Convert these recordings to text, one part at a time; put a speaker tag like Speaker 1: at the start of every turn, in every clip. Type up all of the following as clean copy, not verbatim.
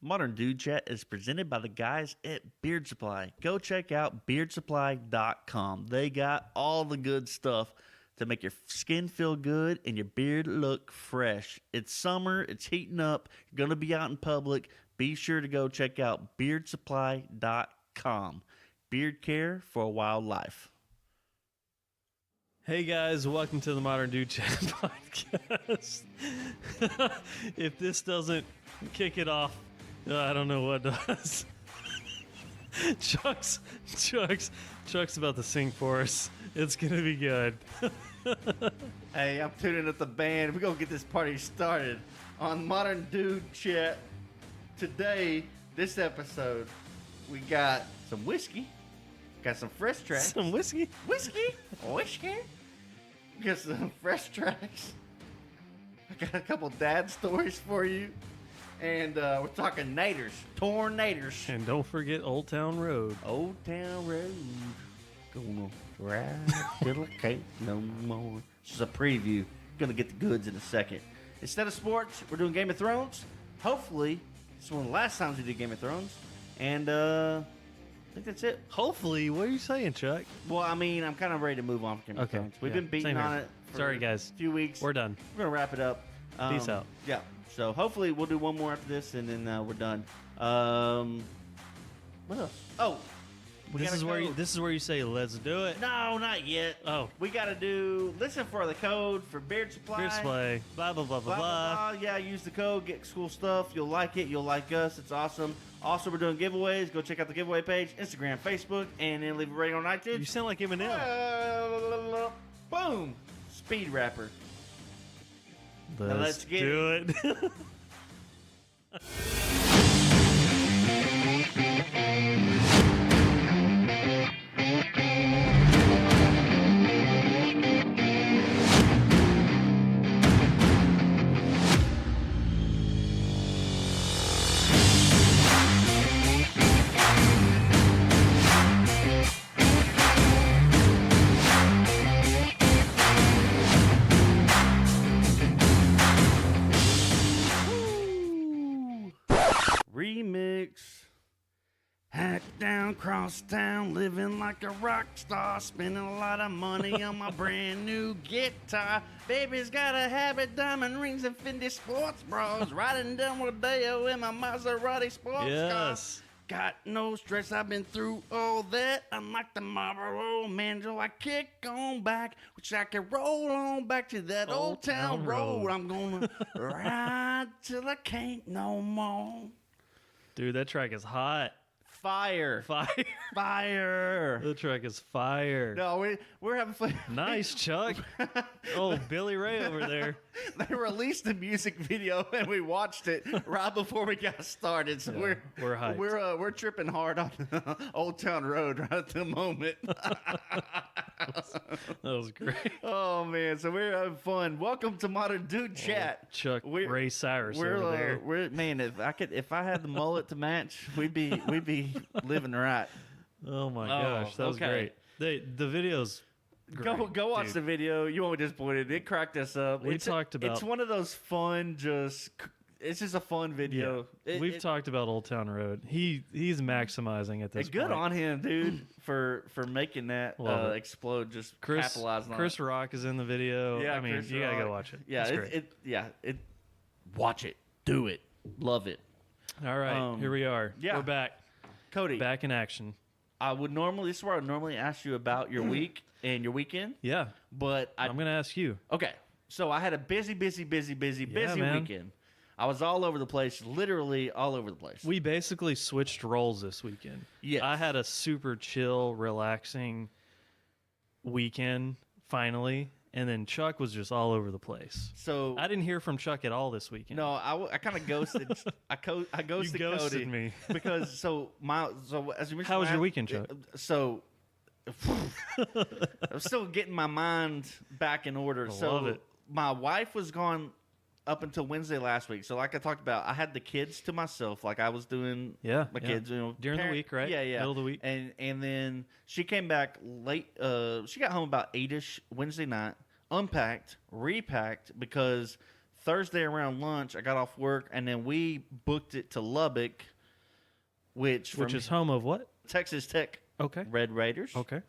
Speaker 1: Modern Dude Chat is presented by the guys at Beard Supply. Go check out beardsupply.com. They got all the good stuff to make your skin feel good and your beard look fresh. It's summer, it's heating up, you're going to be out in public. Be sure to go check out beardsupply.com. Beard care for a wild life.
Speaker 2: Hey guys, welcome to the Modern Dude Chat podcast. If this doesn't kick it off, I don't know what does. Chuck's about to sing for us. It's gonna be good.
Speaker 1: Hey, I'm tuning up the band. We're gonna get this party started on Modern Dude Chat. Today, this episode, we got some whiskey, got some fresh tracks.
Speaker 2: Some whiskey?
Speaker 1: Whiskey. We got some fresh tracks. I got a couple dad stories for you. And we're talking naders, tornadoes.
Speaker 2: And don't forget Old Town Road.
Speaker 1: Old Town Road. Gonna ride till I can't no more. This is a preview. Gonna get the goods in a second. Instead of sports, we're doing Game of Thrones. Hopefully, this is one of the last times we did Game of Thrones. And I think that's it.
Speaker 2: Hopefully, what are you saying, Chuck?
Speaker 1: Well, I mean, I'm kind of ready to move on from Game of Thrones. We've been beating on it for
Speaker 2: Sorry, guys.
Speaker 1: a few weeks.
Speaker 2: We're done.
Speaker 1: We're gonna wrap it up.
Speaker 2: Peace out.
Speaker 1: Yeah. So hopefully we'll do one more after this, and then we're done. What else? Oh,
Speaker 2: This is where you say, let's do it.
Speaker 1: No, not yet.
Speaker 2: Oh.
Speaker 1: We got to listen for the code for Beard Supply.
Speaker 2: Beard Supply, blah, blah, blah, blah, blah.
Speaker 1: Yeah, use the code, get cool stuff. You'll like it. You'll like us. It's awesome. Also, we're doing giveaways. Go check out the giveaway page, Instagram, Facebook, and then leave a rating on iTunes.
Speaker 2: You sound like Eminem.
Speaker 1: Boom. Speed rapper.
Speaker 2: Let's
Speaker 1: get
Speaker 2: do it.
Speaker 1: Remix. Hat down, cross town, living like a rock star, spending a lot of money on my brand new guitar. Baby's got a habit, diamond rings, and Fendi sports bras. Riding down Rodeo in my Maserati sports
Speaker 2: Yes.
Speaker 1: car. Got no stress, I've been through all that. I'm like the Marlboro Man, so I kick on back. Wish I could roll on back to that old town road. I'm gonna ride till I can't no more.
Speaker 2: Dude, that track is hot.
Speaker 1: Fire.
Speaker 2: Fire. The track is fire.
Speaker 1: No, we're having fun.
Speaker 2: Nice, Chuck. Oh, Billy Ray over there.
Speaker 1: They released the music video and we watched it right before we got started. So
Speaker 2: Yeah, we're hyped.
Speaker 1: We're tripping hard on Old Town Road right at the moment.
Speaker 2: That was great.
Speaker 1: Oh man, so we're having fun. Welcome to Modern Dude Chat.
Speaker 2: Chuck Ray Cyrus
Speaker 1: We're
Speaker 2: over there.
Speaker 1: man, if I had the mullet to match, we'd be living right.
Speaker 2: Oh my gosh, that was
Speaker 1: okay.
Speaker 2: great. The video's great,
Speaker 1: Go watch
Speaker 2: dude.
Speaker 1: the video. You won't be disappointed. It cracked us up.
Speaker 2: We talked about-
Speaker 1: It's one of those fun, it's just a fun video.
Speaker 2: We've talked about Old Town Road. He's maximizing at this
Speaker 1: Good
Speaker 2: point.
Speaker 1: on him, dude, for making that
Speaker 2: Love it.
Speaker 1: explode. Just
Speaker 2: Chris
Speaker 1: capitalizing on
Speaker 2: Chris
Speaker 1: it.
Speaker 2: Rock is in the video.
Speaker 1: Yeah,
Speaker 2: I mean,
Speaker 1: Chris
Speaker 2: you gotta
Speaker 1: Rock.
Speaker 2: go watch it.
Speaker 1: Yeah,
Speaker 2: It's great.
Speaker 1: Watch it, do it, love it.
Speaker 2: All right, here we are.
Speaker 1: yeah.
Speaker 2: We're back.
Speaker 1: Cody,
Speaker 2: Back in action.
Speaker 1: this is where I would normally ask you about your week and your weekend,
Speaker 2: Yeah.
Speaker 1: but
Speaker 2: I'm gonna ask you.
Speaker 1: Okay, so I had a busy
Speaker 2: man.
Speaker 1: weekend. I was all over the place, literally all over the place.
Speaker 2: We basically switched roles this weekend.
Speaker 1: Yes.
Speaker 2: I had a super chill, relaxing weekend, finally, and then Chuck was just all over the place.
Speaker 1: So
Speaker 2: I didn't hear from Chuck at all this weekend.
Speaker 1: no, I kind of ghosted. I ghosted
Speaker 2: You ghosted
Speaker 1: Cody
Speaker 2: me.
Speaker 1: because as you mentioned,
Speaker 2: How was your weekend, Chuck?
Speaker 1: So I'm still getting my mind back in order.
Speaker 2: Love it.
Speaker 1: My wife was gone up until Wednesday last week. So like I talked about, I had the kids to myself. Like I was doing my kids,
Speaker 2: During the week, right?
Speaker 1: Yeah, yeah.
Speaker 2: Middle of the week.
Speaker 1: And then she came back late. She got home about 8-ish Wednesday night, unpacked, repacked because Thursday around lunch, I got off work, and then we booked it to Lubbock, which
Speaker 2: is home of what?
Speaker 1: Texas Tech
Speaker 2: Okay.
Speaker 1: Red Raiders.
Speaker 2: Okay.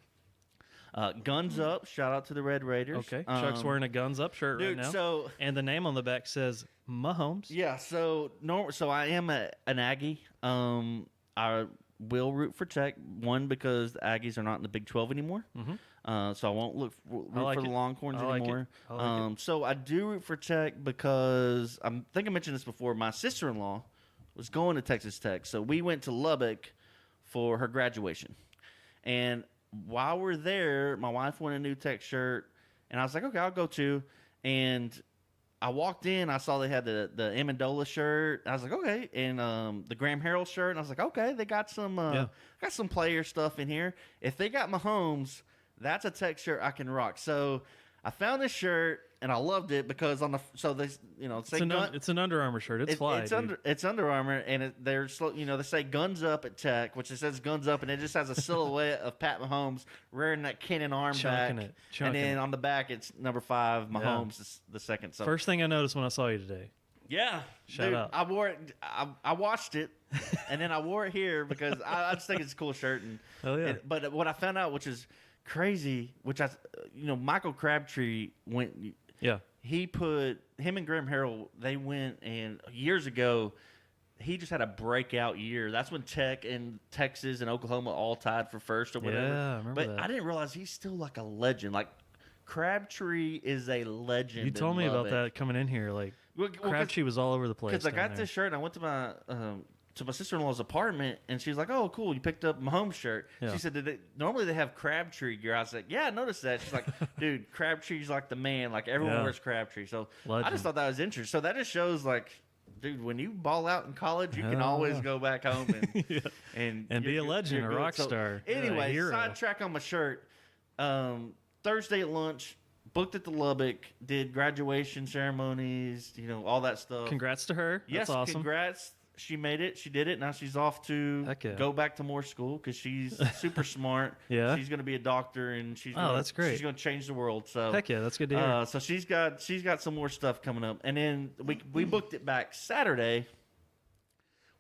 Speaker 1: Guns up! Shout out to the Red Raiders.
Speaker 2: Okay. Chuck's wearing a Guns Up shirt
Speaker 1: dude,
Speaker 2: right now.
Speaker 1: So
Speaker 2: and the name on the back says Mahomes.
Speaker 1: yeah, so I am an Aggie. I will root for Tech. One, because the Aggies are not in the Big 12 anymore.
Speaker 2: Mm-hmm.
Speaker 1: So I won't root
Speaker 2: like
Speaker 1: for the
Speaker 2: it.
Speaker 1: Longhorns
Speaker 2: I like
Speaker 1: anymore.
Speaker 2: it. I like it.
Speaker 1: So I do root for Tech because I think I mentioned this before. My sister-in-law was going to Texas Tech, so we went to Lubbock for her graduation. And while we're there, my wife wanted a new Tech shirt, and I was like, okay, I'll go too. And I walked in, I saw they had the Amendola shirt. I was like, okay, and the Graham Harrell shirt. And I was like, okay, they got some player stuff in here. If they got Mahomes, that's a Tech shirt I can rock. So I found this shirt and I loved it because
Speaker 2: It's an Under Armour shirt. It's fly.
Speaker 1: It's Under Armour, and they say Guns Up at Tech, which it says Guns Up, and it just has a silhouette of Pat Mahomes wearing that cannon armback, and then on the back it's number 5 Mahomes, the second. So
Speaker 2: first thing I noticed when I saw you today.
Speaker 1: Yeah,
Speaker 2: Shout out.
Speaker 1: I wore it. I watched it, and then I wore it here because I just think it's a cool shirt. And
Speaker 2: Hell yeah.
Speaker 1: but what I found out, which is crazy, Michael Crabtree went.
Speaker 2: Yeah.
Speaker 1: Him and Graham Harrell, they went, and years ago, he just had a breakout year. That's when Tech and Texas and Oklahoma all tied for first or whatever.
Speaker 2: Yeah, I remember that.
Speaker 1: But I didn't realize he's still like a legend. Like, Crabtree is a legend.
Speaker 2: You told me about that coming in here. Like, Crabtree was all over the place.
Speaker 1: Because I got this shirt, and I went to my sister-in-law's apartment, and she was like, "Oh, cool, you picked up Mahomes shirt."
Speaker 2: Yeah.
Speaker 1: She said, normally they have Crabtree gear. I was like, "Yeah, I noticed that." She's like, "Dude, Crabtree's like the man. Like everyone wears Crabtree." So
Speaker 2: Legend.
Speaker 1: I just thought that was interesting. So that just shows, like, dude, when you ball out in college, you can always go back home and
Speaker 2: be a legend, a rock star.
Speaker 1: Anyway,
Speaker 2: hero.
Speaker 1: sidetrack on my shirt. Thursday at lunch, booked at the Lubbock, did graduation ceremonies, all that stuff.
Speaker 2: Congrats to her.
Speaker 1: Yes,
Speaker 2: That's awesome.
Speaker 1: Congrats. She made it. She did it. Now she's off to go back to more school because she's super smart.
Speaker 2: Yeah.
Speaker 1: She's going to be a doctor, and
Speaker 2: that's great.
Speaker 1: She's going to change the world. So
Speaker 2: heck yeah, that's good to hear.
Speaker 1: So she's got some more stuff coming up, and then we booked it back Saturday,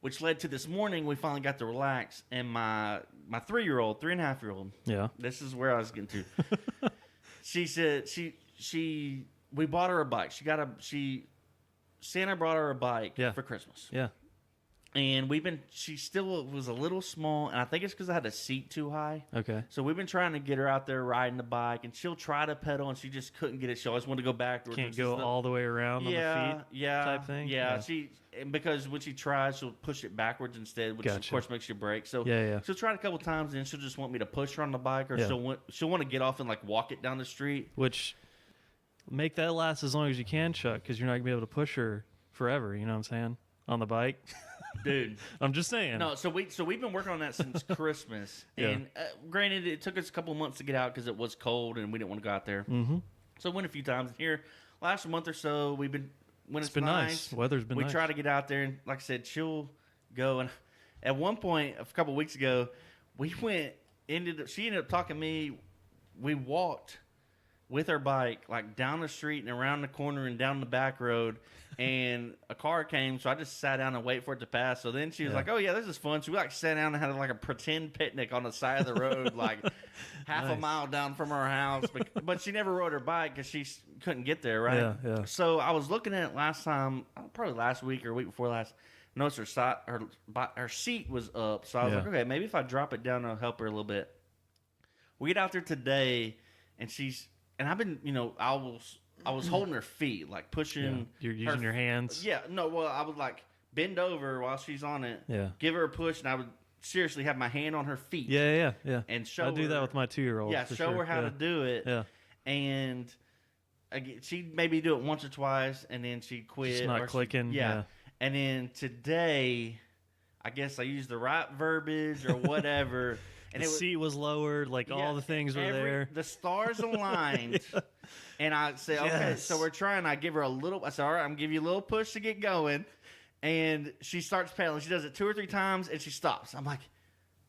Speaker 1: which led to this morning. We finally got to relax, and my 3.5-year-old.
Speaker 2: Yeah.
Speaker 1: This is where I was getting to. She said we bought her a bike. Santa brought her a bike for Christmas.
Speaker 2: Yeah.
Speaker 1: And she still was a little small, and I think it's because I had the seat too high.
Speaker 2: Okay.
Speaker 1: So we've been trying to get her out there riding the bike, and she'll try to pedal, and she just couldn't get it. She always wanted to go backwards.
Speaker 2: Can't go all the way around on the feet type thing?
Speaker 1: Yeah. Because when she tries, she'll push it backwards instead, which of course makes you brake. So she'll try it a couple times, and then she'll just want me to push her on the bike, or she'll want to get off and like walk it down the street.
Speaker 2: Which make that last as long as you can, Chuck, because you're not gonna be able to push her forever. You know what I'm saying? On the bike.
Speaker 1: Dude,
Speaker 2: I'm just saying.
Speaker 1: No, so we've been working on that since Christmas, and granted, it took us a couple of months to get out because it was cold and we didn't want to go out there.
Speaker 2: Mm-hmm.
Speaker 1: So we went a few times. Here, last month or so, when it's
Speaker 2: been nice. Weather's been nice.
Speaker 1: We try to get out there, and like I said, she'll go. And at one point, a couple of weeks ago, she ended up talking to me. We walked with her bike like down the street and around the corner and down the back road, and a car came, so I just sat down and waited for it to pass. So then she was like, "Oh yeah, this is fun." So we like sat down and had like a pretend picnic on the side of the road, like half a mile down from our house. But she never rode her bike because she couldn't get there, right?
Speaker 2: Yeah.
Speaker 1: So I was looking at it last time, probably last week or week before last. Noticed her seat was up, so I was like, okay, maybe if I drop it down, it'll help her a little bit. We get out there today, and I've been, I was holding her feet, like pushing.
Speaker 2: Yeah. You're using your hands.
Speaker 1: Yeah, no, well, I would like bend over while she's on it.
Speaker 2: Yeah.
Speaker 1: Give her a push, and I would seriously have my hand on her feet.
Speaker 2: Yeah.
Speaker 1: And show
Speaker 2: I do that with my 2-year-old.
Speaker 1: Yeah, show her how to do it.
Speaker 2: Yeah.
Speaker 1: And she'd maybe do it once or twice, and then she'd quit.
Speaker 2: Just not clicking. Yeah.
Speaker 1: And then today, I guess I used the right verbiage or whatever.
Speaker 2: And the seat was lowered, all the things were there.
Speaker 1: The stars aligned. And I say, okay, so we're trying. I give her a little. I said, all right, I'm going to give you a little push to get going. And she starts pedaling. She does it 2 or 3 times, and she stops. I'm like,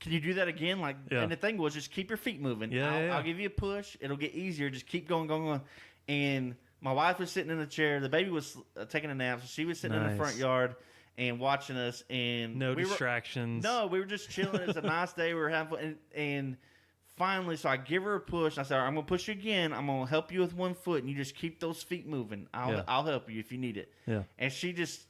Speaker 1: can you do that again? And the thing was, just keep your feet moving. I'll give you a push. It'll get easier. Just keep going. And My wife was sitting in a chair. The baby was taking a nap, so she was sitting in the front yard and watching us. And
Speaker 2: no distractions.
Speaker 1: We were just chilling. It was a nice day. We were having fun. And finally, so I give her a push. I said, all right, I'm going to push you again. I'm going to help you with one foot, and you just keep those feet moving. I'll help you if you need it.
Speaker 2: Yeah.
Speaker 1: And she just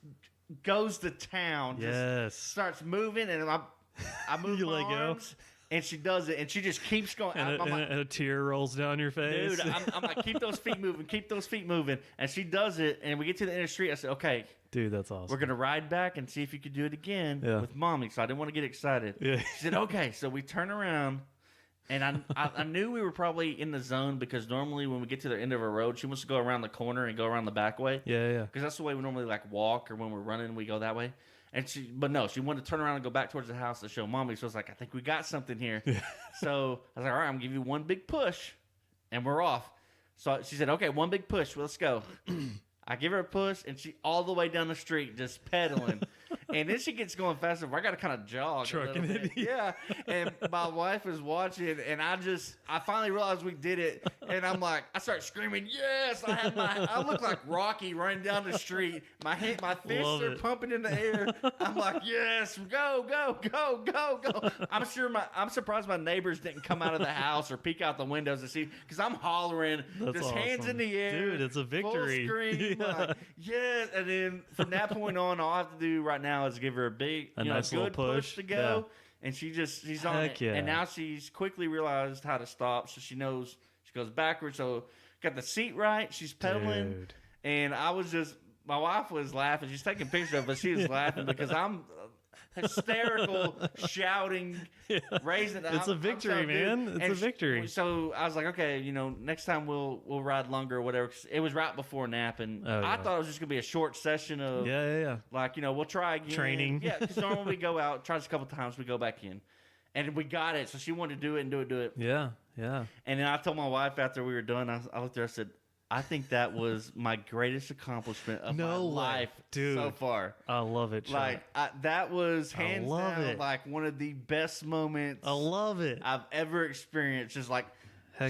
Speaker 1: goes to town. Just starts moving, and I move
Speaker 2: you
Speaker 1: my
Speaker 2: let
Speaker 1: arms.
Speaker 2: go.
Speaker 1: And she does it, and she just keeps going.
Speaker 2: And a tear rolls down your face.
Speaker 1: Dude, I'm like, keep those feet moving, keep those feet moving. And she does it, and we get to the end of the street. I said, okay.
Speaker 2: Dude, that's awesome.
Speaker 1: We're going to ride back and see if you could do it again with Mommy. So I didn't want to get excited.
Speaker 2: Yeah.
Speaker 1: She said, okay. So we turn around, and I knew we were probably in the zone because normally when we get to the end of a road, she wants to go around the corner and go around the back way.
Speaker 2: Yeah.
Speaker 1: Because that's the way we normally like walk, or when we're running, we go that way. And but no, she wanted to turn around and go back towards the house to show Mommy. So I was like, I think we got something here. So I was like, all right, I'm going to give you one big push, and we're off. So she said, okay, one big push. Let's go. I give her a push, and she all the way down the street just pedaling. And then she gets going faster. I got to kind of jog.
Speaker 2: Trucking it.
Speaker 1: Yeah. And my wife is watching, and I finally realized we did it. And I'm like, I start screaming, yes! I look like Rocky running down the street. My fists are pumping in the air. I'm like, yes, go, go, go, go, go. I'm surprised my neighbors didn't come out of the house or peek out the windows to see, because I'm hollering,
Speaker 2: That's
Speaker 1: just
Speaker 2: awesome.
Speaker 1: Hands in the air.
Speaker 2: Dude, it's a victory.
Speaker 1: Full screen. Like, yes. And then from that point on, all I have to do right now is give her a
Speaker 2: nice
Speaker 1: good
Speaker 2: little
Speaker 1: push to go. Yeah. And she's on it.
Speaker 2: Yeah.
Speaker 1: And now she's quickly realized how to stop. So she knows she goes backwards. So got the seat right. She's pedaling.
Speaker 2: Dude.
Speaker 1: And my wife was laughing. She's taking pictures of it, but she was laughing because I'm hysterical, shouting, raising.
Speaker 2: It's a victory, man. It's a victory.
Speaker 1: So I was like, okay, next time we'll ride longer or whatever. 'Cause it was right before nap, and I thought it was just gonna be a short session of like we'll try again.
Speaker 2: Training.
Speaker 1: Yeah, because normally we go out, tries a couple times, we go back in, and we got it. So she wanted to do it and do it.
Speaker 2: Yeah.
Speaker 1: And then I told my wife after we were done, I looked at her, I said, I think that was my greatest accomplishment of my life so far.
Speaker 2: I love it, Chuck.
Speaker 1: That was hands down like one of the best moments
Speaker 2: I love it.
Speaker 1: I've ever experienced. Just like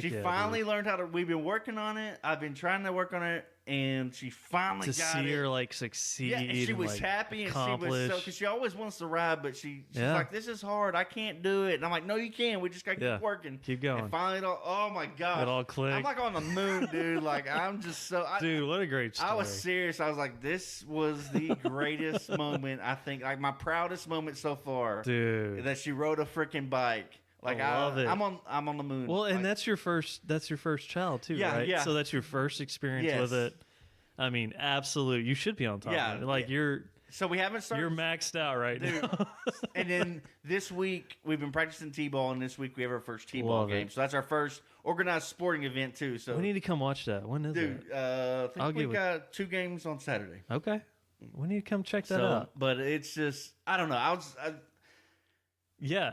Speaker 1: she finally learned how to. We've been working on it. I've been trying to work on it, and she finally got it.
Speaker 2: To see her like succeed.
Speaker 1: Yeah, and she was happy, and she was so, because she always wants to ride, but she's like, "This is hard. I can't do it." And I'm like, "No, you can. We just got to keep working.
Speaker 2: Keep going."
Speaker 1: And finally, oh my gosh,
Speaker 2: it all clicked.
Speaker 1: I'm like on the moon, dude. Like I'm just so.
Speaker 2: Dude, what a great story.
Speaker 1: I was serious. I was like, "This was the greatest moment. I think, like my proudest moment so far."
Speaker 2: Dude,
Speaker 1: that she rode a freaking bike. Like
Speaker 2: I love it.
Speaker 1: I'm on the moon.
Speaker 2: Well, and that's your first child too, right?
Speaker 1: Yeah.
Speaker 2: So that's your first experience with it. I mean, absolute. You should be on top of it. Like you're.
Speaker 1: So we haven't started.
Speaker 2: You're maxed out right now.
Speaker 1: And then this week we've been practicing t-ball, and this week we have our first t-ball game. So that's our first organized sporting event too. So
Speaker 2: we need to come watch that. When is it?
Speaker 1: I think we got 2 games on Saturday.
Speaker 2: Okay, we need to come check that out.
Speaker 1: But it's just I don't know.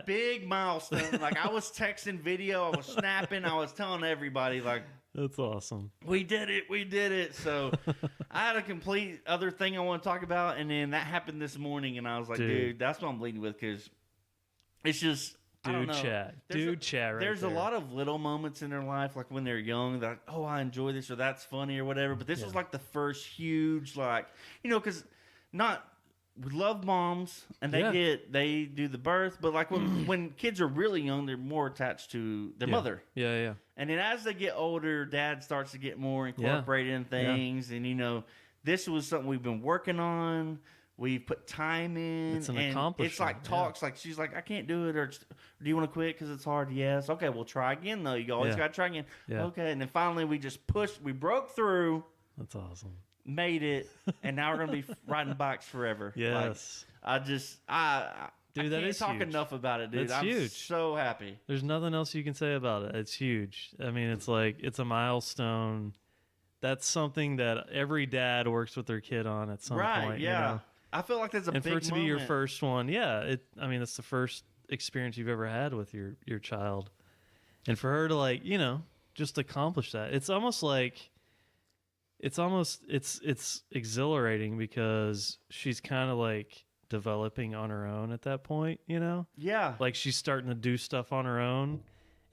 Speaker 1: Big milestone. Like I was texting video, I was snapping, I was telling everybody like.
Speaker 2: That's awesome.
Speaker 1: We did it. So I had a complete other thing I want to talk about, and then that happened this morning, and I was like, dude that's what I'm leading with, because it's just
Speaker 2: Dude chat right
Speaker 1: There's
Speaker 2: there.
Speaker 1: a lot of little moments in their life, like when they're young, they're like, oh, I enjoy this, or that's funny, or whatever. But this was like the first huge, like, because we love moms, and they do the birth, but like when kids are really young, they're more attached to their mother.
Speaker 2: Yeah.
Speaker 1: And then as they get older, dad starts to get more incorporated in things, and this was something we've been working on. We've put time in.
Speaker 2: It's an
Speaker 1: and
Speaker 2: accomplishment.
Speaker 1: It's like talks, like she's like, I can't do it, or do you want to quit because it's hard? Yes. Okay, we'll try again though. You always got to try again.
Speaker 2: Yeah.
Speaker 1: Okay, and then finally we just pushed. We broke through.
Speaker 2: That's awesome.
Speaker 1: Made it, and now we're gonna be riding bikes forever.
Speaker 2: Yes.
Speaker 1: Like, I can't talk enough about it, dude.
Speaker 2: That's huge.
Speaker 1: So happy.
Speaker 2: There's nothing else you can say about it. It's huge. I mean, it's like it's a milestone. That's something that every dad works with their kid on at some point.
Speaker 1: Yeah. I feel like that's a big moment.
Speaker 2: And for it to be your first one, it's the first experience you've ever had with your child. And for her to just accomplish that. It's almost like it's exhilarating because she's kind of like developing on her own at that point, Yeah. Like she's starting to do stuff on her own,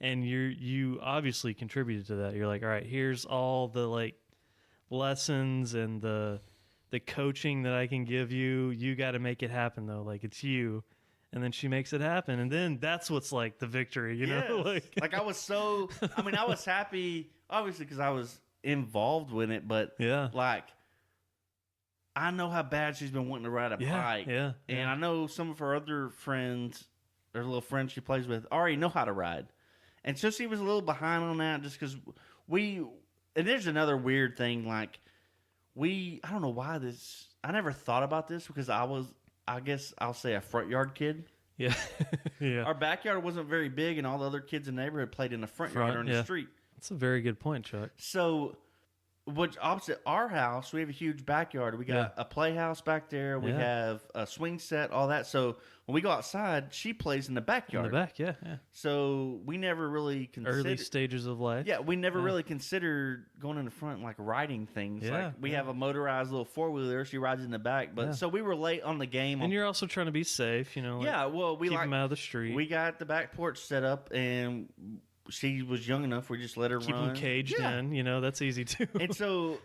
Speaker 2: and you obviously contributed to that. You're like, all right, here's all the lessons and the coaching that I can give you. You got to make it happen though. Like it's you. And then she makes it happen. And then that's what's like the victory, you know?
Speaker 1: Yes. Like I was I was happy, obviously, because I was involved with it, but
Speaker 2: yeah.
Speaker 1: like, I know how bad she's been wanting to ride a bike.
Speaker 2: Yeah.
Speaker 1: And I know some of her other friends, her little friends she plays with, already know how to ride. And so she was a little behind on that just because and there's another weird thing, like, I don't know why I never thought about this because I guess I'll say a front yard kid.
Speaker 2: Yeah. Yeah.
Speaker 1: Our backyard wasn't very big, and all the other kids in the neighborhood played in the front yard or in the street.
Speaker 2: That's a very good point, Chuck.
Speaker 1: So, opposite our house, we have a huge backyard. We got a playhouse back there. We have a swing set, all that. So, when we go outside, she plays in the backyard.
Speaker 2: In the back, yeah.
Speaker 1: So, we never really considered...
Speaker 2: Early stages of life.
Speaker 1: Yeah, we never really considered going in the front, like riding things.
Speaker 2: Yeah,
Speaker 1: like we have a motorized little four-wheeler. She rides in the back. But so we were late on the game.
Speaker 2: And you're also trying to be safe, you know.
Speaker 1: Like, we
Speaker 2: keep them out of the street.
Speaker 1: We got the back porch set up, and she was young enough. We just let her
Speaker 2: keep
Speaker 1: run.
Speaker 2: Them caged in, you know. That's easy too.
Speaker 1: And so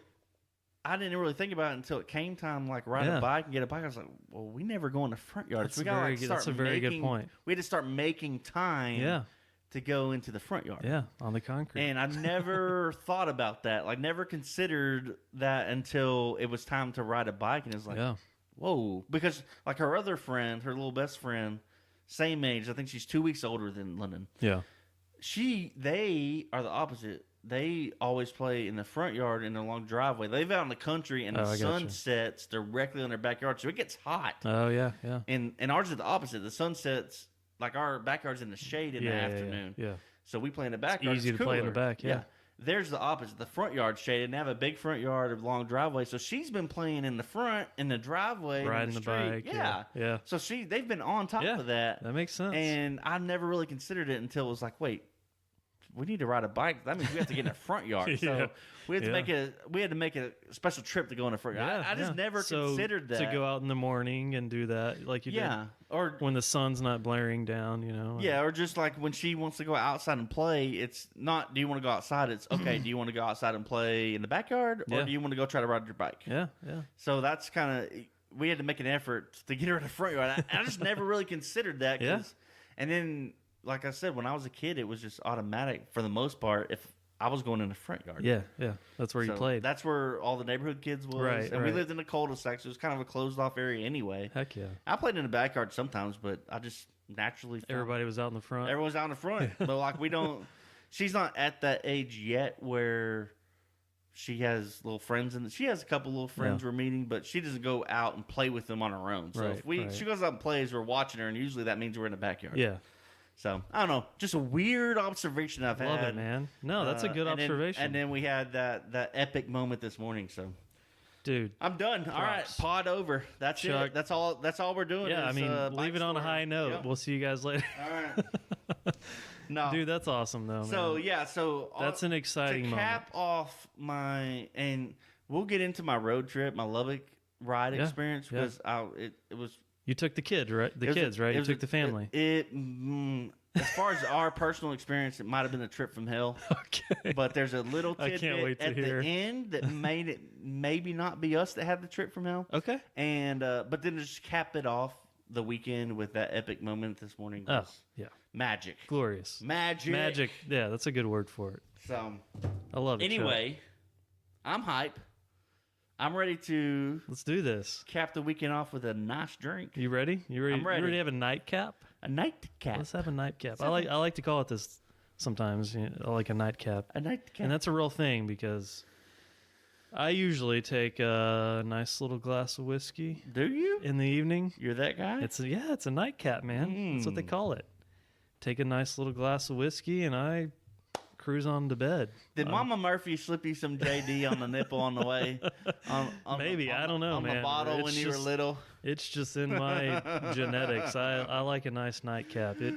Speaker 1: I didn't really think about it until it came time, like ride a bike and get a bike. I was like, well, we never go in the front yard.
Speaker 2: That's,
Speaker 1: so we gotta,
Speaker 2: that's a very good point.
Speaker 1: We had to start making time to go into the front yard.
Speaker 2: Yeah, on the concrete.
Speaker 1: And I never thought about that. Like, never considered that until it was time to ride a bike. And it was like, whoa. Because, like, her other friend, her little best friend, same age. I think she's 2 weeks older than London.
Speaker 2: Yeah.
Speaker 1: They are the opposite. They always play in the front yard in their long driveway. They live out in the country, and the sun sets directly on their backyard, so it gets hot.
Speaker 2: Oh, yeah.
Speaker 1: And ours is the opposite. The sun sets, like our backyard's in the shade in the afternoon.
Speaker 2: Yeah.
Speaker 1: So we play in the backyard.
Speaker 2: It's easy to play in the back, yeah.
Speaker 1: There's the opposite. The front yard's shaded, and they have a big front yard, a long driveway. So she's been playing in the front, in the driveway,
Speaker 2: riding the bike.
Speaker 1: Yeah. So they've been on top of that.
Speaker 2: That makes sense.
Speaker 1: And I never really considered it until it was like, wait, we need to ride a bike. That means we have to get in the front yard. So we had to make a special trip to go in the front yard. I just never considered that.
Speaker 2: To go out in the morning and do that like you did.
Speaker 1: Or
Speaker 2: when the sun's not blaring down, you know.
Speaker 1: Yeah, or just like when she wants to go outside and play, it's not, do you want to go outside? It's, okay, do you want to go outside and play in the backyard? Or do you want to go try to ride your bike?
Speaker 2: Yeah.
Speaker 1: So that's kind of, we had to make an effort to get her in the front yard. I just never really considered that. And then, like I said, when I was a kid, it was just automatic for the most part if I was going in the front yard.
Speaker 2: Yeah. That's where you played.
Speaker 1: That's where all the neighborhood kids was.
Speaker 2: Right.
Speaker 1: And we lived in a cul-de-sac, so it was kind of a closed-off area anyway.
Speaker 2: Heck yeah.
Speaker 1: I played in the backyard sometimes, but I just naturally...
Speaker 2: Everybody was out in the front.
Speaker 1: Everyone's out in the front. But, like, we don't... She's not at that age yet where she has little friends. She has a couple little friends we're meeting, but she doesn't go out and play with them on her own. So if she goes out and plays, we're watching her, and usually that means we're in the backyard.
Speaker 2: Yeah.
Speaker 1: So, I don't know. Just a weird observation I've had.
Speaker 2: Love it, man. No, that's a good observation.
Speaker 1: And then we had that epic moment this morning, so.
Speaker 2: Dude.
Speaker 1: I'm done. All right, pod over. That's
Speaker 2: Chuck.
Speaker 1: it. That's all we're doing.
Speaker 2: Yeah, leave it on a high note. Yep. We'll see you guys later.
Speaker 1: All right. No.
Speaker 2: Dude, that's awesome, though, man.
Speaker 1: So
Speaker 2: that's an exciting moment.
Speaker 1: To cap off and we'll get into my road trip, my Lubbock ride experience, because it was...
Speaker 2: You took the kid, right? You took the family.
Speaker 1: As far as our personal experience, it might have been a trip from hell.
Speaker 2: Okay.
Speaker 1: But there's a little tidbit at
Speaker 2: hear.
Speaker 1: the end that made it maybe not be us that had the trip from hell.
Speaker 2: Okay.
Speaker 1: And but then to just cap it off the weekend with that epic moment this morning. Magic.
Speaker 2: Glorious.
Speaker 1: Magic.
Speaker 2: Yeah, that's a good word for it.
Speaker 1: So
Speaker 2: I love it.
Speaker 1: Anyway, I'm hype. I'm ready to...
Speaker 2: Let's do this.
Speaker 1: Cap the weekend off with a nice drink.
Speaker 2: You ready? You ready?
Speaker 1: I'm ready.
Speaker 2: You ready to have a nightcap?
Speaker 1: A nightcap.
Speaker 2: Let's have a nightcap. I like to call it this sometimes. Like a nightcap.
Speaker 1: A nightcap.
Speaker 2: And that's a real thing because I usually take a nice little glass of whiskey.
Speaker 1: Do you?
Speaker 2: In the evening.
Speaker 1: You're that guy?
Speaker 2: It's a nightcap, man. That's what they call it. Take a nice little glass of whiskey and I cruise on to bed.
Speaker 1: Did Mama Murphy slip you some JD on the nipple on the way?
Speaker 2: Maybe. I don't know,
Speaker 1: on
Speaker 2: man.
Speaker 1: the bottle when you were little?
Speaker 2: It's just in my genetics. I like a nice nightcap. It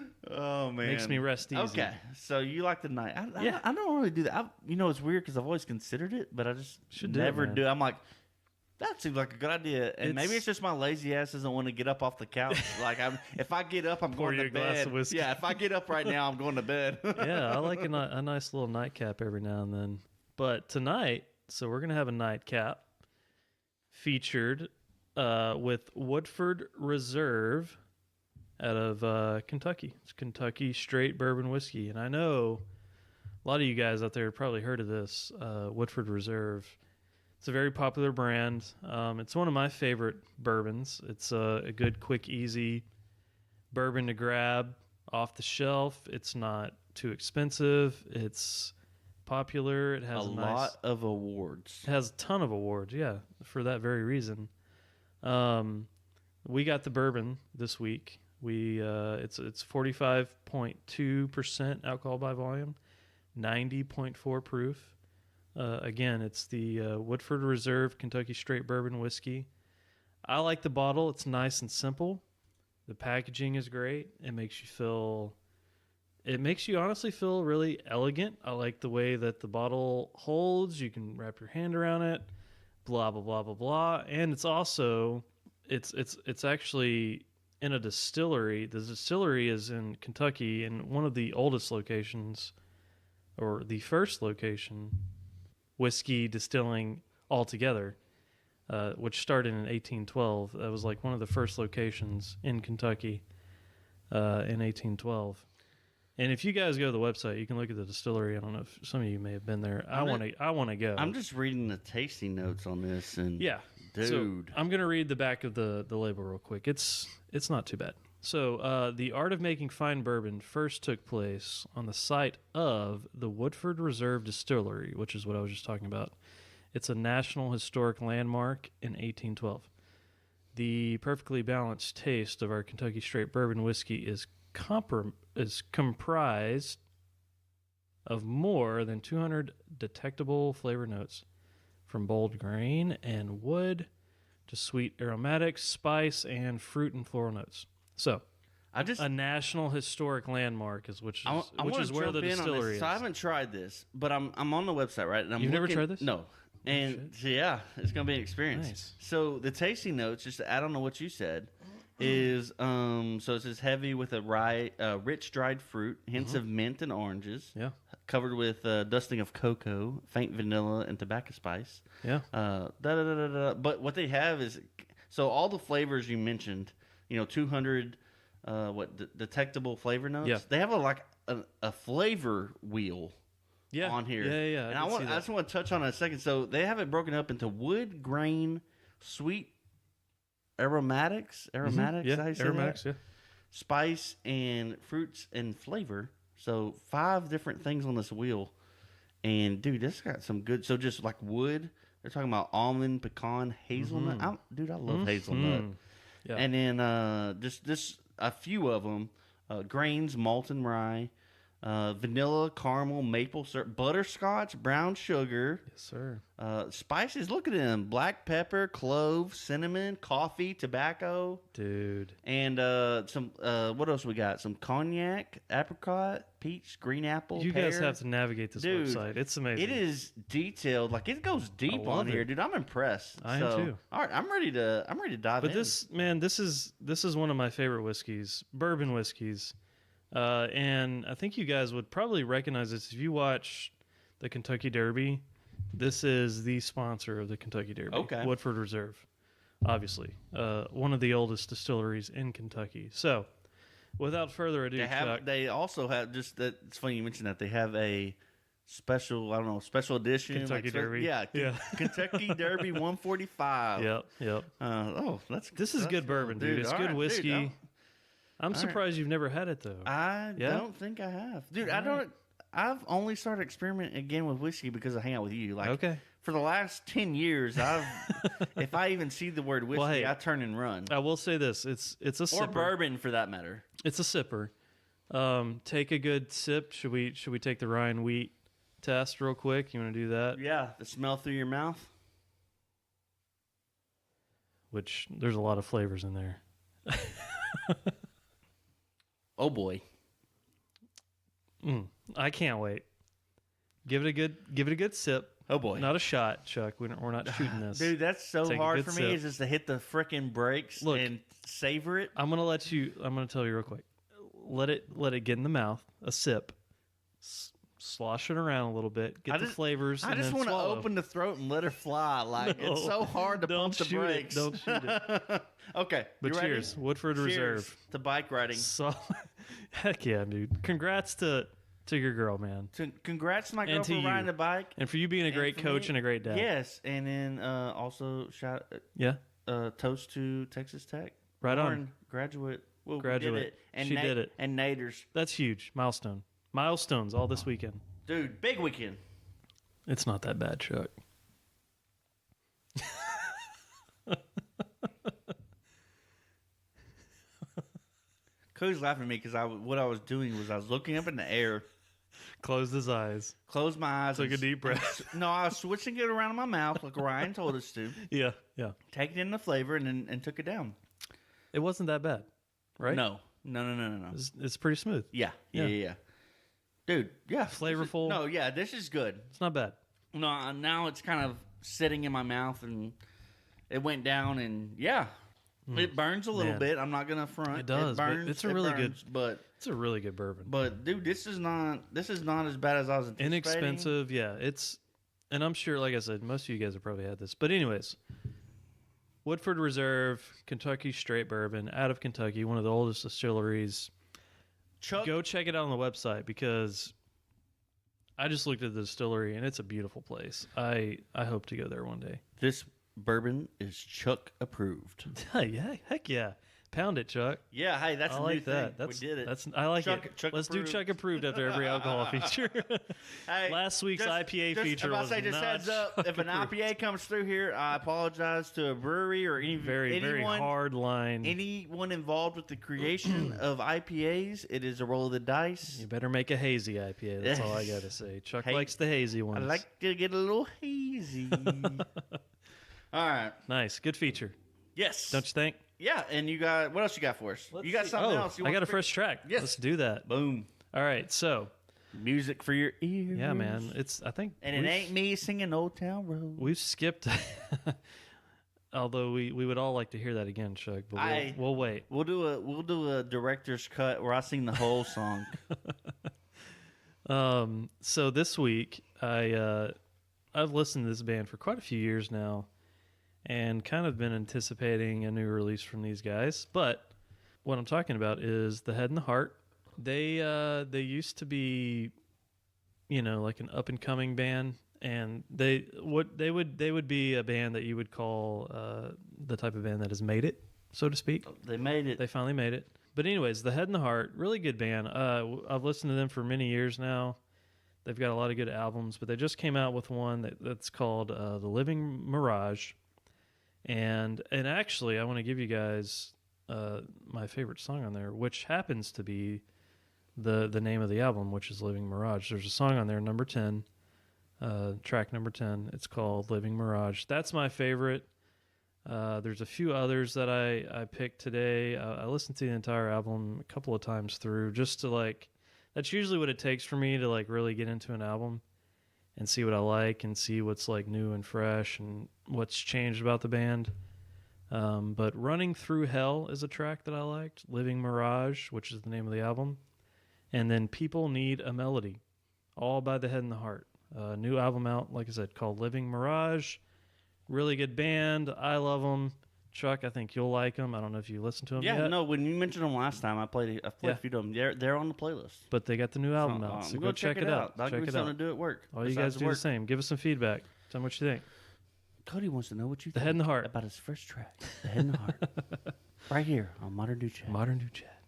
Speaker 2: makes me rest easy.
Speaker 1: Okay, so you like the night. I don't really do that. It's weird because I've always considered it, but I just never do. I'm like, that seems like a good idea, and maybe it's just my lazy ass doesn't want to get up off the couch. Like, if I get up, I'm going to bed. Yeah, if I get up right now, I'm going to bed.
Speaker 2: Yeah, I like a nice little nightcap every now and then. But tonight, So we're gonna have a nightcap featured with Woodford Reserve out of Kentucky. It's Kentucky straight bourbon whiskey, and I know a lot of you guys out there have probably heard of this Woodford Reserve. It's a very popular brand. It's one of my favorite bourbons. It's a good, quick, easy bourbon to grab off the shelf. It's not too expensive. It's popular. It has
Speaker 1: a lot of awards.
Speaker 2: It has a ton of awards, yeah, for that very reason. We got the bourbon this week. It's 45.2% alcohol by volume, 90.4 proof. Again, it's the Woodford Reserve Kentucky Straight Bourbon Whiskey. I like the bottle. It's nice and simple. The packaging is great. It makes you honestly feel really elegant. I like the way that the bottle holds. You can wrap your hand around it. Blah blah blah blah blah. And it's also it's actually in a distillery. The distillery is in Kentucky, and one of the oldest locations, or the first location, whiskey distilling altogether, which started in 1812. That was like one of the first locations in Kentucky in 1812. And if you guys go to the website, you can look at the distillery. I don't know if some of you may have been there. I want to go.
Speaker 1: I'm just reading the tasting notes on this, and
Speaker 2: yeah,
Speaker 1: dude,
Speaker 2: so I'm gonna read the back of the label real quick. It's not too bad. So the art of making fine bourbon first took place on the site of the Woodford Reserve Distillery, which is what I was just talking about. It's a National Historic Landmark in 1812. The perfectly balanced taste of our Kentucky Straight Bourbon Whiskey is comprised of more than 200 detectable flavor notes, from bold grain and wood to sweet aromatics, spice, and fruit and floral notes. So, a National Historic Landmark is which is where the distillery is.
Speaker 1: So I haven't tried this, but I'm on the website, right? And
Speaker 2: You've never tried this?
Speaker 1: No. And so, yeah, it's gonna be an experience.
Speaker 2: Nice.
Speaker 1: So the tasting notes, just to add on to what you said, is so it says heavy with a rich dried fruit, hints of mint and oranges.
Speaker 2: Yeah.
Speaker 1: Covered with dusting of cocoa, faint vanilla, and tobacco spice.
Speaker 2: Yeah.
Speaker 1: But what they have is, so all the flavors you mentioned, 200 detectable flavor notes.
Speaker 2: Yeah.
Speaker 1: They have a flavor wheel.
Speaker 2: Yeah.
Speaker 1: On here.
Speaker 2: Yeah.
Speaker 1: And I just want to touch on it a second. So they have it broken up into wood, grain, sweet aromatics. Aromatics,
Speaker 2: Yeah.
Speaker 1: how you say
Speaker 2: Aromatics,
Speaker 1: that?
Speaker 2: yeah.
Speaker 1: Spice and fruits and flavor. So 5 different things on this wheel. And dude, this got some good. So just like wood, they're talking about almond, pecan, hazelnut. I love hazelnut.
Speaker 2: Yeah.
Speaker 1: And then just a few of them, grains, malted rye, vanilla, caramel, maple syrup, butterscotch, brown sugar.
Speaker 2: Yes, sir.
Speaker 1: Spices, look at them. Black pepper, clove, cinnamon, coffee, tobacco.
Speaker 2: Dude.
Speaker 1: And some, what else we got? Some cognac, apricot, peach, green apple,
Speaker 2: You
Speaker 1: pear.
Speaker 2: guys have to navigate this
Speaker 1: Dude,
Speaker 2: website. It's amazing.
Speaker 1: It is detailed. Like, it goes deep on here, dude. I'm impressed.
Speaker 2: I am too.
Speaker 1: All right, I'm ready to dive in.
Speaker 2: But this is one of my favorite whiskeys, bourbon whiskeys. And I think you guys would probably recognize this if you watch the Kentucky Derby. This is the sponsor of the Kentucky Derby.
Speaker 1: Okay.
Speaker 2: Woodford Reserve, obviously. One of the oldest distilleries in Kentucky. So, without further ado, Chuck.
Speaker 1: They also have, just that, it's funny you mentioned that. They have a special, special edition.
Speaker 2: Kentucky Derby.
Speaker 1: Yeah. Kentucky Derby 145.
Speaker 2: Yep. This is
Speaker 1: that's
Speaker 2: good bourbon, dude. It's
Speaker 1: All
Speaker 2: good
Speaker 1: right,
Speaker 2: whiskey.
Speaker 1: Dude,
Speaker 2: I'm surprised you've never had it, though.
Speaker 1: I don't think I have. Dude, I've only started experimenting again with whiskey because I hang out with you. Like,
Speaker 2: okay.
Speaker 1: For the last 10 years, if I even see the word whiskey,
Speaker 2: Well, hey,
Speaker 1: I turn and run.
Speaker 2: I will say this: it's a sipper.
Speaker 1: Or bourbon, for that matter.
Speaker 2: It's a sipper. Take a good sip. Should we take the Ryan Wheat test real quick? You want to do that?
Speaker 1: Yeah, the smell through your mouth.
Speaker 2: Which there's a lot of flavors in there.
Speaker 1: Oh boy.
Speaker 2: I can't wait. Give it a good sip.
Speaker 1: Oh boy.
Speaker 2: Not a shot, Chuck. We're not shooting this.
Speaker 1: Dude, that's so
Speaker 2: Take a
Speaker 1: hard
Speaker 2: good
Speaker 1: for
Speaker 2: sip.
Speaker 1: me, is just to hit the frickin' brakes and savor it.
Speaker 2: I'm gonna tell you real quick. Let it get in the mouth. A sip. slosh it around a little bit, get the flavors.
Speaker 1: I just
Speaker 2: want to
Speaker 1: open the throat and let her fly. Like it's so hard to pump the brakes.
Speaker 2: Don't shoot it.
Speaker 1: Okay,
Speaker 2: but
Speaker 1: you
Speaker 2: cheers,
Speaker 1: ready?
Speaker 2: Woodford
Speaker 1: Cheers
Speaker 2: Reserve.
Speaker 1: to bike riding.
Speaker 2: So, heck yeah, dude! Congrats to your girl, man.
Speaker 1: Congrats to my girl
Speaker 2: And
Speaker 1: for
Speaker 2: to you.
Speaker 1: riding a bike,
Speaker 2: And for you being a great coach and a great dad.
Speaker 1: Yes, and then also toast to Texas Tech.
Speaker 2: Right
Speaker 1: Lauren,
Speaker 2: on.
Speaker 1: Graduate. Well,
Speaker 2: Graduate.
Speaker 1: We did it. And
Speaker 2: She did it.
Speaker 1: And Naders.
Speaker 2: That's huge. Milestones all this weekend.
Speaker 1: Dude, big weekend.
Speaker 2: It's not that bad, Chuck.
Speaker 1: Cody's laughing at me because what I was doing was I was looking up in the air,
Speaker 2: Closed his eyes.
Speaker 1: closed my eyes.
Speaker 2: Took a deep breath.
Speaker 1: No, I was switching it around in my mouth like Ryan told us to.
Speaker 2: Yeah.
Speaker 1: Taking in the flavor and took it down.
Speaker 2: It wasn't that bad, right?
Speaker 1: No.
Speaker 2: It's pretty smooth.
Speaker 1: Yeah. Dude, yeah.
Speaker 2: Flavorful.
Speaker 1: This is good.
Speaker 2: It's not bad.
Speaker 1: No, now it's kind of sitting in my mouth and it went down and it burns a little bit. I'm not gonna front.
Speaker 2: It does.
Speaker 1: It burns.
Speaker 2: It's a really good.
Speaker 1: But
Speaker 2: it's a really good bourbon.
Speaker 1: But dude, this is not as bad as I was anticipating.
Speaker 2: Inexpensive, yeah. And I'm sure, like I said, most of you guys have probably had this. But anyways, Woodford Reserve, Kentucky straight bourbon out of Kentucky, one of the oldest distilleries. Go check it out on the website because I just looked at the distillery and it's a beautiful place. I hope to go there one day.
Speaker 1: This bourbon is Chuck approved.
Speaker 2: Yeah, heck yeah. Pound it, Chuck.
Speaker 1: Yeah, hey, that's
Speaker 2: I
Speaker 1: a
Speaker 2: like
Speaker 1: new
Speaker 2: that.
Speaker 1: thing. We did it.
Speaker 2: I like
Speaker 1: Chuck,
Speaker 2: it.
Speaker 1: Chuck
Speaker 2: Let's
Speaker 1: approved.
Speaker 2: do Chuck approved after every alcohol feature.
Speaker 1: Hey,
Speaker 2: Last week's IPA feature was
Speaker 1: just
Speaker 2: not
Speaker 1: heads up. If an
Speaker 2: Chuck
Speaker 1: IPA comes through here, I apologize to a brewery or
Speaker 2: very
Speaker 1: anyone,
Speaker 2: hard line.
Speaker 1: Anyone involved with the creation of IPAs. It is a roll of the dice.
Speaker 2: You better make a hazy IPA. That's all I gotta say. Chuck likes the hazy ones.
Speaker 1: I like to get a little hazy. All right.
Speaker 2: Nice, good feature.
Speaker 1: Yes.
Speaker 2: Don't you think?
Speaker 1: Yeah, and you got what else you got for us? You got something else?
Speaker 2: I got a fresh track.
Speaker 1: Yes.
Speaker 2: Let's do that.
Speaker 1: Boom.
Speaker 2: All right, so
Speaker 1: music for your ears.
Speaker 2: yeah, man. I think
Speaker 1: and it ain't me singing Old Town Road.
Speaker 2: We've skipped although we would all like to hear that again, Chuck, but we'll wait.
Speaker 1: We'll do a director's cut where I sing the whole song.
Speaker 2: So this week I've listened to this band for quite a few years now and kind of been anticipating a new release from these guys. But what I'm talking about is The Head and the Heart. They used to be, like an up and coming band, and they would be a band that you would call the type of band that has made it, so to speak.
Speaker 1: They made it.
Speaker 2: They finally made it. But anyways, The Head and the Heart, really good band. I've listened to them for many years now. They've got a lot of good albums, but they just came out with one that's called The Living Mirage. And actually, I want to give you guys my favorite song on there, which happens to be the name of the album, which is Living Mirage. There's a song on there, number 10, track number 10. It's called Living Mirage. That's my favorite. There's a few others that I picked today. I listened to the entire album a couple of times through just to that's usually what it takes for me to really get into an album and see what I like and see what's new and fresh and what's changed about the band. But Running Through Hell is a track that I liked. Living Mirage, which is the name of the album. And then People Need a Melody, all by The Head and the Heart. New album out, like I said, called Living Mirage. Really good band. I love them. Chuck, I think you'll like them. I don't know if you listened to them yet.
Speaker 1: Yeah, no, when you mentioned them last time, I played a few of them. They're on the playlist.
Speaker 2: But they got the new album out, so go check it out.
Speaker 1: I'll give you something to do at work.
Speaker 2: All you guys do the same. Give us some feedback. Tell me what you think.
Speaker 1: Cody wants to know what you think.
Speaker 2: The Head and the Heart.
Speaker 1: About his first track, The Head and the Heart. Right here on Modern New Chat.
Speaker 2: Modern New Chat.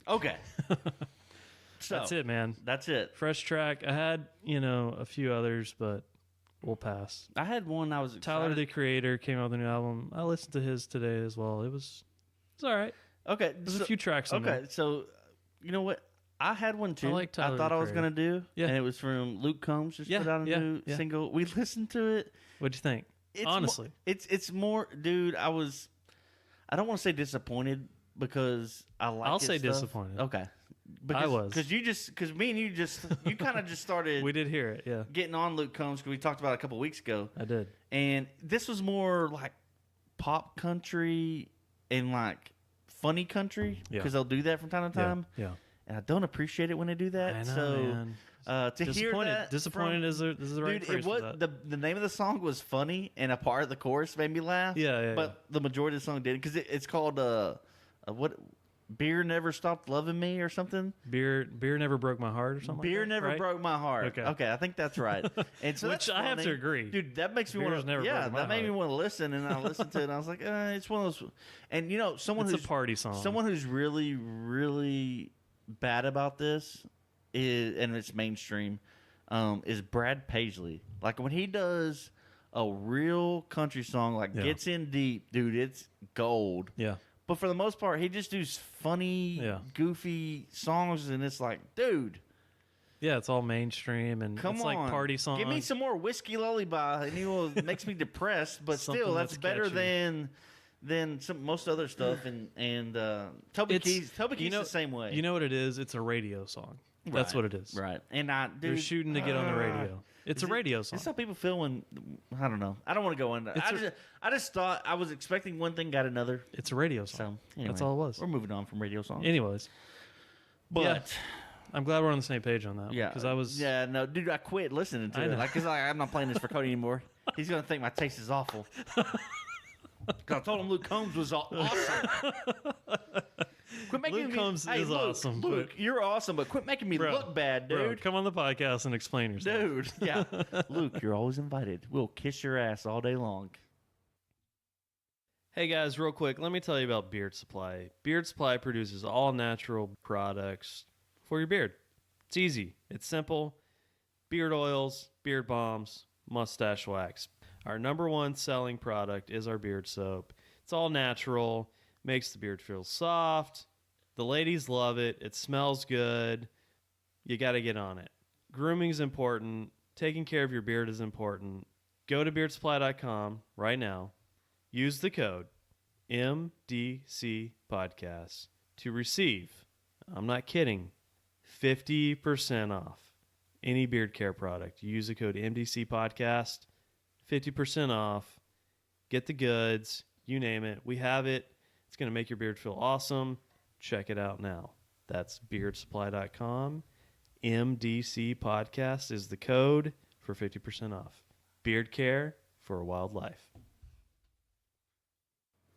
Speaker 1: Okay. So,
Speaker 2: that's it, man.
Speaker 1: That's it.
Speaker 2: Fresh track. I had, a few others, but we'll pass.
Speaker 1: I had one I was excited.
Speaker 2: Tyler, the Creator, came out with a new album. I listened to his today as well. It's all right.
Speaker 1: Okay.
Speaker 2: There's a few tracks on there.
Speaker 1: Okay, so you know what? I had one too.
Speaker 2: I like Tyler,
Speaker 1: I thought
Speaker 2: the
Speaker 1: I was
Speaker 2: Creator.
Speaker 1: going to do.
Speaker 2: Yeah.
Speaker 1: And it was from Luke Combs. Just put out a new single. We listened to it.
Speaker 2: What'd you think? Honestly.
Speaker 1: It's more, dude, I don't want to say disappointed because I like
Speaker 2: I'll say
Speaker 1: stuff.
Speaker 2: Disappointed.
Speaker 1: Okay.
Speaker 2: I was.
Speaker 1: Because me and you kind of just started.
Speaker 2: We did hear it, yeah.
Speaker 1: Getting on Luke Combs because we talked about it a couple weeks ago.
Speaker 2: I did.
Speaker 1: And this was more like pop country and funny country because they'll do that from time to time.
Speaker 2: Yeah.
Speaker 1: And I don't appreciate it when they do that.
Speaker 2: I know, man.
Speaker 1: To hear that
Speaker 2: Disappointed is the right
Speaker 1: dude,
Speaker 2: phrase for that.
Speaker 1: the name of the song was funny, and a part of the chorus made me laugh.
Speaker 2: Yeah,
Speaker 1: but the majority of the song didn't, because it's called what? Beer never stopped loving me or something.
Speaker 2: Beer never broke my heart or something.
Speaker 1: Beer
Speaker 2: like that,
Speaker 1: never
Speaker 2: right?
Speaker 1: broke my heart. Okay, I think that's right. And so
Speaker 2: Which
Speaker 1: that's
Speaker 2: I have to
Speaker 1: funny.
Speaker 2: agree,
Speaker 1: dude. That makes me
Speaker 2: Beer's
Speaker 1: want
Speaker 2: never
Speaker 1: to. Yeah,
Speaker 2: broken my
Speaker 1: that made me
Speaker 2: heart.
Speaker 1: want to listen, and I listened to it, and I was like, it's one of those. And someone
Speaker 2: It's
Speaker 1: who's
Speaker 2: a party song.
Speaker 1: Someone who's really, really bad about this and it's mainstream, is Brad Paisley. Like when he does a real country song, like Gets In Deep, dude, it's gold.
Speaker 2: Yeah.
Speaker 1: But for the most part, he just does funny, goofy songs, and it's like, dude.
Speaker 2: Yeah, it's all mainstream, and
Speaker 1: Come
Speaker 2: it's
Speaker 1: on,
Speaker 2: like party songs.
Speaker 1: Give me some more Whiskey Lullaby, and it makes me depressed. But still, that's better than most other stuff. And Toby Keith's the same way.
Speaker 2: You know what it is? It's a radio song. That's what it is.
Speaker 1: Right. And
Speaker 2: they're shooting to get on the radio. It's a radio song.
Speaker 1: It's how people feel when, I don't know. I don't want to go into it. I just thought I was expecting one thing, got another.
Speaker 2: It's a radio song.
Speaker 1: So, anyway,
Speaker 2: that's all it was.
Speaker 1: We're moving on from radio songs.
Speaker 2: Anyways.
Speaker 1: But
Speaker 2: I'm glad we're on the same page on that.
Speaker 1: Yeah.
Speaker 2: Because I was.
Speaker 1: Yeah, no, dude, I quit listening to it. Because I'm not playing this for Cody anymore. He's going to think my taste is awful. Because I told him Luke Combs was awesome. Quit making
Speaker 2: Luke Combs is awesome.
Speaker 1: Luke, you're awesome, but quit making me look bad, dude.
Speaker 2: Bro, come on the podcast and explain yourself.
Speaker 1: Dude, yeah. Luke, you're always invited. We'll kiss your ass all day long.
Speaker 2: Hey guys, real quick, let me tell you about Beard Supply. Beard Supply produces all natural products for your beard. It's easy. It's simple. Beard oils, beard balms, mustache wax. Our number one selling product is our beard soap. It's all natural, makes the beard feel soft. The ladies love it. It smells good. You got to get on it. Grooming's important. Taking care of your beard is important. Go to beardsupply.com right now. Use the code MDC Podcast to receive, I'm not kidding, 50% off any beard care product. Use the code MDC Podcast, 50% off. Get the goods, you name it. We have it. It's going to make your beard feel awesome. Check it out now. That's beardsupply.com. MDC Podcast is the code for 50% off. Beard care for a wild life.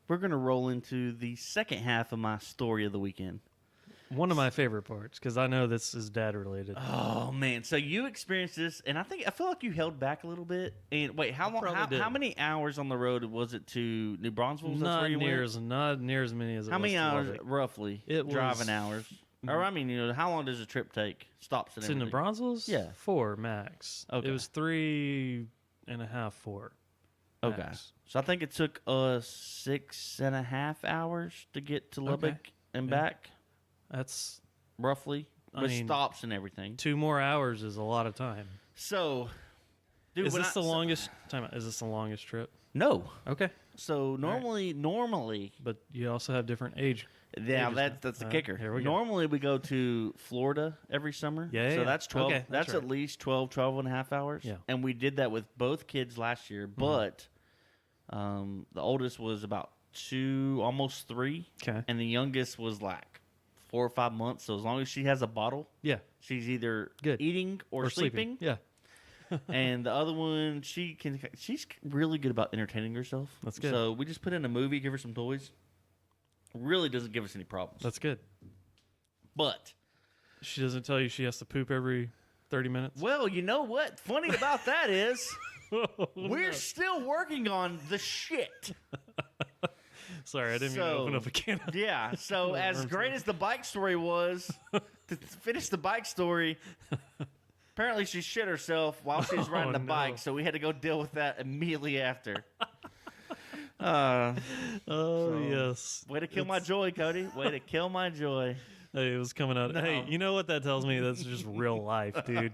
Speaker 1: We're going to roll into the second half of my story of the weekend.
Speaker 2: One of my favorite parts, because I know this is dad related.
Speaker 1: Oh man! So you experienced this, and I feel like you held back a little bit. And wait, how long? How many hours on the road was it to New Braunfels?
Speaker 2: Not near as many as it was.
Speaker 1: How many
Speaker 2: to
Speaker 1: hours
Speaker 2: Lubbock.
Speaker 1: roughly?
Speaker 2: It was
Speaker 1: driving hours. Or I mean, how long does a trip take? Stops and
Speaker 2: to
Speaker 1: everything.
Speaker 2: New Braunfels?
Speaker 1: Yeah,
Speaker 2: 4 max.
Speaker 1: Okay.
Speaker 2: It was 3.5, 4.
Speaker 1: Okay.
Speaker 2: Max.
Speaker 1: So I think it took us 6.5 hours to get to Lubbock and back.
Speaker 2: That's
Speaker 1: roughly, with stops and everything.
Speaker 2: 2 more hours is a lot of time.
Speaker 1: So, dude,
Speaker 2: is this the longest time? Is this the longest trip?
Speaker 1: No.
Speaker 2: Okay.
Speaker 1: So normally,
Speaker 2: but you also have different age.
Speaker 1: Yeah, that's the kicker.
Speaker 2: Here we go.
Speaker 1: Normally we go to Florida every summer.
Speaker 2: Yeah.
Speaker 1: So that's 12.
Speaker 2: Okay,
Speaker 1: that's
Speaker 2: right.
Speaker 1: at least 12 and a half hours.
Speaker 2: Yeah.
Speaker 1: And we did that with both kids last year, but the oldest was about 2, almost 3.
Speaker 2: Okay.
Speaker 1: And the youngest was like 4 or 5 months. So as long as she has a bottle,
Speaker 2: yeah,
Speaker 1: she's either
Speaker 2: good
Speaker 1: eating or sleeping.
Speaker 2: Yeah.
Speaker 1: And the other one, she's really good about entertaining herself.
Speaker 2: That's good.
Speaker 1: So we just put in a movie, give her some toys. Really doesn't give us any problems.
Speaker 2: That's good.
Speaker 1: But
Speaker 2: she doesn't tell you she has to poop every 30 minutes.
Speaker 1: Well, you know what? Funny about that is we're still working on the shit.
Speaker 2: Sorry, I didn't mean to open up a can of
Speaker 1: Yeah, so as great as the bike story was, to finish the bike story, apparently she shit herself while she was riding the bike, so we had to go deal with that immediately after.
Speaker 2: Yes.
Speaker 1: Way to kill my joy, Cody. Way to kill my joy.
Speaker 2: Hey, it was coming out.
Speaker 1: No.
Speaker 2: Hey, you know what that tells me? That's just real life, dude.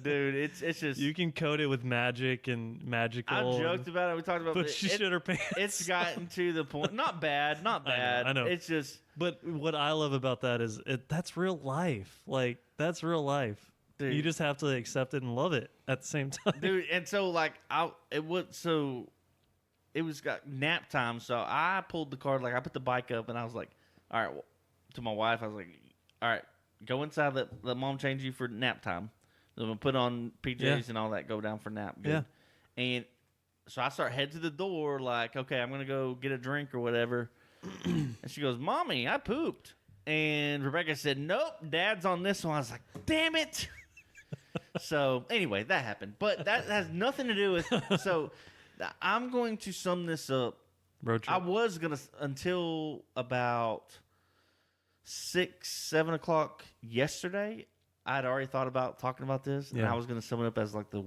Speaker 1: Dude, it's just...
Speaker 2: You can code it with magic and magical.
Speaker 1: I joked about it. We talked about it.
Speaker 2: But she shit her pants.
Speaker 1: It's gotten to the point... Not bad. Not bad.
Speaker 2: I know.
Speaker 1: It's just...
Speaker 2: But what I love about that is that's real life. Like, that's real life. Dude. You just have to accept it and love it at the same time.
Speaker 1: Dude, and so, like, it was got nap time, so I pulled the card, like, I put the bike up, and I was like, all right, to my wife, I was like, all right, go inside, let mom change you for nap time. I'm gonna put on PJs
Speaker 2: Yeah.
Speaker 1: and all that, go down for a nap. Good.
Speaker 2: Yeah.
Speaker 1: And so I start head to the door, like, okay, I'm gonna go get a drink or whatever. And she goes, "Mommy, I pooped." And Rebecca said, "Nope, Dad's on this one." I was like, "Damn it!" So anyway, that happened, but that has nothing to do with. So I'm going to sum this up.
Speaker 2: Road trip.
Speaker 1: I was gonna until about 6, 7 o'clock yesterday. I'd already thought about talking about this, and
Speaker 2: Yeah.
Speaker 1: I was gonna sum it up as like the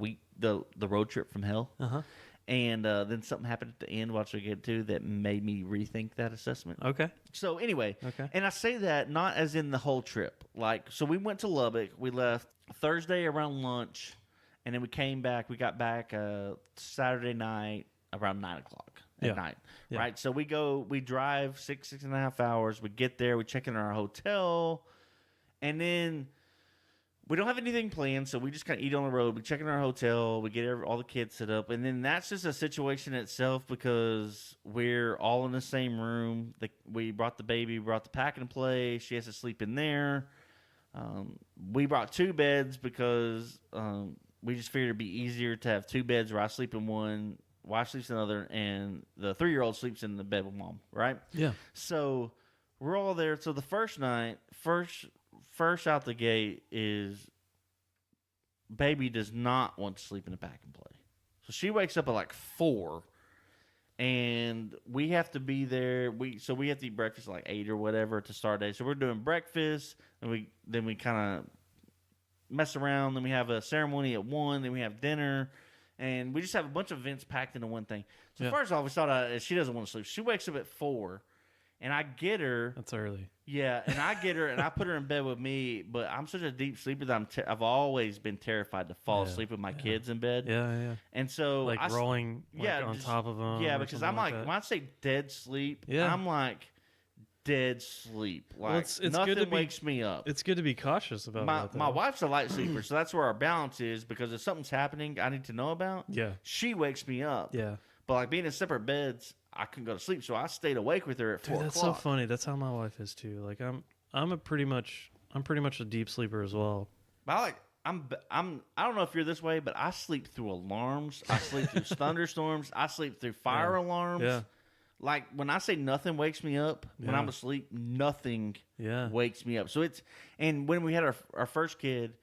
Speaker 1: road trip from hell.
Speaker 2: Uh-huh.
Speaker 1: And then something happened at the end, which we'll get to, that made me rethink that assessment.
Speaker 2: Okay.
Speaker 1: So anyway,
Speaker 2: Okay.
Speaker 1: and I say that not as in the whole trip. Like, so we went to Lubbock. We left Thursday around lunch, and then we came back. We got back Saturday night around 9 o'clock at
Speaker 2: Yeah.
Speaker 1: night.
Speaker 2: Yeah.
Speaker 1: Right. So we drive 6.5 hours. We get there. We check in our hotel, and then we don't have anything planned, so we just kind of eat on the road. We check in our hotel. We get all the kids set up, and then that's just a situation itself because we're all in the same room. We brought the baby, brought the pack and play. She has to sleep in there. We brought 2 beds because we just figured it'd be easier to have 2 beds where I sleep in one, wife sleeps in another, and the 3-year-old sleeps in the bed with mom. Right?
Speaker 2: Yeah.
Speaker 1: So we're all there. So the first night, first out the gate is baby does not want to sleep in the pack and play. So she wakes up at like 4, and we have to be there. So we have to eat breakfast at like 8 or whatever to start day. So we're doing breakfast, and we kind of mess around. Then we have a ceremony at 1. Then we have dinner, and we just have a bunch of events packed into one thing. So
Speaker 2: Yeah.
Speaker 1: first off, we start out. She doesn't want to sleep. She wakes up at 4, and I get her.
Speaker 2: That's early.
Speaker 1: Yeah, and I get her and I put her in bed with me, but I'm such a deep sleeper that I've always been terrified to fall
Speaker 2: Yeah,
Speaker 1: asleep with my kids in bed.
Speaker 2: Yeah. Yeah.
Speaker 1: And so
Speaker 2: Like rolling on
Speaker 1: just-
Speaker 2: top of them.
Speaker 1: Yeah,
Speaker 2: or
Speaker 1: because
Speaker 2: something
Speaker 1: I'm like
Speaker 2: that.
Speaker 1: when I say dead sleep,
Speaker 2: Yeah.
Speaker 1: I'm like dead sleep. Like
Speaker 2: Well, it's
Speaker 1: nothing
Speaker 2: good to be-
Speaker 1: wakes me up.
Speaker 2: It's good to be cautious about that.
Speaker 1: My
Speaker 2: though.
Speaker 1: wife's a light sleeper, so that's where our balance is because if something's happening I need to know about,
Speaker 2: Yeah.
Speaker 1: she wakes me up.
Speaker 2: Yeah.
Speaker 1: But like being in separate beds, I couldn't go to sleep, so I stayed awake with her at
Speaker 2: Dude,
Speaker 1: 4
Speaker 2: that's
Speaker 1: o'clock.
Speaker 2: so funny. That's how my wife is too. Like I'm pretty much a deep sleeper as well.
Speaker 1: But I don't know if you're this way, but I sleep through alarms. I sleep through thunderstorms. I sleep through fire alarms.
Speaker 2: Yeah.
Speaker 1: Like when I say nothing wakes me up when
Speaker 2: Yeah.
Speaker 1: I'm asleep, nothing
Speaker 2: Yeah.
Speaker 1: wakes me up. So and when we had our first kid,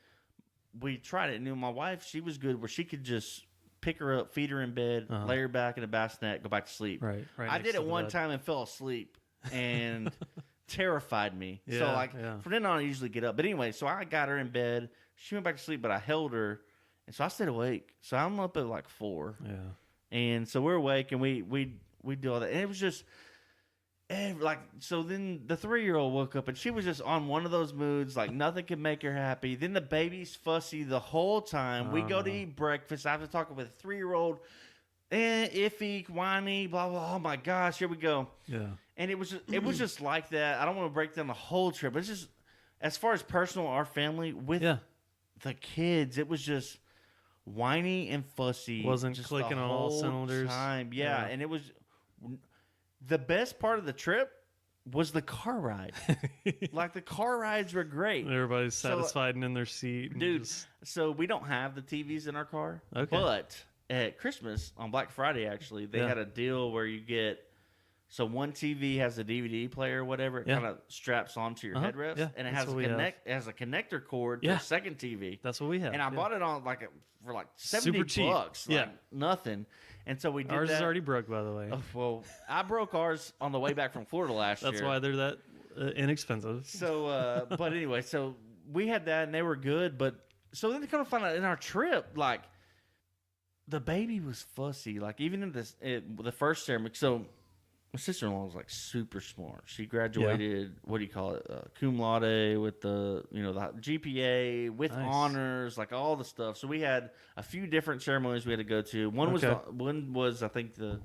Speaker 1: we tried it. And my wife, she was good where she could just pick her up, feed her in bed,
Speaker 2: Uh-huh.
Speaker 1: lay her back in a bassinet, go back to sleep.
Speaker 2: Right. Right.
Speaker 1: I
Speaker 2: next
Speaker 1: did
Speaker 2: to
Speaker 1: it
Speaker 2: the
Speaker 1: one
Speaker 2: bed.
Speaker 1: time and fell asleep and terrified me. So
Speaker 2: Yeah,
Speaker 1: like
Speaker 2: yeah.
Speaker 1: from then on I usually get up. But anyway, so I got her in bed. She went back to sleep, but I held her. And so I stayed awake. So I'm up at like 4.
Speaker 2: Yeah.
Speaker 1: And so we're awake and we do all that. And it was just so then the 3-year-old woke up and she was just on one of those moods, like nothing could make her happy. Then the baby's fussy the whole time. We go to eat breakfast. I have to talk with a 3-year-old, iffy, whiny, blah blah. Oh my gosh, here we go.
Speaker 2: Yeah.
Speaker 1: And it was just like that. I don't want to break down the whole trip. It's just as far as personal, our family with
Speaker 2: Yeah.
Speaker 1: the kids, it was just whiny and fussy.
Speaker 2: Wasn't
Speaker 1: just
Speaker 2: clicking
Speaker 1: the
Speaker 2: on all
Speaker 1: whole
Speaker 2: cylinders.
Speaker 1: time.
Speaker 2: Yeah.
Speaker 1: And it was the best part of the trip was the car ride. Like the car rides were great.
Speaker 2: Everybody's
Speaker 1: So,
Speaker 2: satisfied and in their seat. and
Speaker 1: Dude,
Speaker 2: just-
Speaker 1: so we don't have the TVs in our car.
Speaker 2: Okay.
Speaker 1: But at Christmas, on Black Friday, actually, they
Speaker 2: Yeah.
Speaker 1: had a deal where you get. So one TV has a DVD player or whatever. It
Speaker 2: Yeah.
Speaker 1: kind of straps onto your
Speaker 2: Uh-huh.
Speaker 1: headrest,
Speaker 2: Yeah,
Speaker 1: and it
Speaker 2: that's
Speaker 1: has
Speaker 2: what we have.
Speaker 1: it has a connector cord to
Speaker 2: Yeah.
Speaker 1: a second TV.
Speaker 2: That's what we have.
Speaker 1: And I
Speaker 2: yeah.
Speaker 1: bought it on for like $70
Speaker 2: Super cheap.
Speaker 1: bucks,
Speaker 2: Yeah.
Speaker 1: like nothing. And so we did
Speaker 2: Ours
Speaker 1: that.
Speaker 2: is already broke, by the way.
Speaker 1: Oh, well, I broke ours on the way back from Florida last year.
Speaker 2: That's why they're that inexpensive.
Speaker 1: So, but anyway, so we had that and they were good. But so then to come to find out in our trip, like the baby was fussy. Like even in the first ceremony. So my sister-in-law was like super smart. She graduated, what do you call it? Cum laude with the GPA with
Speaker 2: Nice.
Speaker 1: honors, like all the stuff. So we had a few different ceremonies we had to go to. One was I think I don't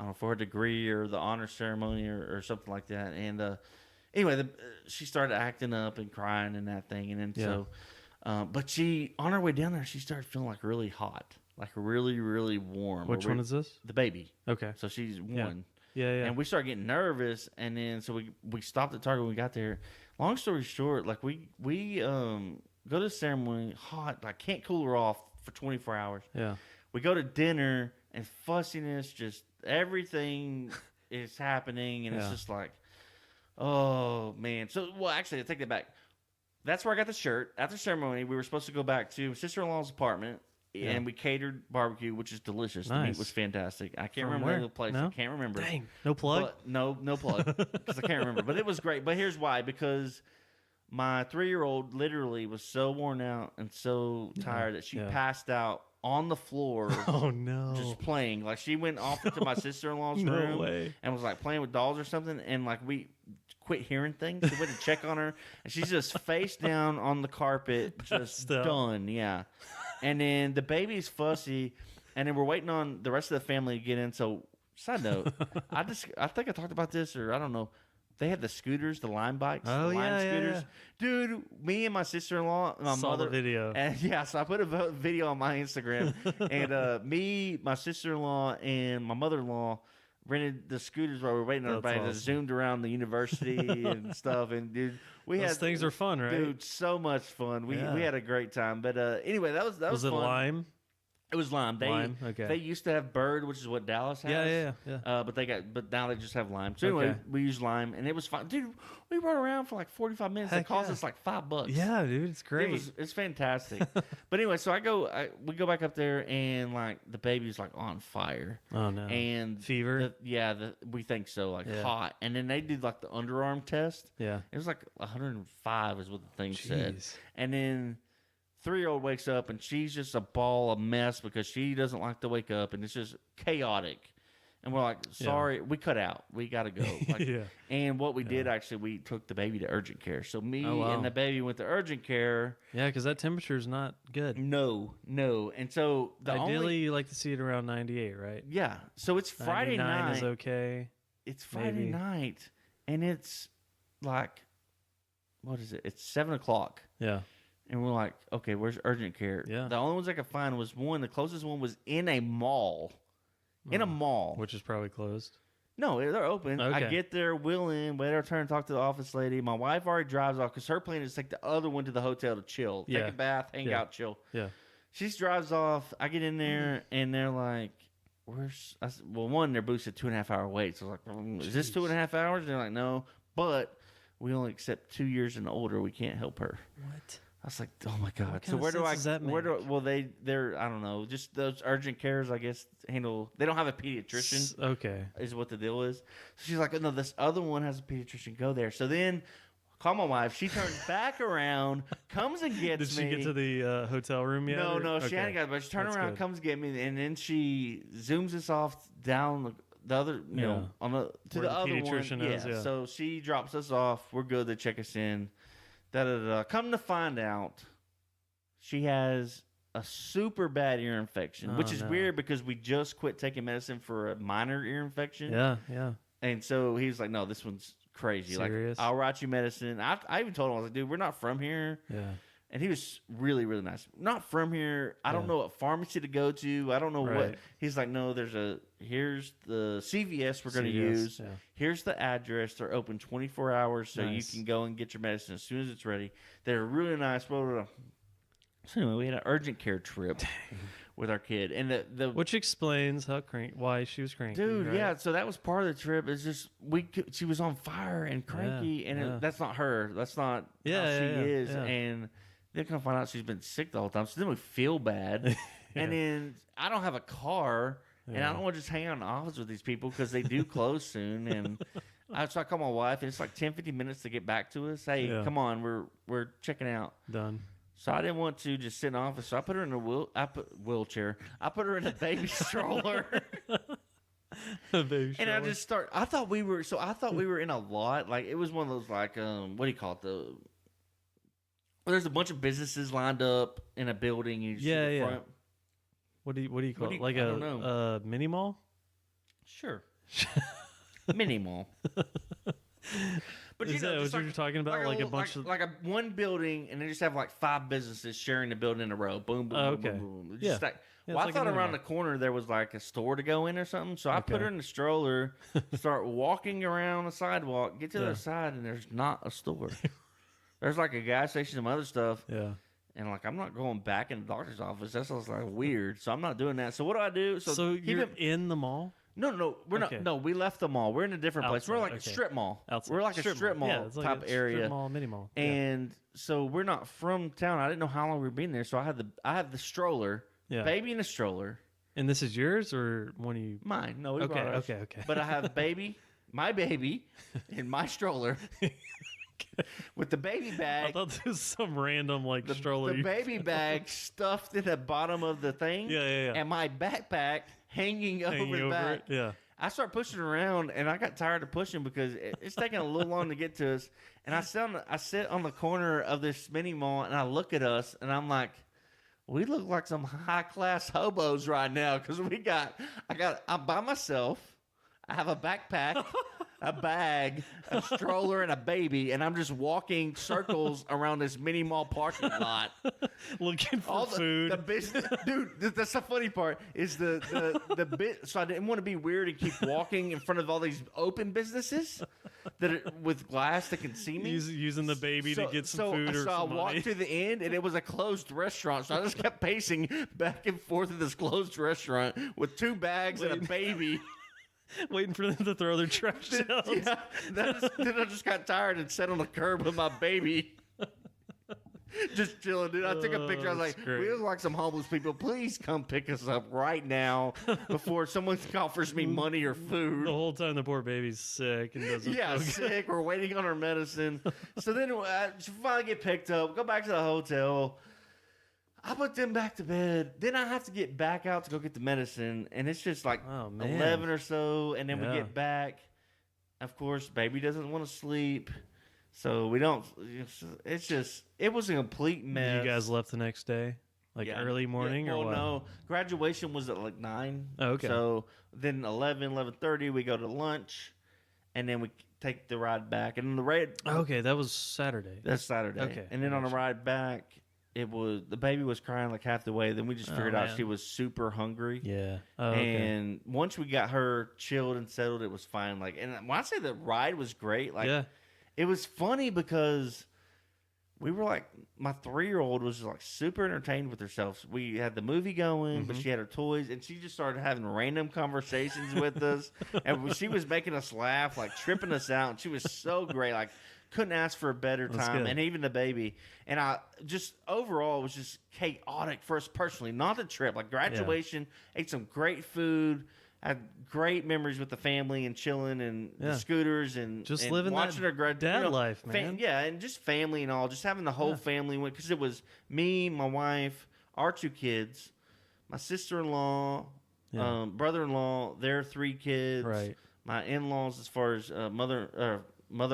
Speaker 1: know, for her degree or the honor ceremony or something like that. And anyway, she started acting up and crying and that thing. And then so, but she on her way down there, she started feeling like really hot, like really really warm.
Speaker 2: Which one is this?
Speaker 1: The baby?
Speaker 2: Okay.
Speaker 1: So she's 1.
Speaker 2: Yeah.
Speaker 1: And we started getting nervous, and then so we stopped at Target when we got there. Long story short, like we go to the ceremony, hot, I can't cool her off for 24 hours.
Speaker 2: Yeah.
Speaker 1: We go to dinner, and fussiness, just everything is happening, and it's just like, oh, man. So, well, actually, I take that back. That's where I got the shirt. After ceremony, we were supposed to go back to sister-in-law's apartment, and we catered barbecue, which is delicious. The meat was fantastic. I can't remember the name of the place.
Speaker 2: No?
Speaker 1: I can't remember.
Speaker 2: Dang, no plug?
Speaker 1: But, no plug, because I can't remember. But it was great. But here's why. Because my 3-year-old literally was so worn out and so tired that she passed out on the floor.
Speaker 2: Oh, no.
Speaker 1: Just playing. Like, she went off into my sister-in-law's room and was, like, playing with dolls or something. And, like, we quit hearing things. We went to check on her. And she's just face down on the carpet, just done. Yeah. And then the baby's fussy. And then we're waiting on the rest of the family to get in. So, side note, I think I talked about this, or I don't know. They had the scooters, the Lime bikes, the Lime scooters. Dude, me and my sister-in-law, my
Speaker 2: Saw
Speaker 1: mother,
Speaker 2: the video.
Speaker 1: and so I put a video on my Instagram, and me, my sister-in-law, and my mother-in-law rented the scooters while we were waiting on everybody. Awesome. That zoomed around the university and stuff, and dude,
Speaker 2: those things are fun, right?
Speaker 1: Dude, so much fun. We had a great time. But anyway, that was
Speaker 2: it
Speaker 1: fun.
Speaker 2: Lime?
Speaker 1: It was Lime. They used to have Bird, which is what Dallas has.
Speaker 2: Yeah.
Speaker 1: But now they just have Lime. So anyway, we used Lime, and it was fun, dude. We rode around for like 45 minutes. It cost us like $5.
Speaker 2: Yeah, dude, it's great.
Speaker 1: It's fantastic. But anyway, so we go back up there, and like the baby's like on fire.
Speaker 2: Oh no!
Speaker 1: And
Speaker 2: fever.
Speaker 1: We think so, like hot. And then they did like the underarm test.
Speaker 2: Yeah,
Speaker 1: it was like 105 is what the thing said. And then 3-year-old wakes up, and she's just a ball of mess because she doesn't like to wake up, and it's just chaotic. And we're like, sorry, we cut out. We got to go. Like, and what we did, actually, we took the baby to urgent care. So me and the baby went to urgent care.
Speaker 2: Yeah, because that temperature is not good.
Speaker 1: No. And so
Speaker 2: ideally, you like to see it around 98, right?
Speaker 1: Yeah. So it's Friday night.
Speaker 2: 99 is okay.
Speaker 1: It's Friday night, and it's like, what is it? It's 7 o'clock.
Speaker 2: Yeah.
Speaker 1: And we're like, okay, where's urgent care?
Speaker 2: Yeah.
Speaker 1: The only ones I could find was the closest one was in a mall. In a mall.
Speaker 2: Which is probably closed.
Speaker 1: No, they're open.
Speaker 2: Okay.
Speaker 1: I get there, wheel in, wait our turn to talk to the office lady. My wife already drives off because her plan is to take the other one to the hotel to chill. Take a bath, hang out, chill.
Speaker 2: Yeah.
Speaker 1: She drives off. I get in there, and they're like, where's... their booth said 2.5 hour wait. So I was like, is this 2.5 hours? And they're like, no, but we only accept 2 years and older. We can't help her.
Speaker 2: What?
Speaker 1: I was like, oh my God. So
Speaker 2: does that make?
Speaker 1: They're, I don't know, just those urgent cares, I guess, they don't have a pediatrician.
Speaker 2: Okay.
Speaker 1: Is what the deal is. So she's like, no, this other one has a pediatrician. Go there. So then, call my wife. She turns back around, comes and gets me.
Speaker 2: Did she get to the hotel room yet?
Speaker 1: No, she hadn't got it, but she turned around, comes get me, and then she zooms us off down the other, to the other one.
Speaker 2: Yeah.
Speaker 1: So she drops us off. We're good. They check us in. Come to find out, she has a super bad ear infection, which is weird because we just quit taking medicine for a minor ear infection.
Speaker 2: Yeah.
Speaker 1: And so he's like, no, this one's crazy.
Speaker 2: Serious?
Speaker 1: Like, I'll write you medicine. I even told him, I was like, dude, we're not from here.
Speaker 2: Yeah.
Speaker 1: And he was really, really nice. Not from here. I don't know what pharmacy to go to. I don't know what. He's like, no, here's the CVS we're going to use.
Speaker 2: Yeah.
Speaker 1: Here's the address. They're open 24 hours, so you can go and get your medicine as soon as it's ready. They're really nice. Blah, blah, blah. So anyway, we had an urgent care trip with our kid. And
Speaker 2: which explains why she was cranky.
Speaker 1: Dude,
Speaker 2: right?
Speaker 1: yeah. So that was part of the trip. It's just, she was on fire and cranky, and that's not her. That's not how she is.
Speaker 2: Yeah.
Speaker 1: And then come find out she's been sick the whole time. So then we feel bad. And then I don't have a car, and I don't want to just hang out in the office with these people because they do close soon. And so I call my wife, and it's like 10, 15 minutes to get back to us. Hey, come on, we're checking out.
Speaker 2: Done.
Speaker 1: So I didn't want to just sit in the office. So I put her in a wheelchair. I put her in a baby stroller. And I just I thought we were in a lot. Like, it was one of those, like, what do you call it? There's a bunch of businesses lined up in a building. You see the front.
Speaker 2: What do you call it? Like a mini mall?
Speaker 1: Sure. Mini mall. But
Speaker 2: is that what you're talking about? Like a bunch of
Speaker 1: one building, and they just have like 5 businesses sharing the building in a row. Boom, boom, boom, boom, boom. Just I thought around the corner there was like a store to go in or something. So I put her in the stroller, start walking around the sidewalk, get to the other side, and there's not a store. There's like a gas station, some other stuff.
Speaker 2: Yeah.
Speaker 1: And like, I'm not going back in the doctor's office. That sounds like weird. So I'm not doing that. So what do I do?
Speaker 2: So you're in the mall?
Speaker 1: No, we're
Speaker 2: Okay.
Speaker 1: not. No, we left the mall. We're in a different place. We're
Speaker 2: Outside,
Speaker 1: like a
Speaker 2: okay.
Speaker 1: strip mall.
Speaker 2: Outside.
Speaker 1: We're like a strip mall
Speaker 2: Yeah, it's like
Speaker 1: type
Speaker 2: a
Speaker 1: area.
Speaker 2: Strip mall, mini mall.
Speaker 1: And so we're not from town. I didn't know how long we were being there. So I have the stroller,
Speaker 2: Yeah.
Speaker 1: baby in a stroller.
Speaker 2: And this is yours or one of you?
Speaker 1: Mine. No, we
Speaker 2: Okay,
Speaker 1: brought ours.
Speaker 2: okay.
Speaker 1: But I have my baby, in my stroller with the baby
Speaker 2: I
Speaker 1: bag.
Speaker 2: thought this was some random like stroller.
Speaker 1: The baby bag stuffed in the bottom of the thing.
Speaker 2: Yeah.
Speaker 1: And my backpack hanging
Speaker 2: Hanging
Speaker 1: over the back.
Speaker 2: it. Yeah.
Speaker 1: I start pushing around, and I got tired of pushing because it's taking a little long to get to us. And I sit on the corner of this mini mall, and I look at us, and I'm like, we look like some high class hobos right now because I'm by myself. I have a backpack, a bag, a stroller, and a baby, and I'm just walking circles around this mini mall parking lot.
Speaker 2: Looking for food.
Speaker 1: The business, dude. That's the funny part. Is the bit. So I didn't want to be weird and keep walking in front of all these open businesses with glass that can see me.
Speaker 2: Using the baby to get some food or
Speaker 1: so
Speaker 2: some
Speaker 1: I
Speaker 2: money.
Speaker 1: walked to the end, and it was a closed restaurant. So I just kept pacing back and forth in this closed restaurant with 2 bags and a baby.
Speaker 2: Waiting for them to throw their trash out.
Speaker 1: Yeah, then I just got tired and sat on the curb with my baby. Just chilling, dude. I took a picture. I was like,
Speaker 2: great.
Speaker 1: we look like some homeless people. Please come pick us up right now before someone offers me money or food.
Speaker 2: The whole time the poor baby's sick and doesn't
Speaker 1: Yeah,
Speaker 2: feel good.
Speaker 1: sick. We're waiting on our medicine. So then she finally get picked up, go back to the hotel. I put them back to bed. Then I have to get back out to go get the medicine. And it's just like
Speaker 2: Oh, man.
Speaker 1: 11 or so. And then we
Speaker 2: Yeah.
Speaker 1: get back. Of course, baby doesn't want to sleep. So we don't. It's just, it was a complete mess.
Speaker 2: You guys left the next day? Like
Speaker 1: Yeah.
Speaker 2: early morning or
Speaker 1: well,
Speaker 2: what?
Speaker 1: no. Graduation was at like 9.
Speaker 2: Oh, okay.
Speaker 1: So then 11:30, we go to lunch. And then we take the ride back. And the
Speaker 2: Okay, that was Saturday.
Speaker 1: that's Saturday.
Speaker 2: Okay,
Speaker 1: And then
Speaker 2: I
Speaker 1: on the
Speaker 2: gotcha.
Speaker 1: ride back, the baby was crying like half the way. Then we just figured out
Speaker 2: man.
Speaker 1: she was super hungry.
Speaker 2: Yeah. Oh, okay.
Speaker 1: And once we got her chilled and settled, it was fine. Like, and when I say the ride was great, like,
Speaker 2: Yeah.
Speaker 1: it was funny because we were like, my 3-year-old was like super entertained with herself. We had the movie going, but she had her toys, and she just started having random conversations with us. And she was making us laugh, like tripping us out. And she was so great. Like, couldn't ask for a better
Speaker 2: That's
Speaker 1: time.
Speaker 2: good.
Speaker 1: And even the baby. And I just, overall, it was just chaotic for us personally, not the trip. Like, graduation, ate some great food. Had great memories with the family and chilling and
Speaker 2: Yeah.
Speaker 1: the scooters and
Speaker 2: Just
Speaker 1: and
Speaker 2: living
Speaker 1: watching
Speaker 2: that
Speaker 1: her grad
Speaker 2: dad life, man.
Speaker 1: yeah, and just family and all, just having the whole
Speaker 2: Yeah.
Speaker 1: family because it was me, my wife, our 2 kids, my sister-in-law,
Speaker 2: Yeah.
Speaker 1: brother-in-law, their 3 kids,
Speaker 2: Right.
Speaker 1: my in-laws as far as mother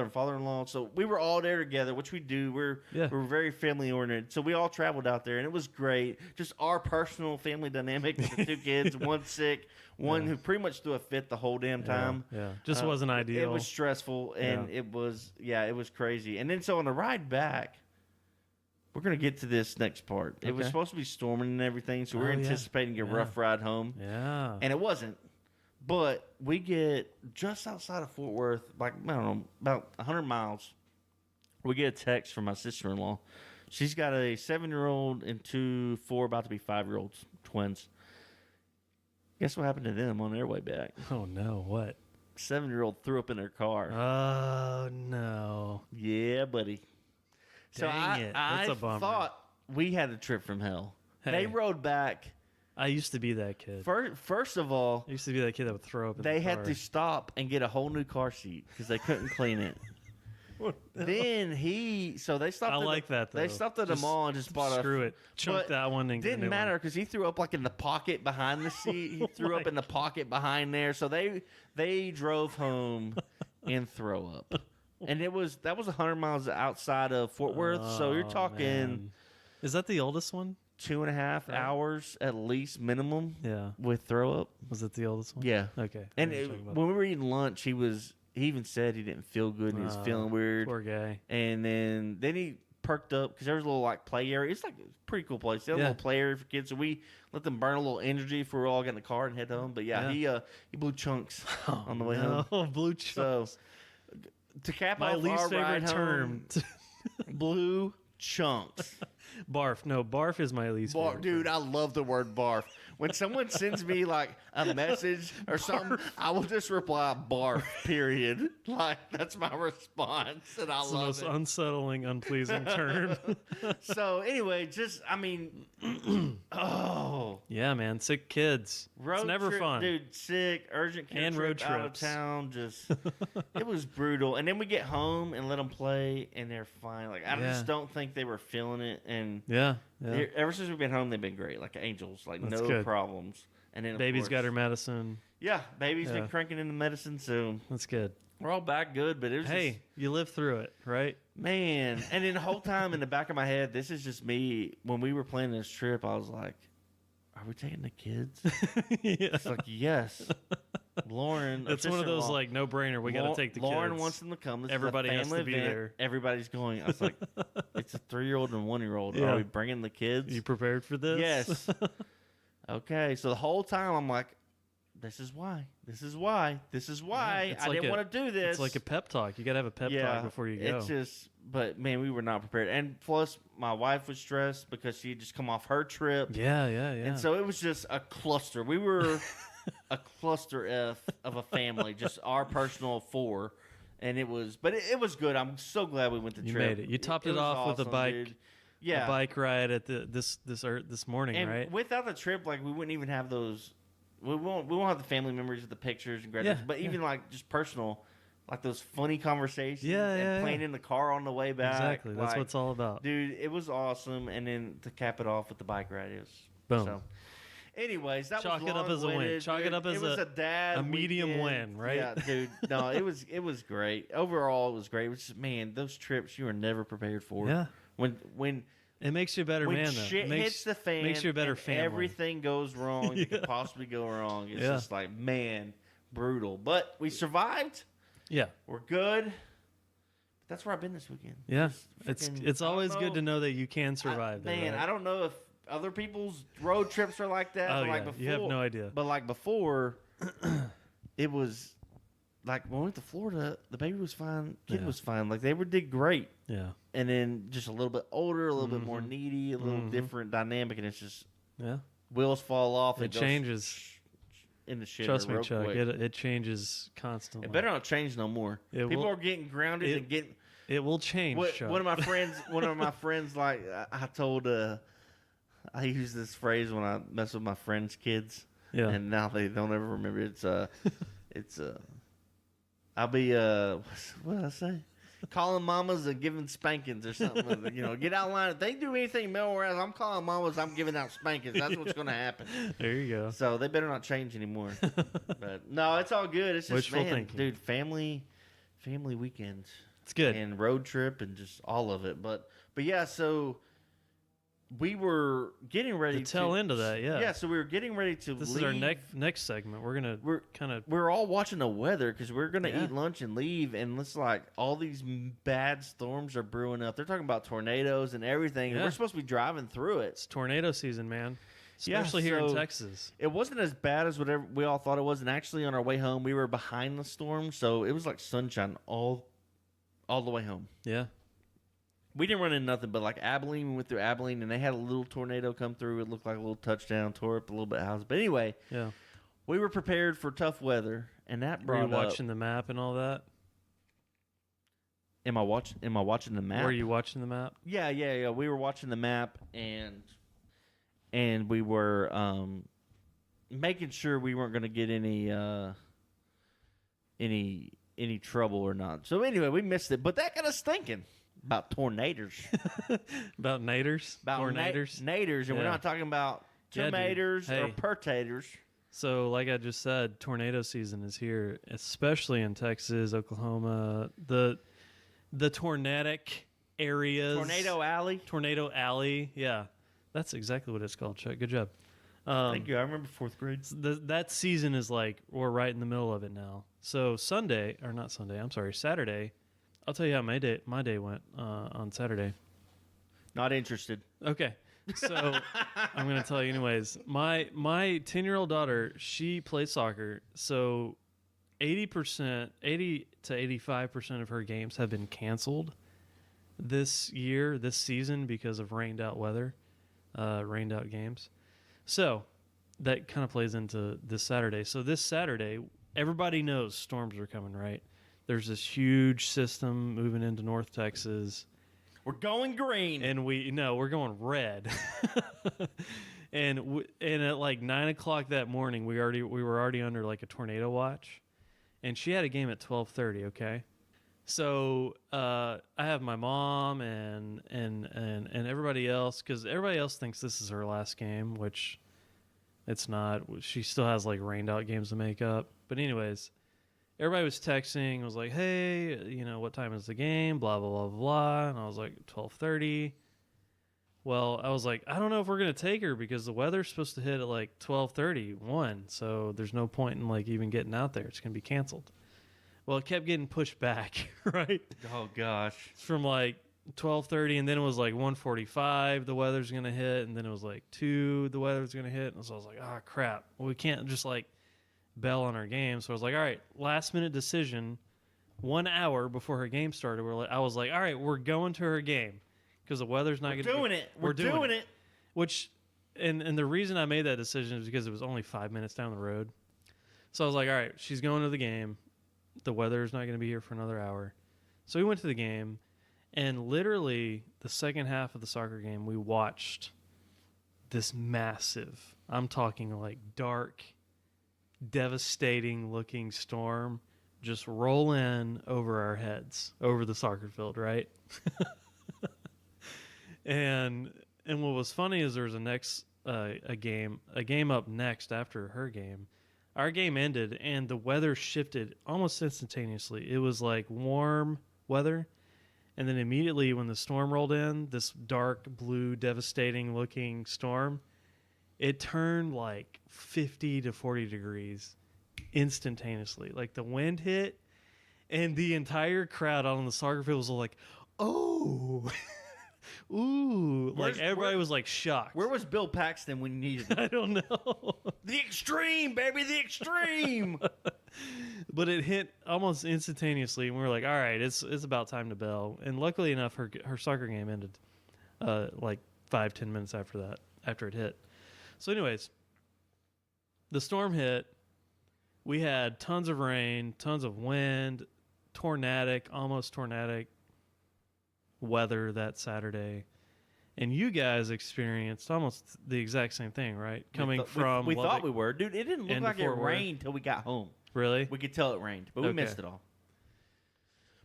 Speaker 1: and father-in-law. So we were all there together, which we do. We're very family oriented. So we all traveled out there, and it was great. Just our personal family dynamic with the 2 kids, one sick, one who pretty much threw a fit the whole damn time.
Speaker 2: Yeah. Just wasn't ideal.
Speaker 1: It was stressful, and it was crazy. And then so on the ride back, we're gonna get to this next part. It was
Speaker 2: Okay.
Speaker 1: supposed to be storming and everything, so we're
Speaker 2: Oh, yeah.
Speaker 1: anticipating a
Speaker 2: Yeah.
Speaker 1: rough ride home,
Speaker 2: Yeah.
Speaker 1: and it wasn't. But we get just outside of Fort Worth, like, I don't know, about 100 miles. We get a text from my sister-in-law. She's got a 7-year-old and 2 about to be 5-year-olds, twins. Guess what happened to them on their way back?
Speaker 2: Oh no, what?
Speaker 1: 7-year-old threw up in their car.
Speaker 2: Oh no.
Speaker 1: Yeah, buddy. So
Speaker 2: Dang it. That's a bummer.
Speaker 1: thought we had a trip from hell.
Speaker 2: Hey.
Speaker 1: They rode back.
Speaker 2: I used to be that kid.
Speaker 1: First of all,
Speaker 2: I used to be that kid that would throw up in
Speaker 1: they
Speaker 2: the
Speaker 1: had
Speaker 2: car.
Speaker 1: to stop and get a whole new car seat because they couldn't clean it. Then they stopped.
Speaker 2: I
Speaker 1: at
Speaker 2: like that,
Speaker 1: They
Speaker 2: though.
Speaker 1: stopped at the
Speaker 2: Just
Speaker 1: mall and just bought
Speaker 2: Screw
Speaker 1: a.
Speaker 2: it. Chunk
Speaker 1: but
Speaker 2: that one and get a
Speaker 1: Didn't
Speaker 2: new
Speaker 1: matter
Speaker 2: one.
Speaker 1: because he threw up like in the pocket behind the seat. He threw up in the pocket behind there. So they drove home in throw up, and that was 100 miles outside of Fort Worth. So you're
Speaker 2: Oh,
Speaker 1: talking.
Speaker 2: man. Is that the oldest one?
Speaker 1: 2.5
Speaker 2: Right.
Speaker 1: hours at least minimum
Speaker 2: Yeah.
Speaker 1: with throw up.
Speaker 2: Was it the oldest one?
Speaker 1: Yeah.
Speaker 2: Okay.
Speaker 1: And
Speaker 2: I know what you're talking about.
Speaker 1: when we were eating lunch, he even said he didn't feel good and he was feeling weird.
Speaker 2: Poor guy.
Speaker 1: And then he perked up because there was a little like play area. It's like a pretty cool place. They had a
Speaker 2: Yeah.
Speaker 1: little play area for kids, so we let them burn a little energy before we all got in the car and head home. But yeah, he blew chunks on the way home.
Speaker 2: Oh, blue chunks.
Speaker 1: So to cap
Speaker 2: My
Speaker 1: off
Speaker 2: least
Speaker 1: our
Speaker 2: favorite
Speaker 1: ride
Speaker 2: term.
Speaker 1: home, blue chunks.
Speaker 2: Barf. No, barf is my least favorite.
Speaker 1: Dude, I love the word barf. When someone sends me like a message or something, I will just reply barf, period. Like, that's my response, and I
Speaker 2: It's the
Speaker 1: love
Speaker 2: most
Speaker 1: it.
Speaker 2: unsettling, unpleasing term.
Speaker 1: So, anyway, oh.
Speaker 2: Yeah, man. Sick kids. It's never
Speaker 1: trip,
Speaker 2: fun.
Speaker 1: dude. Sick, urgent care
Speaker 2: And
Speaker 1: trip
Speaker 2: road
Speaker 1: out of
Speaker 2: trips.
Speaker 1: town. Just it was brutal. And then we get home and let them play, and they're fine. Like I just don't think they were feeling it. And
Speaker 2: Yeah.
Speaker 1: ever since we've been home, they've been great, like angels, like
Speaker 2: That's
Speaker 1: no
Speaker 2: good.
Speaker 1: problems. And then of
Speaker 2: Baby's got
Speaker 1: course-
Speaker 2: her medicine.
Speaker 1: Yeah, baby's been
Speaker 2: Yeah.
Speaker 1: cranking in the medicine, so
Speaker 2: That's good.
Speaker 1: we're all back good. But it was
Speaker 2: Hey, you lived through it, right?
Speaker 1: man. And then the whole time in the back of my head, this is just me. When we were planning this trip, I was like, "Are we taking the kids?"
Speaker 2: Yeah.
Speaker 1: It's like, yes. Lauren,
Speaker 2: It's one of those
Speaker 1: sister-in-law,
Speaker 2: like no brainer. We got to take the
Speaker 1: Lauren
Speaker 2: kids.
Speaker 1: wants them to come. This
Speaker 2: Everybody
Speaker 1: is a
Speaker 2: has
Speaker 1: family
Speaker 2: to be
Speaker 1: event.
Speaker 2: there.
Speaker 1: Everybody's going. I was like, it's a 3-year-old and a 1-year-old.
Speaker 2: Yeah.
Speaker 1: Are we bringing the kids?
Speaker 2: You prepared for this?
Speaker 1: Yes. Okay. So the whole time I'm like, this is why. This is why. This is why
Speaker 2: it's
Speaker 1: I
Speaker 2: like
Speaker 1: didn't want to do this.
Speaker 2: It's like a pep talk. You got to have a pep talk before you go.
Speaker 1: It's just, but man, we were not prepared. And plus, my wife was stressed because she had just come off her trip.
Speaker 2: yeah.
Speaker 1: And so it was just a cluster. We were a cluster F of a family, just our personal 4. And it was, but it was good. I'm so glad we went the
Speaker 2: You
Speaker 1: trip.
Speaker 2: made it. You topped it
Speaker 1: was
Speaker 2: off with a
Speaker 1: awesome,
Speaker 2: bike.
Speaker 1: dude. Yeah.
Speaker 2: A bike ride at this morning,
Speaker 1: And
Speaker 2: right?
Speaker 1: without the trip, like we wouldn't even have those. We won't have the family memories of the pictures and graduations,
Speaker 2: Yeah,
Speaker 1: but even like just personal, like those funny conversations.
Speaker 2: Yeah,
Speaker 1: and
Speaker 2: yeah,
Speaker 1: playing
Speaker 2: yeah.
Speaker 1: in the car on the way back.
Speaker 2: Exactly. That's
Speaker 1: like,
Speaker 2: what it's all about.
Speaker 1: Dude, it was awesome. And then to cap it off with the bike ride, it was
Speaker 2: Boom.
Speaker 1: So, anyways, that
Speaker 2: Chalk
Speaker 1: was
Speaker 2: it up as a win.
Speaker 1: long-winded,
Speaker 2: Chalk it
Speaker 1: dude.
Speaker 2: up as
Speaker 1: it was a dad
Speaker 2: medium
Speaker 1: weekend.
Speaker 2: win, right?
Speaker 1: Yeah, dude. No, it was great. Overall, it was great. It was just, man, those trips you were never prepared for.
Speaker 2: Yeah.
Speaker 1: When
Speaker 2: It makes you a better
Speaker 1: when
Speaker 2: man, though.
Speaker 1: shit
Speaker 2: It makes,
Speaker 1: hits the fan,
Speaker 2: makes you a better
Speaker 1: and
Speaker 2: family.
Speaker 1: everything goes wrong that could possibly go wrong. It's
Speaker 2: Yeah.
Speaker 1: just like, man, brutal. But we survived.
Speaker 2: Yeah.
Speaker 1: We're good. That's where I've been this weekend.
Speaker 2: Yeah.
Speaker 1: Just freaking-
Speaker 2: It's
Speaker 1: I don't
Speaker 2: always good
Speaker 1: know.
Speaker 2: to know that you can survive. there,
Speaker 1: Man,
Speaker 2: right?
Speaker 1: I don't know if other people's road trips are like that.
Speaker 2: Oh,
Speaker 1: but like
Speaker 2: yeah.
Speaker 1: before,
Speaker 2: You have no idea.
Speaker 1: But like before, it was like when we went to Florida, the baby was fine, kid
Speaker 2: Yeah.
Speaker 1: was fine. Like they did great.
Speaker 2: Yeah.
Speaker 1: And then just a little bit older, a little bit more
Speaker 2: Mhm.
Speaker 1: needy, a little
Speaker 2: Mhm.
Speaker 1: different dynamic, and it's just
Speaker 2: Yeah.
Speaker 1: wheels fall off.
Speaker 2: It
Speaker 1: goes
Speaker 2: changes.
Speaker 1: in the shit.
Speaker 2: Trust me,
Speaker 1: real
Speaker 2: Chuck.
Speaker 1: quick.
Speaker 2: It changes constantly.
Speaker 1: It better not change no more.
Speaker 2: It
Speaker 1: People
Speaker 2: will-
Speaker 1: are getting grounded
Speaker 2: it-
Speaker 1: and getting.
Speaker 2: It will change, Chuck.
Speaker 1: One of my friends, like I told, I use this phrase when I mess with my friends' kids,
Speaker 2: Yeah.
Speaker 1: and now they don't ever remember. It's I'll be what did I say? Calling mamas and giving spankings or something. Get out of line. If they do anything Melrose, I'm calling mamas. I'm giving out spankings. That's what's going to happen.
Speaker 2: There you go.
Speaker 1: So they better not change anymore. But no, it's all good. It's just
Speaker 2: Wishful thinking.
Speaker 1: dude, family weekends
Speaker 2: It's good.
Speaker 1: and road trip and just all of it. But yeah, so we were getting ready
Speaker 2: The tail end of that, yeah.
Speaker 1: Yeah, so we were getting ready to
Speaker 2: This
Speaker 1: leave.
Speaker 2: is our next segment. We're gonna kind of
Speaker 1: We're all watching the weather because we're gonna
Speaker 2: Yeah.
Speaker 1: eat lunch and leave, and it's like all these bad storms are brewing up. They're talking about tornadoes and everything. And
Speaker 2: Yeah.
Speaker 1: we're supposed to be driving through it.
Speaker 2: it's tornado season, man.
Speaker 1: Yeah,
Speaker 2: Especially here in
Speaker 1: so-
Speaker 2: Texas.
Speaker 1: It wasn't as bad as whatever we all thought it was, and actually on our way home, we were behind the storm, so it was like sunshine all the way home.
Speaker 2: Yeah.
Speaker 1: We didn't run into nothing, but like Abilene, we went through Abilene, and they had a little tornado come through. It looked like a little touchdown, tore up a little bit of houses. But anyway,
Speaker 2: Yeah.
Speaker 1: we were prepared for tough weather, and that
Speaker 2: Were
Speaker 1: brought
Speaker 2: you
Speaker 1: up.
Speaker 2: watching the map and all that?
Speaker 1: Am I watching the map?
Speaker 2: Were you watching the map?
Speaker 1: Yeah. We were watching the map, and we were making sure we weren't going to get any trouble or not. So anyway, we missed it, but that got us thinking about tornadoes,
Speaker 2: About naders?
Speaker 1: about
Speaker 2: Tornadoes?
Speaker 1: naders, and we're
Speaker 2: Yeah.
Speaker 1: not talking about
Speaker 2: Yeah, dude.
Speaker 1: tomatoes or
Speaker 2: Hey.
Speaker 1: pertators.
Speaker 2: So, like I just said, tornado season is here, especially in Texas, Oklahoma, the tornadic areas.
Speaker 1: Tornado Alley.
Speaker 2: Yeah, that's exactly what it's called, Chuck. Good job.
Speaker 1: Thank you. I remember 4th grade.
Speaker 2: That season is like, we're right in the middle of it now. So Saturday, I'll tell you how my day went on Saturday.
Speaker 1: Not interested.
Speaker 2: Okay. So I'm going to tell you anyways. My 10-year-old daughter, she plays soccer. So 80 to 85% of her games have been canceled. this season, because of rained out weather, rained out games. So that kind of plays into this Saturday. So this Saturday, everybody knows storms are coming, right? There's this huge system moving into North Texas.
Speaker 1: We're going green.
Speaker 2: And we're going red. and at like 9 o'clock that morning, we were already under like a tornado watch, and she had a game at 12:30. Okay, so I have my mom and everybody else, because everybody else thinks this is her last game, which it's not. She still has like rained out games to make up. But anyways, everybody was texting, was like, hey, what time is the game? Blah, blah, blah, blah. And I was like, 12:30. Well, I was like, I don't know if we're going to take her, because the weather's supposed to hit at like 12:31. So there's no point in like even getting out there. It's going to be canceled. Well, it kept getting pushed back, right?
Speaker 1: Oh, gosh.
Speaker 2: From like 12:30, and then it was like 1:45, the weather's going to hit. And then it was like 2, the weather's going to hit. And so I was like, oh, crap. Well, we can't just like bail on our game. So I was like, all right, last minute decision. 1 hour before her game started, I was like, all right, we're going to her game, because the weather's not going to be...
Speaker 1: We're doing it.
Speaker 2: Which, and the reason I made that decision is because it was only 5 minutes down the road. So I was like, all right, she's going to the game. The weather's not going to be here for another hour. So we went to the game, and literally the second half of the soccer game, we watched this massive, I'm talking like dark, devastating looking storm just roll in over our heads, over the soccer field, right? and what was funny is there was a game up next after her game. Our game ended and the weather shifted almost instantaneously. It was like warm weather, and then immediately when the storm rolled in, this dark blue devastating looking storm, it turned like 50 to 40 degrees instantaneously. Like the wind hit, and the entire crowd out on the soccer field was like, oh, ooh. Like everybody was like shocked.
Speaker 1: Where was Bill Paxton when you needed him?
Speaker 2: I don't know.
Speaker 1: The extreme, baby, the extreme.
Speaker 2: But it hit almost instantaneously, and we were like, all right, it's about time to bail. And luckily enough, her soccer game ended like 5-10 minutes after it hit. So anyways, the storm hit. We had tons of rain, tons of wind, almost tornadic weather that Saturday. And you guys experienced almost the exact same thing, right? Coming from
Speaker 1: we thought we were. Dude, it didn't look like it rained until we got home.
Speaker 2: Really?
Speaker 1: We could tell it rained, but we missed it all.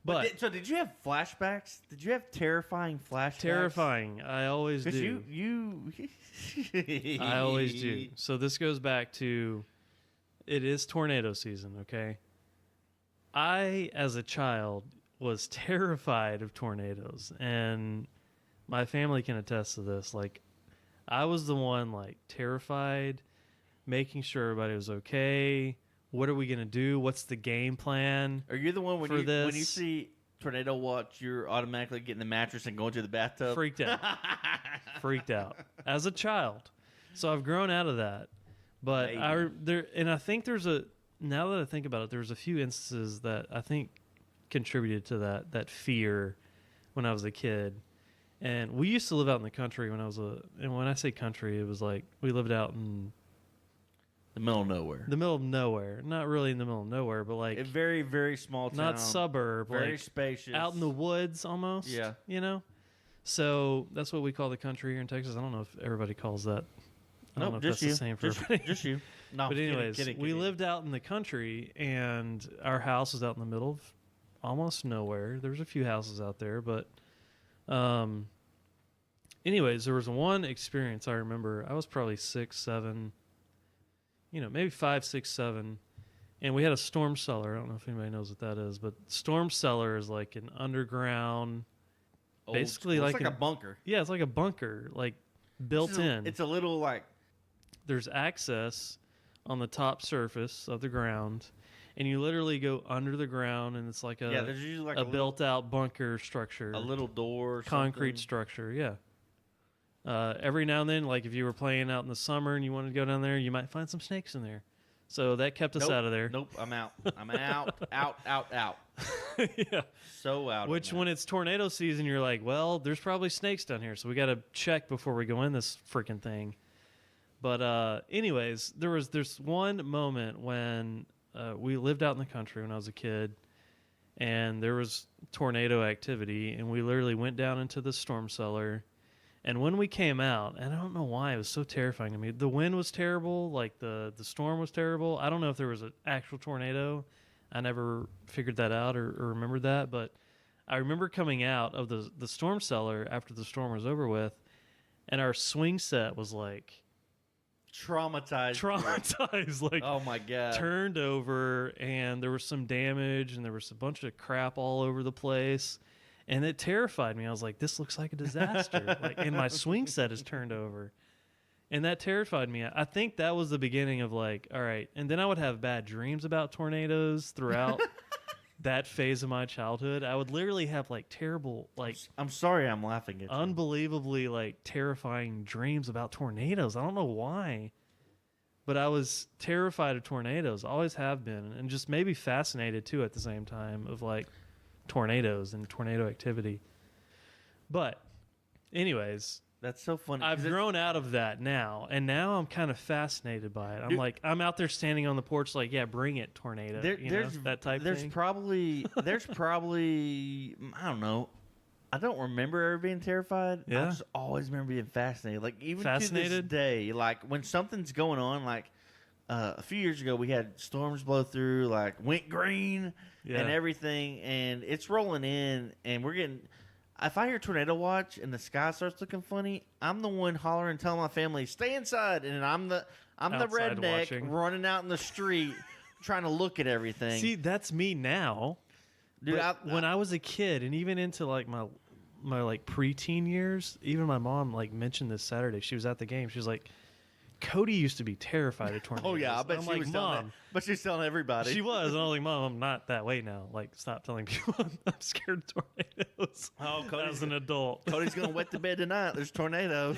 Speaker 2: But
Speaker 1: so did you have flashbacks? Did you have terrifying flashbacks?
Speaker 2: Terrifying. I always do. I always do. So this goes back to, it is tornado season, okay? I, as a child, was terrified of tornadoes, and my family can attest to this. Like, I was the one, like, terrified, making sure everybody was okay. What are we going to do? What's the game plan?
Speaker 1: Are you the one when you see tornado watch, you're automatically getting the mattress and going to the bathtub?
Speaker 2: Freaked out. Freaked out. As a child. So I've grown out of that. But I think now that I think about it, there's a few instances that I think contributed to that fear when I was a kid. And we used to live out in the country and when I say country, it was like we lived out in
Speaker 1: the middle of nowhere.
Speaker 2: The middle of nowhere. Not really in the middle of nowhere, but like
Speaker 1: a very, very small town.
Speaker 2: Not suburb.
Speaker 1: Very
Speaker 2: like
Speaker 1: spacious.
Speaker 2: Out in the woods almost.
Speaker 1: Yeah.
Speaker 2: So that's what we call the country here in Texas. I don't know if everybody calls that. I don't know if that's the same for everybody.
Speaker 1: Just you. No,
Speaker 2: but anyways, we lived out in the country, and our house was out in the middle of almost nowhere. There was a few houses out there, but anyways, there was one experience I remember. I was probably 6, 7, maybe 5, 6, 7, and we had a storm cellar. I don't know if anybody knows what that is, but storm cellar is like an underground, basically
Speaker 1: like a bunker.
Speaker 2: Yeah, it's like a bunker, like built in.
Speaker 1: It's a little like
Speaker 2: there's access on the top surface of the ground, and you literally go under the ground, and it's like
Speaker 1: there's usually like
Speaker 2: a built-out bunker structure,
Speaker 1: a little door,
Speaker 2: concrete structure. Yeah. Every now and then, like if you were playing out in the summer and you wanted to go down there, you might find some snakes in there. So that kept us out of there.
Speaker 1: Nope, I'm out. I'm out, out.
Speaker 2: Yeah.
Speaker 1: So out.
Speaker 2: Which,
Speaker 1: on that.
Speaker 2: when it's tornado season, you're like, well, there's probably snakes down here, so we got to check before we go in this freaking thing. But anyways, there's one moment when we lived out in the country when I was a kid, and there was tornado activity, and we literally went down into the storm cellar. And when we came out, and I don't know why it was so terrifying to me. The wind was terrible, like the storm was terrible. I don't know if there was an actual tornado. I never figured that out or remembered that, but I remember coming out of the storm cellar after the storm was over with, and our swing set was like
Speaker 1: traumatized.
Speaker 2: like
Speaker 1: Oh my god.
Speaker 2: turned over, and there was some damage, and there was a bunch of crap all over the place, and it terrified me. I was like, this looks like a disaster. Like, and my swing set is turned over. And that terrified me. I think that was the beginning of like, all right. And then I would have bad dreams about tornadoes throughout that phase of my childhood. I would literally have like terrible, like
Speaker 1: I'm sorry I'm laughing at you.
Speaker 2: unbelievably like terrifying dreams about tornadoes. I don't know why, but I was terrified of tornadoes. Always have been, and just maybe fascinated too at the same time of like tornadoes and tornado activity. But anyways,
Speaker 1: That's so funny.
Speaker 2: I've grown out of that now, and now I'm kind of fascinated by it. I'm
Speaker 1: Dude,
Speaker 2: like, I'm out there standing on the porch, like, yeah, bring it, tornado. That type
Speaker 1: there's
Speaker 2: thing.
Speaker 1: probably I don't know. I don't remember ever being terrified. I
Speaker 2: Yeah.
Speaker 1: just always remember being fascinated. Like even to
Speaker 2: Fascinated?
Speaker 1: this day, like when something's going on, like a few years ago we had storms blow through, like went green
Speaker 2: Yeah.
Speaker 1: and everything, and it's rolling in, and we're getting. If I hear tornado watch and the sky starts looking funny, I'm the one hollering, telling my family, "Stay inside," and I'm the
Speaker 2: Outside
Speaker 1: redneck
Speaker 2: watching.
Speaker 1: running out in the street trying to look at everything.
Speaker 2: See, that's me now.
Speaker 1: Dude,
Speaker 2: But when I was a kid, and even into like my like preteen years, even my mom like mentioned this Saturday. She was at the game. She was like, Cody used to be terrified of tornadoes.
Speaker 1: oh yeah, I bet
Speaker 2: I'm
Speaker 1: she
Speaker 2: like,
Speaker 1: was telling
Speaker 2: Mom.
Speaker 1: that, but she's telling everybody.
Speaker 2: She was, and I was like, Mom, I'm not that way now. Like, stop telling people I'm scared of tornadoes.
Speaker 1: Oh,
Speaker 2: as an adult.
Speaker 1: Cody's gonna wet the bed tonight. There's tornadoes.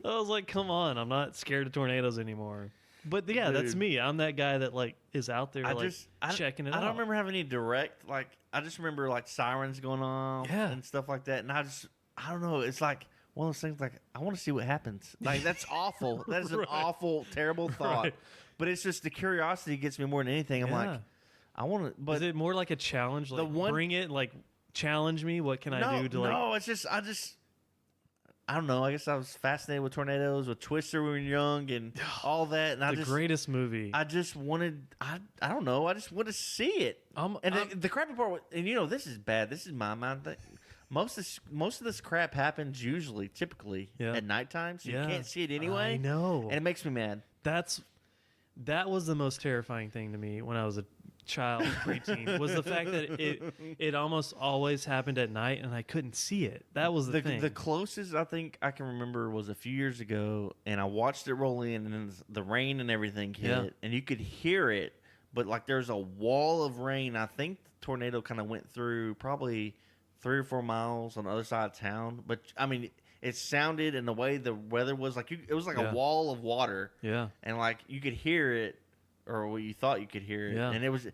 Speaker 2: I was like, come on, I'm not scared of tornadoes anymore. But yeah, that's
Speaker 1: Dude.
Speaker 2: me. I'm that guy that like is out there checking it out.
Speaker 1: I don't remember having any direct like. I just remember like sirens going off
Speaker 2: Yeah.
Speaker 1: and stuff like that, and I don't know. It's like one of those things. Like I want to see what happens. Like that's awful. That is an
Speaker 2: Right.
Speaker 1: awful, terrible thought.
Speaker 2: Right.
Speaker 1: But it's just the curiosity gets me more than anything. I'm
Speaker 2: Yeah.
Speaker 1: like, I want to. But
Speaker 2: Is it more like a challenge? Like, bring it, like challenge me. What can I do to like?
Speaker 1: no, it's just I don't know. I guess I was fascinated with tornadoes, with Twister when we were young, and all that. And
Speaker 2: The greatest movie.
Speaker 1: I just wanted. I don't know. I just want to see it. And the crappy part, and this is bad. This is my mind thing. Most of this crap happens typically
Speaker 2: Yeah.
Speaker 1: at nighttime, so
Speaker 2: Yeah.
Speaker 1: you can't see it anyway.
Speaker 2: I know.
Speaker 1: And it makes me mad.
Speaker 2: That was the most terrifying thing to me when I was a child, preteen, was the fact that it almost always happened at night and I couldn't see it. That was the thing.
Speaker 1: The closest I think I can remember was a few years ago, and I watched it roll in, and then the rain and everything hit,
Speaker 2: Yeah.
Speaker 1: and you could hear it, but like there's a wall of rain. I think the tornado kind of went through probably 3 or 4 miles on the other side of town, but I mean, it sounded, and the way the weather was, like it was like
Speaker 2: Yeah.
Speaker 1: a wall of water,
Speaker 2: Yeah.
Speaker 1: and like you could hear it, or well, you thought you could hear it,
Speaker 2: Yeah.
Speaker 1: and it was.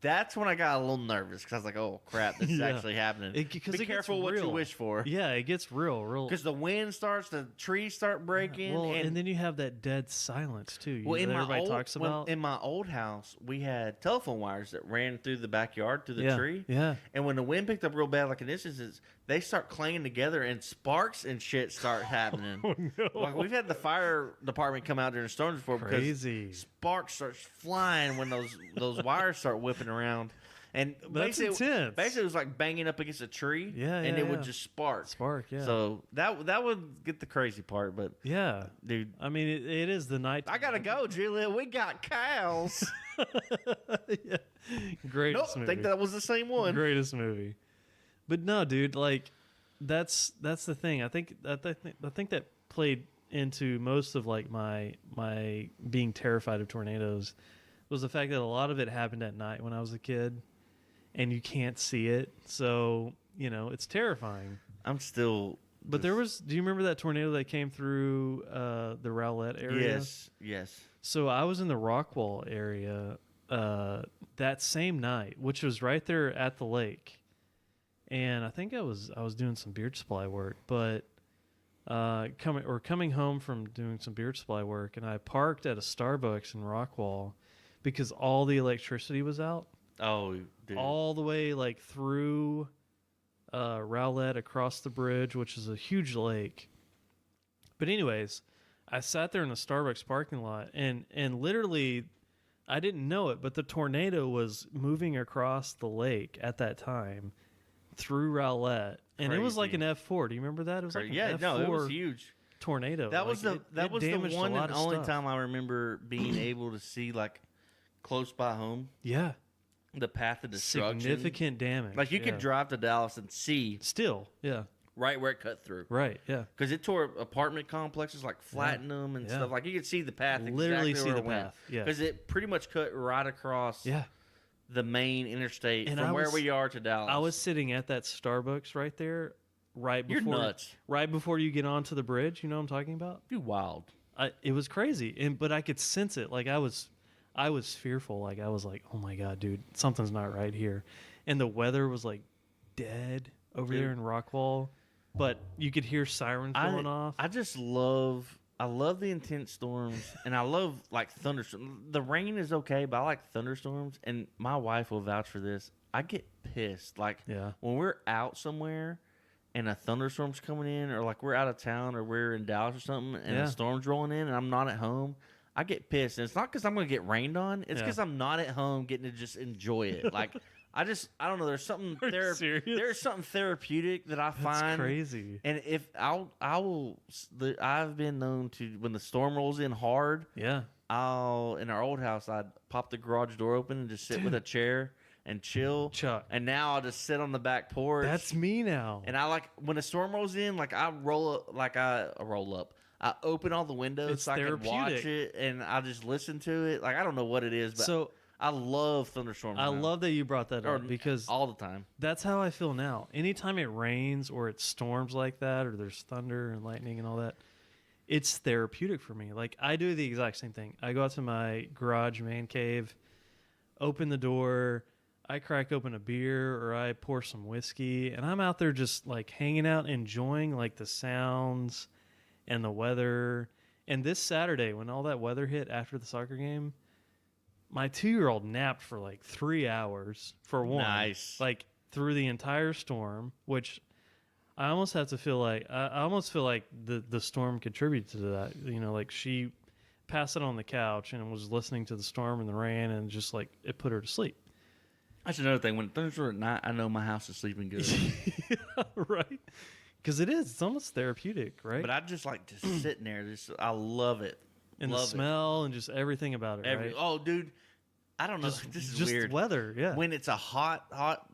Speaker 1: That's when I got a little nervous because I was like, "Oh crap, this is
Speaker 2: Yeah.
Speaker 1: actually happening."
Speaker 2: Because
Speaker 1: Be
Speaker 2: it gets
Speaker 1: careful what you
Speaker 2: real.
Speaker 1: wish for.
Speaker 2: Yeah, it gets real.
Speaker 1: Because the wind starts, the trees start breaking,
Speaker 2: Well, and then you have that dead silence too.
Speaker 1: well,
Speaker 2: that everybody talks about.
Speaker 1: in my old house, we had telephone wires that ran through the backyard through the tree.
Speaker 2: Yeah.
Speaker 1: And when the wind picked up real bad, like in this instance, they start clanging together, and sparks and shit start happening.
Speaker 2: No.
Speaker 1: Like we've had the fire department come out during storms before
Speaker 2: Crazy.
Speaker 1: because sparks starts flying when those wires start whipping around. And
Speaker 2: That's
Speaker 1: basically,
Speaker 2: intense.
Speaker 1: basically, it was like banging up against a tree,
Speaker 2: Yeah,
Speaker 1: and
Speaker 2: yeah,
Speaker 1: it would
Speaker 2: yeah.
Speaker 1: just spark.
Speaker 2: Spark, yeah.
Speaker 1: So that would get the crazy part, but
Speaker 2: Yeah.
Speaker 1: dude,
Speaker 2: I mean, it is the night.
Speaker 1: I gotta go, Julia. We got cows.
Speaker 2: Yeah. Greatest
Speaker 1: Nope,
Speaker 2: movie.
Speaker 1: I think that was the same one.
Speaker 2: Greatest movie. But no, dude, like that's the thing. I think that played into most of like my being terrified of tornadoes was the fact that a lot of it happened at night when I was a kid, and you can't see it, so it's terrifying.
Speaker 1: I'm still.
Speaker 2: But there was. Do you remember that tornado that came through the Rowlett area?
Speaker 1: Yes.
Speaker 2: So I was in the Rockwall area that same night, which was right there at the lake, and I think I was doing some beard supply work, but coming home from doing some beard supply work, and I parked at a Starbucks in Rockwall because all the electricity was out.
Speaker 1: Oh, dude.
Speaker 2: All the way like through Rowlett across the bridge, which is a huge lake. But anyways, I sat there in the Starbucks parking lot, and literally, I didn't know it, but the tornado was moving across the lake at that time through Rowlett, and it was like an F4. Do you remember that? It was like an F4.
Speaker 1: No, it was huge.
Speaker 2: Tornado.
Speaker 1: That was
Speaker 2: like
Speaker 1: the one and only
Speaker 2: stuff.
Speaker 1: time I remember being able to see like close by home.
Speaker 2: Yeah.
Speaker 1: The path of destruction.
Speaker 2: Significant damage.
Speaker 1: Like you could drive to Dallas and see
Speaker 2: still, yeah,
Speaker 1: right where it cut through.
Speaker 2: right, yeah,
Speaker 1: Because it tore apartment complexes, like flattened them and stuff. Like you could see the path.
Speaker 2: Literally
Speaker 1: exactly
Speaker 2: see
Speaker 1: where
Speaker 2: the
Speaker 1: it
Speaker 2: path. Yeah,
Speaker 1: Because it pretty much cut right across.
Speaker 2: yeah.
Speaker 1: The main interstate
Speaker 2: And
Speaker 1: from where we are to Dallas.
Speaker 2: I was sitting at that Starbucks right there, right
Speaker 1: You're
Speaker 2: before
Speaker 1: nuts.
Speaker 2: right before you get onto the bridge. You know what I'm talking about?
Speaker 1: You wild.
Speaker 2: It was crazy, but I could sense it. Like I was fearful. Like I was like, oh my god, dude, something's not right here. And the weather was like dead over there in Rockwall, but you could hear sirens going off.
Speaker 1: I love the intense storms, and I love like thunderstorms. The rain is okay, but I like thunderstorms, and my wife will vouch for this. I get pissed. Like when we're out somewhere and a thunderstorm's coming in, or like we're out of town, or we're in Dallas or something, and a storm's rolling in, and I'm not at home. I get pissed, and it's not because I'm going to get rained on. It's because I'm not at home getting to just enjoy it. Like I don't know. There's something there's something therapeutic that I find.
Speaker 2: That's crazy.
Speaker 1: And if I've been known to, when the storm rolls in hard.
Speaker 2: Yeah.
Speaker 1: In our old house, I'd pop the garage door open and just sit with a chair and chill.
Speaker 2: Chuck.
Speaker 1: And now I'll just sit on the back porch.
Speaker 2: That's me now.
Speaker 1: And I like when a storm rolls in, like I roll up. I open all the windows so I can watch it, and I just listen to it. Like I don't know what it is, but I love thunderstorms.
Speaker 2: I love that you brought that up because
Speaker 1: all the time.
Speaker 2: That's how I feel now. Anytime it rains or it storms like that, or there's thunder and lightning and all that, it's therapeutic for me. Like I do the exact same thing. I go out to my garage man cave, open the door, I crack open a beer or I pour some whiskey, and I'm out there just like hanging out, enjoying like the sounds and the weather. And this Saturday, when all that weather hit after the soccer game, my 2-year-old napped for like 3 hours for one.
Speaker 1: Nice.
Speaker 2: Like through the entire storm, which I almost have to feel like I almost feel like the storm contributed to that. You know, like she passed it on the couch and was listening to the storm and the rain, and just like it put her to sleep.
Speaker 1: That's another thing. When it thunders at night, I know my house is sleeping good.
Speaker 2: Yeah, right. Because it is. It's almost therapeutic, right?
Speaker 1: But I just like just sitting there. I love it.
Speaker 2: And
Speaker 1: love
Speaker 2: the smell and just everything about it, right?
Speaker 1: Oh, dude. I don't know. This is weird.
Speaker 2: Weather, yeah.
Speaker 1: When it's a hot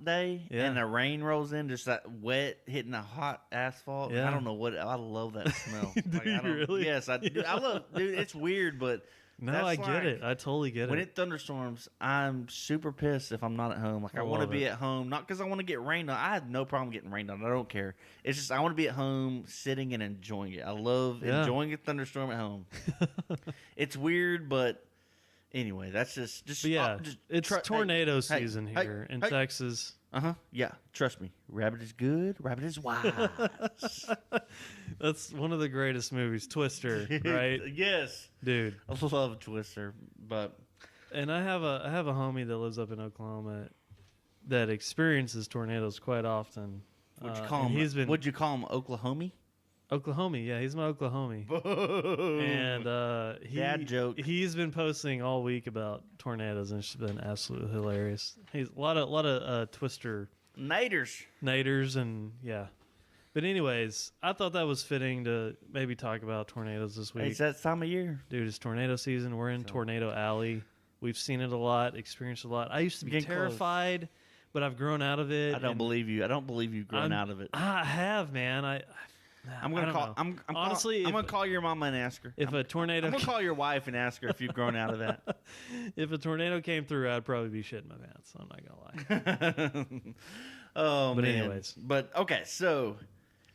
Speaker 1: day and the rain rolls in, just that wet hitting the hot asphalt.
Speaker 2: Yeah.
Speaker 1: I don't know what. I love that smell.
Speaker 2: Do you really?
Speaker 1: Yes, I do. I love. Dude, it's weird, but
Speaker 2: no, I get it. I totally get it.
Speaker 1: When it thunderstorms, I'm super pissed if I'm not at home. Like I want to be at home, not because I want to get rained on. I have no problem getting rained on. I don't care. It's just I want to be at home, sitting and enjoying it. I love enjoying a thunderstorm at home. It's weird, but. Anyway, that's just
Speaker 2: it's tornado season here in Texas.
Speaker 1: Yeah, trust me. Rabbit is good. Rabbit is wise.
Speaker 2: That's one of the greatest movies, Twister, right?
Speaker 1: Yes,
Speaker 2: dude.
Speaker 1: I love Twister,
Speaker 2: and I have a homie that lives up in Oklahoma that experiences tornadoes quite often.
Speaker 1: Would you call him? Would you call him Oklahoma?
Speaker 2: Oklahoma, yeah, he's my Oklahoma. And
Speaker 1: dad joke.
Speaker 2: He's been posting all week about tornadoes, and it's been absolutely hilarious. He's a lot of Twister naders, and yeah. But anyways, I thought that was fitting to maybe talk about tornadoes this week.
Speaker 1: It's that time of year,
Speaker 2: dude. It's tornado season. We're in Tornado Alley. We've seen it a lot, experienced it a lot. I used to be terrified, but I've grown out of it.
Speaker 1: I don't believe you. I don't believe you've grown out of it.
Speaker 2: I have, man.
Speaker 1: I'm gonna call your mama and ask her.
Speaker 2: If a tornado,
Speaker 1: I'm gonna call your wife and ask her if you've grown out of that.
Speaker 2: If a tornado came through, I'd probably be shitting my pants. I'm not gonna lie.
Speaker 1: Oh,
Speaker 2: but
Speaker 1: man.
Speaker 2: anyways,
Speaker 1: okay, so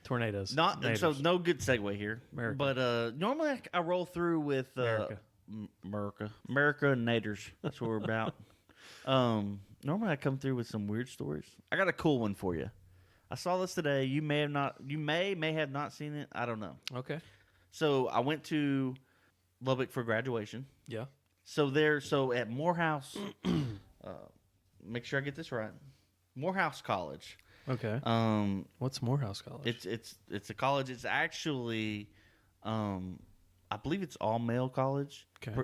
Speaker 2: tornadoes.
Speaker 1: So no good segue here.
Speaker 2: America.
Speaker 1: But normally I roll through with
Speaker 2: America.
Speaker 1: America and Naders. That's what we're about. Normally I come through with some weird stories. I got a cool one for you. I saw this today. You may have not seen it. I don't know.
Speaker 2: Okay.
Speaker 1: So I went to Lubbock for graduation.
Speaker 2: Yeah.
Speaker 1: So at Morehouse, make sure I get this right. Morehouse College.
Speaker 2: Okay. What's Morehouse College?
Speaker 1: It's a college. It's actually, I believe it's all male college.
Speaker 2: Okay.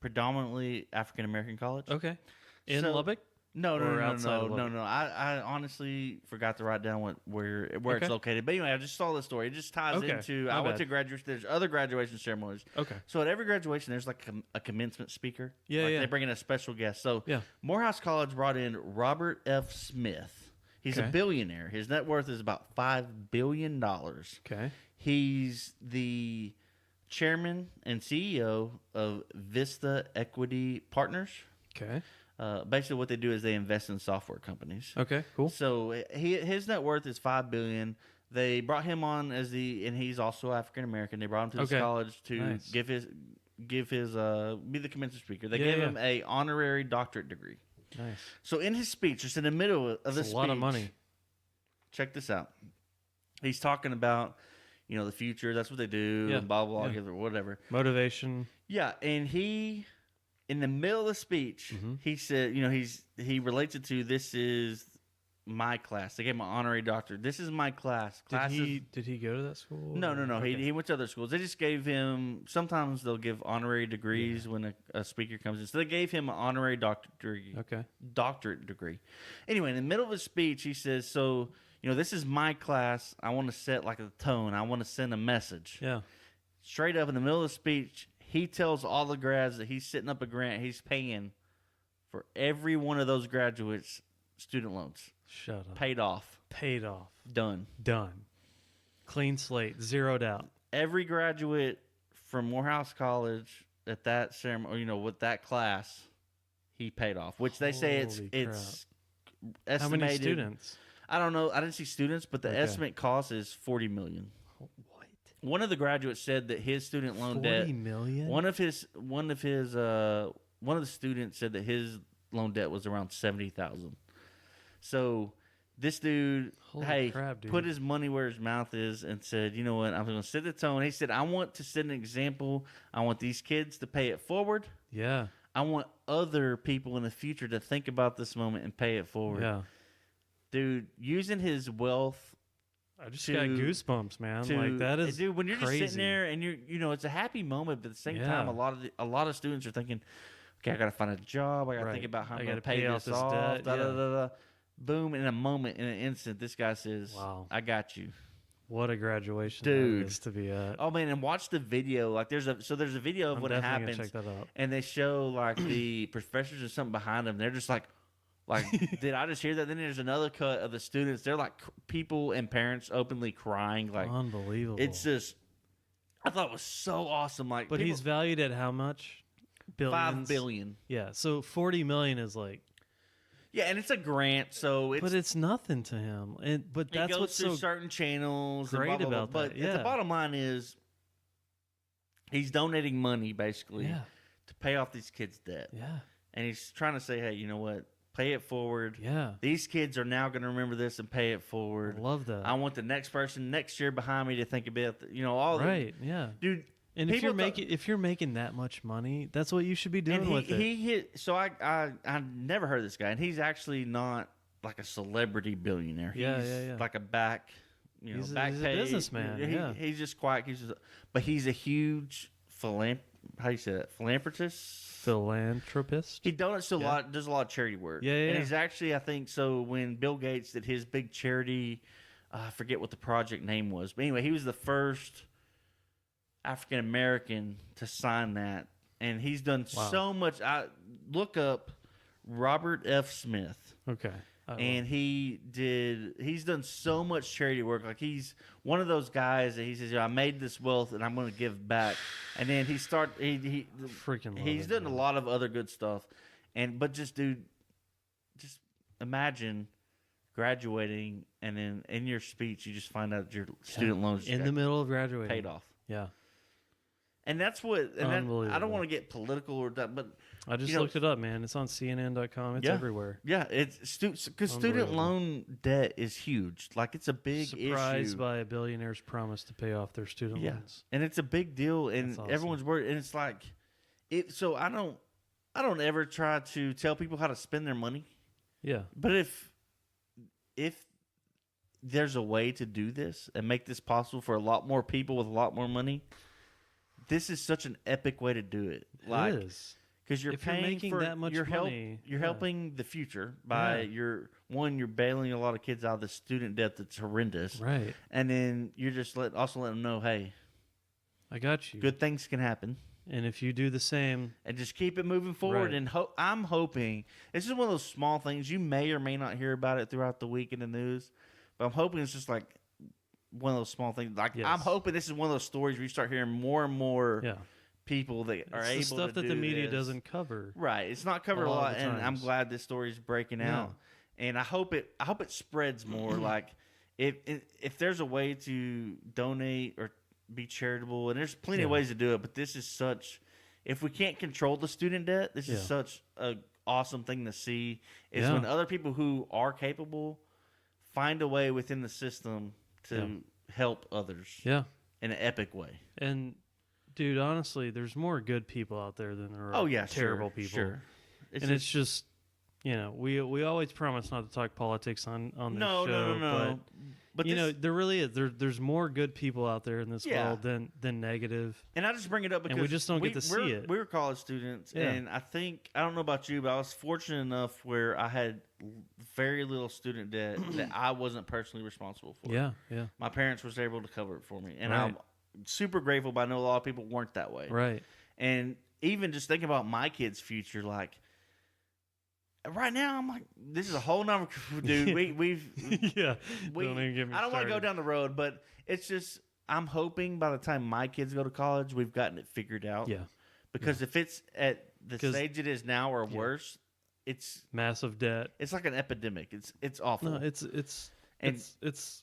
Speaker 1: Predominantly African American college.
Speaker 2: Okay. In
Speaker 1: So-
Speaker 2: Lubbock?
Speaker 1: No.
Speaker 2: outside of Lubbock?
Speaker 1: I honestly forgot to write down where
Speaker 2: Okay.
Speaker 1: it's located. But anyway, I just saw the story. It just ties
Speaker 2: Okay.
Speaker 1: into.
Speaker 2: My
Speaker 1: I went
Speaker 2: bad.
Speaker 1: to graduation. There's other graduation ceremonies.
Speaker 2: Okay.
Speaker 1: So at every graduation, there's like a commencement speaker.
Speaker 2: Yeah,
Speaker 1: Like
Speaker 2: yeah.
Speaker 1: They bring in a special guest. So
Speaker 2: Yeah.
Speaker 1: Morehouse College brought in Robert F. Smith. He's a
Speaker 2: Okay.
Speaker 1: billionaire. His net worth is about $5 billion.
Speaker 2: Okay.
Speaker 1: He's the chairman and CEO of Vista Equity Partners.
Speaker 2: Okay.
Speaker 1: Basically, what they do is they invest in software companies.
Speaker 2: Okay. Cool.
Speaker 1: So his net worth is $5 billion. They brought him on and he's also African American. They brought him to this
Speaker 2: Okay.
Speaker 1: college to
Speaker 2: Nice.
Speaker 1: give his be the commencement speaker. They
Speaker 2: Yeah,
Speaker 1: gave
Speaker 2: yeah.
Speaker 1: him a honorary doctorate degree.
Speaker 2: Nice.
Speaker 1: So in his speech, just in the middle of the
Speaker 2: That's
Speaker 1: speech,
Speaker 2: a lot of money.
Speaker 1: check this out. He's talking about the future. That's what they do.
Speaker 2: Yeah,
Speaker 1: And blah blah
Speaker 2: yeah.
Speaker 1: blah. Whatever.
Speaker 2: Motivation.
Speaker 1: Yeah, and he, in the middle of the speech,
Speaker 2: Mhm.
Speaker 1: he said, he relates it to this is my class. They gave him an honorary doctorate. This is my class.
Speaker 2: Did he go to that school?
Speaker 1: No.
Speaker 2: Okay.
Speaker 1: He went to other schools. They just gave him. Sometimes they'll give honorary degrees when a speaker comes in. So they gave him an honorary doctorate degree. Anyway, in the middle of his speech, he says, "So this is my class. I want to set like a tone. I want to send a message."
Speaker 2: Yeah.
Speaker 1: Straight up in the middle of the speech, he tells all the grads that he's setting up a grant. He's paying for every one of those graduates' student loans.
Speaker 2: Shut up.
Speaker 1: Paid off.
Speaker 2: Paid off.
Speaker 1: Done.
Speaker 2: Done. Clean slate. Zeroed out.
Speaker 1: Every graduate from Morehouse College at that ceremony, with that class, he paid off. Which they say it's
Speaker 2: Holy
Speaker 1: estimated.
Speaker 2: How many students?
Speaker 1: I don't know. I didn't see students, but the
Speaker 2: Okay.
Speaker 1: estimate cost is $40 million.
Speaker 2: What?
Speaker 1: One of the graduates said that his student loan debt.
Speaker 2: $40 million?
Speaker 1: One of the students said that his loan debt was around $70,000. So this dude,
Speaker 2: Holy crap, dude.
Speaker 1: put his money where his mouth is and said, "You know what? I'm going to set the tone." He said, "I want to set an example. I want these kids to pay it forward.
Speaker 2: Yeah.
Speaker 1: I want other people in the future to think about this moment and pay it forward."
Speaker 2: Yeah.
Speaker 1: Dude, using his wealth.
Speaker 2: I just got goosebumps, man.
Speaker 1: To,
Speaker 2: Like that is
Speaker 1: dude, when you're
Speaker 2: crazy.
Speaker 1: just sitting there and it's a happy moment, but at the same
Speaker 2: Yeah.
Speaker 1: time, a lot of students are thinking, okay, I got to find a job. I got to
Speaker 2: Right.
Speaker 1: think about how I'm
Speaker 2: I
Speaker 1: going to
Speaker 2: gotta
Speaker 1: pay
Speaker 2: off
Speaker 1: this
Speaker 2: this
Speaker 1: off.
Speaker 2: debt,
Speaker 1: Da, da,
Speaker 2: yeah.
Speaker 1: da, da. Boom! In a moment, in an instant, this guy says,
Speaker 2: Wow.
Speaker 1: I got you,
Speaker 2: What a graduation
Speaker 1: Dude.
Speaker 2: that is to be at.
Speaker 1: oh man!" And watch the video. Like there's a video of
Speaker 2: I'm
Speaker 1: when it
Speaker 2: definitely
Speaker 1: happens,
Speaker 2: gonna check that out.
Speaker 1: and they show like the professors or something behind them. They're just like, did I just hear that? Then there's another cut of the students. They're like people and parents openly crying. Like
Speaker 2: Unbelievable.
Speaker 1: it's just, I thought it was so awesome. Like,
Speaker 2: But he's valued at how much? Billions.
Speaker 1: $5 billion.
Speaker 2: Yeah. So 40 million is like,
Speaker 1: Yeah, and it's a grant, so
Speaker 2: but it's nothing to him. But
Speaker 1: it
Speaker 2: that's
Speaker 1: goes
Speaker 2: what's
Speaker 1: through
Speaker 2: so
Speaker 1: certain channels.
Speaker 2: great
Speaker 1: and blah, blah,
Speaker 2: about
Speaker 1: blah.
Speaker 2: that,
Speaker 1: But
Speaker 2: yeah.
Speaker 1: the bottom line is, he's donating money basically
Speaker 2: yeah,
Speaker 1: to pay off these kids' debt,
Speaker 2: yeah,
Speaker 1: and he's trying to say, "Hey, you know what? Pay it forward.
Speaker 2: yeah.
Speaker 1: These kids are now going to remember this and pay it
Speaker 2: I
Speaker 1: forward.
Speaker 2: love that.
Speaker 1: I want the next person next year behind me to think about, all
Speaker 2: right. Yeah.
Speaker 1: dude."
Speaker 2: And if
Speaker 1: people
Speaker 2: you're making that much money, that's what you should be doing
Speaker 1: And
Speaker 2: with it.
Speaker 1: he hit. So I never heard of this guy, and he's actually not like a celebrity billionaire.
Speaker 2: Yeah,
Speaker 1: He's
Speaker 2: yeah.
Speaker 1: like a back,
Speaker 2: He's a-
Speaker 1: back
Speaker 2: he's a
Speaker 1: page.
Speaker 2: businessman, yeah.
Speaker 1: He's just quiet. But he's a huge how you say that? Philanthropist.
Speaker 2: Philanthropist.
Speaker 1: He does a
Speaker 2: Yeah.
Speaker 1: lot. Does a lot of charity work.
Speaker 2: Yeah, yeah,
Speaker 1: And
Speaker 2: yeah.
Speaker 1: he's actually, I think, so when Bill Gates did his big charity, I forget what the project name was, but anyway, he was the first African American to sign that, and he's done
Speaker 2: Wow.
Speaker 1: so much. I look up Robert F. Smith,
Speaker 2: Okay.
Speaker 1: and he's done so much charity work. Like he's one of those guys that he says, "I made this wealth, and I'm going to give back." And then he
Speaker 2: freaking love
Speaker 1: he's
Speaker 2: it,
Speaker 1: done a
Speaker 2: man.
Speaker 1: lot of other good stuff, but just imagine graduating, and then in your speech, you just find out your student loans
Speaker 2: in the middle of graduating.
Speaker 1: paid off.
Speaker 2: Yeah.
Speaker 1: And that's what. And I don't
Speaker 2: Unbelievable.
Speaker 1: want to get political or that, but
Speaker 2: I just
Speaker 1: you know,
Speaker 2: looked it up, man. It's on CNN.com. It's
Speaker 1: Yeah.
Speaker 2: everywhere.
Speaker 1: yeah, it's because student
Speaker 2: Unbelievable.
Speaker 1: loan debt is huge. Like it's a big
Speaker 2: Surprised
Speaker 1: issue.
Speaker 2: by a billionaire's promise to pay off their student
Speaker 1: Yeah.
Speaker 2: loans.
Speaker 1: And it's a big deal, and
Speaker 2: That's awesome.
Speaker 1: everyone's worried. And it's like, So I don't ever try to tell people how to spend their money.
Speaker 2: Yeah.
Speaker 1: But if there's a way to do this and make this possible for a lot more people with a lot more money, this is such an epic way to do it. Like,
Speaker 2: it is.
Speaker 1: because you're
Speaker 2: If you're
Speaker 1: paying
Speaker 2: making
Speaker 1: for
Speaker 2: that much money,
Speaker 1: you're
Speaker 2: yeah.
Speaker 1: helping the future by you're bailing a lot of kids out of the student debt that's horrendous,
Speaker 2: Right.
Speaker 1: and then you're just also letting them know, hey,
Speaker 2: I got you.
Speaker 1: good things can happen.
Speaker 2: And if you do the same,
Speaker 1: And just keep it moving forward.
Speaker 2: Right.
Speaker 1: And I'm hoping this is one of those small things. You may or may not hear about it throughout the week in the news, but I'm hoping it's just like one of those small things. Like
Speaker 2: Yes.
Speaker 1: I'm hoping this is one of those stories where you start hearing more and more
Speaker 2: yeah,
Speaker 1: people that are
Speaker 2: it's
Speaker 1: able
Speaker 2: the stuff
Speaker 1: to
Speaker 2: that
Speaker 1: do
Speaker 2: the media
Speaker 1: this.
Speaker 2: doesn't cover.
Speaker 1: Right. It's not covered a
Speaker 2: lot
Speaker 1: lot,
Speaker 2: of the
Speaker 1: and I'm
Speaker 2: times.
Speaker 1: glad this story is breaking
Speaker 2: Yeah.
Speaker 1: out. And I hope it spreads more. Like if there's a way to donate or be charitable, and there's plenty of
Speaker 2: Yeah.
Speaker 1: ways to do it, but this is such. If we can't control the student debt, this is
Speaker 2: Yeah.
Speaker 1: such a awesome thing to see. Is
Speaker 2: Yeah.
Speaker 1: when other people who are capable find a way within the system to help others
Speaker 2: Yeah.
Speaker 1: in an epic way.
Speaker 2: And dude, honestly, there's more good people out there than there are
Speaker 1: Oh yeah,
Speaker 2: terrible
Speaker 1: sure,
Speaker 2: people.
Speaker 1: Sure.
Speaker 2: And it's just, we always promise not to talk politics on this
Speaker 1: no,
Speaker 2: show.
Speaker 1: no. But
Speaker 2: you
Speaker 1: this,
Speaker 2: know, there really is. There's more good people out there in this
Speaker 1: Yeah.
Speaker 2: world than negative.
Speaker 1: and I just bring it up because
Speaker 2: And we just don't get to see it.
Speaker 1: We're college students,
Speaker 2: Yeah.
Speaker 1: and I don't know about you, but I was fortunate enough where I had very little student debt that I wasn't personally responsible for.
Speaker 2: Yeah, yeah,
Speaker 1: My parents was able to cover it for me, and
Speaker 2: Right.
Speaker 1: I'm super grateful. But I know a lot of people weren't that way.
Speaker 2: right.
Speaker 1: And even just thinking about my kids' future, like right now, I'm like, this is a whole nother dude. We've
Speaker 2: Yeah.
Speaker 1: we,
Speaker 2: Don't even get me
Speaker 1: I don't want to go
Speaker 2: started.
Speaker 1: down the road, but it's just I'm hoping by the time my kids go to college, we've gotten it figured out.
Speaker 2: Yeah.
Speaker 1: Because if it's at the
Speaker 2: 'Cause-
Speaker 1: stage it is now or
Speaker 2: Yeah.
Speaker 1: worse, it's
Speaker 2: Massive debt.
Speaker 1: like an epidemic. It's awful.
Speaker 2: No,
Speaker 1: And-
Speaker 2: it's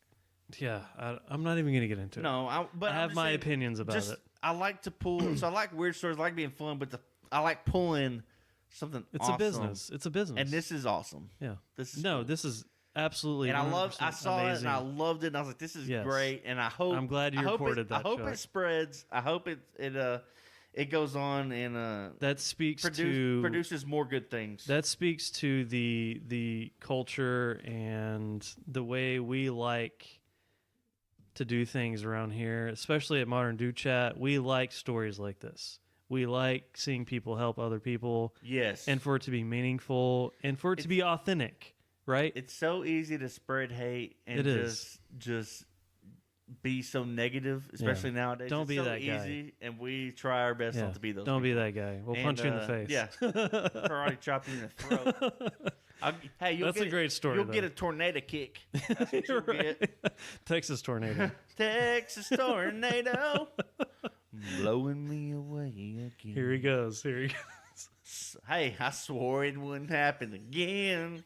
Speaker 2: yeah. I'm not even gonna get into it.
Speaker 1: but
Speaker 2: I
Speaker 1: I'm
Speaker 2: have
Speaker 1: just
Speaker 2: my
Speaker 1: saying,
Speaker 2: opinions about
Speaker 1: just,
Speaker 2: it.
Speaker 1: I like to pull. So I like weird stories. I like being fun, but I like pulling something.
Speaker 2: It's
Speaker 1: awesome.
Speaker 2: a business. It's a business.
Speaker 1: and this is awesome.
Speaker 2: yeah.
Speaker 1: This is
Speaker 2: No,
Speaker 1: cool.
Speaker 2: this is absolutely.
Speaker 1: And I
Speaker 2: 100%
Speaker 1: saw
Speaker 2: amazing.
Speaker 1: it, and I loved it, and I was like, "This is
Speaker 2: Yes.
Speaker 1: great." And I hope
Speaker 2: I'm glad you
Speaker 1: I hope
Speaker 2: recorded
Speaker 1: it,
Speaker 2: that,
Speaker 1: I hope
Speaker 2: Chuck.
Speaker 1: it spreads. I hope it goes on and
Speaker 2: That speaks to
Speaker 1: produces more good things.
Speaker 2: That speaks to the culture and the way we like to do things around here, especially at Modern Do Chat. We like stories like this. We like seeing people help other people,
Speaker 1: yes,
Speaker 2: and for it to be meaningful and for it to be authentic, right?
Speaker 1: it's so easy to spread hate and
Speaker 2: It is.
Speaker 1: just be so negative, especially nowadays.
Speaker 2: Don't
Speaker 1: It's
Speaker 2: be
Speaker 1: so
Speaker 2: that guy.
Speaker 1: easy, and we try our best
Speaker 2: Yeah.
Speaker 1: not to be those.
Speaker 2: Don't be
Speaker 1: people.
Speaker 2: that guy. We'll
Speaker 1: And,
Speaker 2: punch you in the face.
Speaker 1: Yeah, karate chop you in the throat. Hey,
Speaker 2: That's a great story,
Speaker 1: You'll
Speaker 2: though.
Speaker 1: get a tornado kick. That's what
Speaker 2: You're
Speaker 1: you'll
Speaker 2: right.
Speaker 1: get.
Speaker 2: Texas tornado.
Speaker 1: Texas tornado blowing me away again.
Speaker 2: Here he goes. Here he goes.
Speaker 1: Hey, I swore it wouldn't happen again.